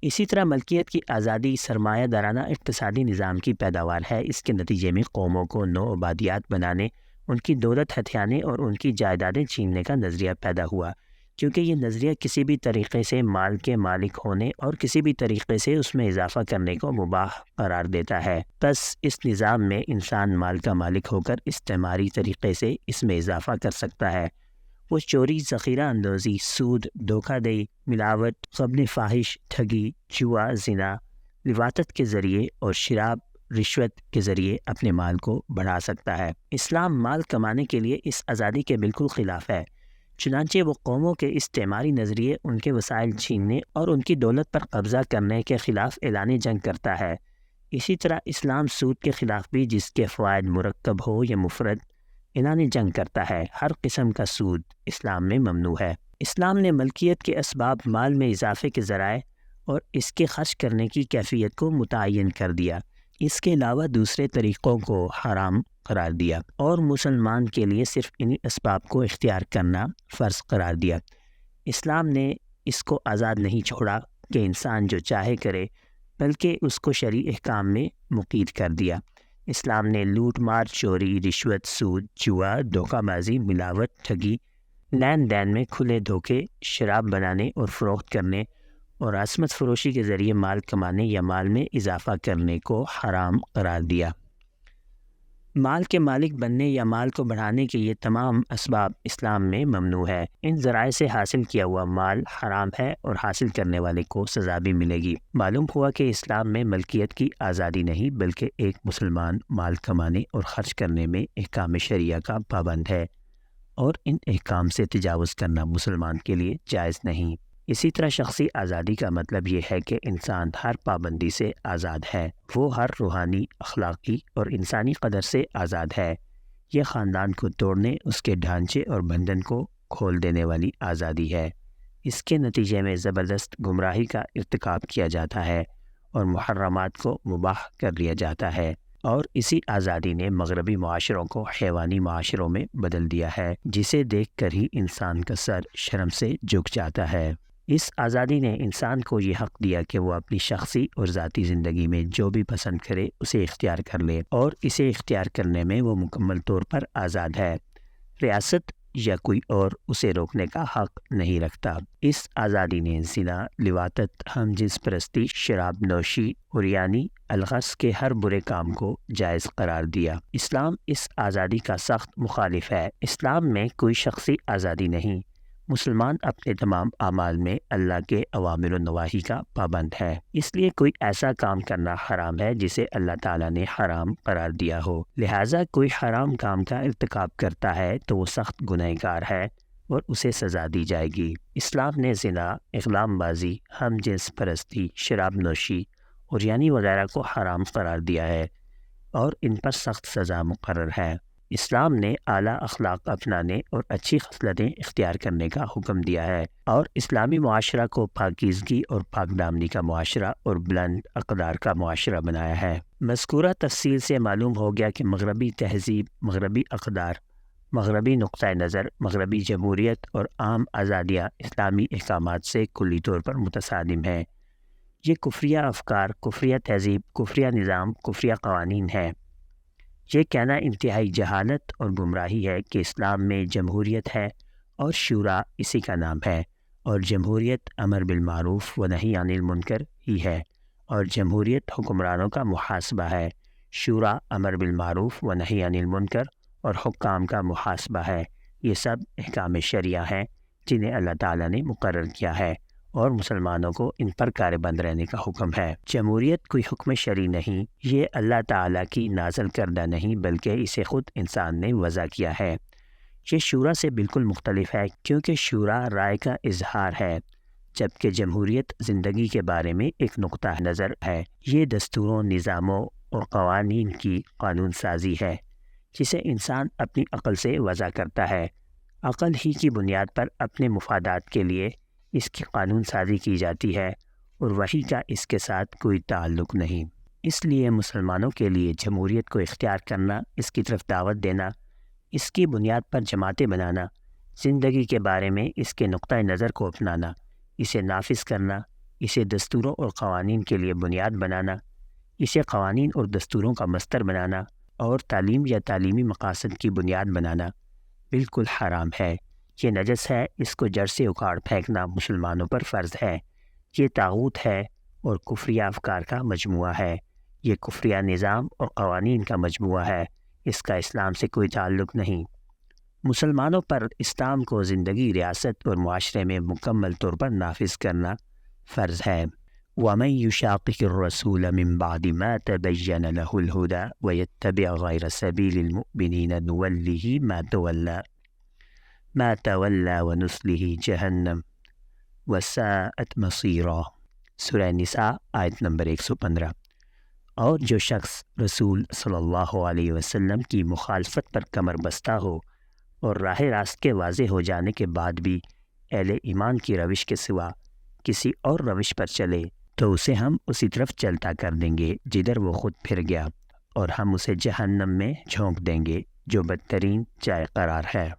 اسی طرح ملکیت کی آزادی سرمایہ دارانہ اقتصادی نظام کی پیداوار ہے۔ اس کے نتیجے میں قوموں کو نو آبادیات بنانے، ان کی دولت ہتھیانے اور ان کی جائیدادیں چھیننے کا نظریہ پیدا ہوا، کیونکہ یہ نظریہ کسی بھی طریقے سے مال کے مالک ہونے اور کسی بھی طریقے سے اس میں اضافہ کرنے کو مباح قرار دیتا ہے۔ بس اس نظام میں انسان مال کا مالک ہو کر استعماری طریقے سے اس میں اضافہ کر سکتا ہے۔ وہ چوری، ذخیرہ اندوزی، سود، دھوکہ دہی، ملاوٹ، غبن فاحش، ٹھگی، جوا، زنا، لواطت کے ذریعے اور شراب، رشوت کے ذریعے اپنے مال کو بڑھا سکتا ہے۔ اسلام مال کمانے کے لیے اس آزادی کے بالکل خلاف ہے، چنانچہ وہ قوموں کے استعماری نظریے، ان کے وسائل چھیننے اور ان کی دولت پر قبضہ کرنے کے خلاف اعلان جنگ کرتا ہے۔ اسی طرح اسلام سود کے خلاف بھی، جس کے فوائد مرکب ہو یا مفرد، اعلان جنگ کرتا ہے۔ ہر قسم کا سود اسلام میں ممنوع ہے۔ اسلام نے ملکیت کے اسباب، مال میں اضافے کے ذرائع اور اس کے خرچ کرنے کی کیفیت کو متعین کر دیا، اس کے علاوہ دوسرے طریقوں کو حرام قرار دیا اور مسلمان کے لیے صرف انہی اسباب کو اختیار کرنا فرض قرار دیا۔ اسلام نے اس کو آزاد نہیں چھوڑا کہ انسان جو چاہے کرے، بلکہ اس کو شرعی احکام میں مقید کر دیا۔ اسلام نے لوٹ مار، چوری، رشوت، سود، جوا، دھوکہ بازی، ملاوٹ، ٹھگی، لین دین میں کھلے دھوکے، شراب بنانے اور فروخت کرنے اور عصمت فروشی کے ذریعے مال کمانے یا مال میں اضافہ کرنے کو حرام قرار دیا۔ مال کے مالک بننے یا مال کو بڑھانے کے یہ تمام اسباب اسلام میں ممنوع ہے۔ ان ذرائع سے حاصل کیا ہوا مال حرام ہے اور حاصل کرنے والے کو سزا بھی ملے گی۔ معلوم ہوا کہ اسلام میں ملکیت کی آزادی نہیں بلکہ ایک مسلمان مال کمانے اور خرچ کرنے میں احکام شریعہ کا پابند ہے، اور ان احکام سے تجاوز کرنا مسلمان کے لیے جائز نہیں۔ اسی طرح شخصی آزادی کا مطلب یہ ہے کہ انسان ہر پابندی سے آزاد ہے، وہ ہر روحانی، اخلاقی اور انسانی قدر سے آزاد ہے۔ یہ خاندان کو توڑنے، اس کے ڈھانچے اور بندھن کو کھول دینے والی آزادی ہے۔ اس کے نتیجے میں زبردست گمراہی کا ارتکاب کیا جاتا ہے اور محرمات کو مباح کر لیا جاتا ہے، اور اسی آزادی نے مغربی معاشروں کو حیوانی معاشروں میں بدل دیا ہے، جسے دیکھ کر ہی انسان کا سر شرم سے جھک جاتا ہے۔ اس آزادی نے انسان کو یہ حق دیا کہ وہ اپنی شخصی اور ذاتی زندگی میں جو بھی پسند کرے اسے اختیار کر لے، اور اسے اختیار کرنے میں وہ مکمل طور پر آزاد ہے۔ ریاست یا کوئی اور اسے روکنے کا حق نہیں رکھتا۔ اس آزادی نے زنا، لواطت، ہم جنس پرستی، شراب نوشی، عریانی، الغرض کے ہر برے کام کو جائز قرار دیا۔ اسلام اس آزادی کا سخت مخالف ہے۔ اسلام میں کوئی شخصی آزادی نہیں۔ مسلمان اپنے تمام اعمال میں اللہ کے اوامر و نواہی کا پابند ہے، اس لیے کوئی ایسا کام کرنا حرام ہے جسے اللہ تعالیٰ نے حرام قرار دیا ہو۔ لہٰذا کوئی حرام کام کا ارتکاب کرتا ہے تو وہ سخت گنہگار ہے اور اسے سزا دی جائے گی۔ اسلام نے زنا، اغلام بازی، ہم جنس پرستی، شراب نوشی، عریانی وغیرہ کو حرام قرار دیا ہے اور ان پر سخت سزا مقرر ہے۔ اسلام نے اعلیٰ اخلاق اپنانے اور اچھی خصلتیں اختیار کرنے کا حکم دیا ہے، اور اسلامی معاشرہ کو پاکیزگی اور پاک دامنی کا معاشرہ اور بلند اقدار کا معاشرہ بنایا ہے۔ مذکورہ تفصیل سے معلوم ہو گیا کہ مغربی تہذیب، مغربی اقدار، مغربی نقطۂ نظر، مغربی جمہوریت اور عام آزادیاں اسلامی احکامات سے کلی طور پر متصادم ہیں۔ یہ کفریہ افکار، کفریہ تہذیب، کفریہ نظام، کفریہ قوانین ہے۔ یہ کہنا انتہائی جہالت اور گمراہی ہے کہ اسلام میں جمہوریت ہے اور شورا اسی کا نام ہے، اور جمہوریت امر بالمعروف و نہی عن المنکر ہی ہے، اور جمہوریت حکمرانوں کا محاسبہ ہے، شورا امر بالمعروف و نہی عن المنکر اور حکام کا محاسبہ ہے۔ یہ سب احکام شریعہ ہیں جنہیں اللہ تعالیٰ نے مقرر کیا ہے، اور مسلمانوں کو ان پر کار بند رہنے کا حکم ہے۔ جمہوریت کوئی حکم شرعی نہیں، یہ اللہ تعالیٰ کی نازل کردہ نہیں، بلکہ اسے خود انسان نے وضع کیا ہے۔ یہ شورا سے بالکل مختلف ہے، کیونکہ شورا رائے کا اظہار ہے، جبکہ جمہوریت زندگی کے بارے میں ایک نقطہ نظر ہے۔ یہ دستوروں، نظاموں اور قوانین کی قانون سازی ہے، جسے انسان اپنی عقل سے وضع کرتا ہے۔ عقل ہی کی بنیاد پر اپنے مفادات کے لیے اس کی قانون سازی کی جاتی ہے، اور وحی کا اس کے ساتھ کوئی تعلق نہیں۔ اس لیے مسلمانوں کے لیے جمہوریت کو اختیار کرنا، اس کی طرف دعوت دینا، اس کی بنیاد پر جماعتیں بنانا، زندگی کے بارے میں اس کے نقطۂ نظر کو اپنانا، اسے نافذ کرنا، اسے دستوروں اور قوانین کے لیے بنیاد بنانا، اسے قوانین اور دستوروں کا مصدر بنانا، اور تعلیم یا تعلیمی مقاصد کی بنیاد بنانا بالکل حرام ہے۔ یہ نجس ہے، اس کو جڑ سے اکھاڑ پھینکنا مسلمانوں پر فرض ہے۔ یہ طاغوت ہے اور کفریہ افکار کا مجموعہ ہے۔ یہ کفریہ نظام اور قوانین کا مجموعہ ہے، اس کا اسلام سے کوئی تعلق نہیں۔ مسلمانوں پر اسلام کو زندگی، ریاست اور معاشرے میں مکمل طور پر نافذ کرنا فرض ہے۔ وَمَن يُشَاقِقِ الرَّسُولَ مِن بَعْدِ مَا تَبَيَّنَ لَهُ الْهُدَى وَيَتَّبِعْ غَيْرَ سَبِيلِ الْمُؤْمِنِينَ نُوَلِّهِ مَا تَوَلَّى وَنُصْلِهِ جَهَنَّمَ وَسَاءَتْ مَصِيرًا۔ سورہ نساء آیت نمبر 115۔ اور جو شخص رسول صلی اللہ علیہ وسلم کی مخالفت پر کمر بستہ ہو اور راہ راست کے واضح ہو جانے کے بعد بھی اہل ایمان کی روش کے سوا کسی اور روش پر چلے، تو اسے ہم اسی طرف چلتا کر دیں گے جدھر وہ خود پھر گیا، اور ہم اسے جہنم میں جھونک دیں گے جو بدترین جائے قرار ہے۔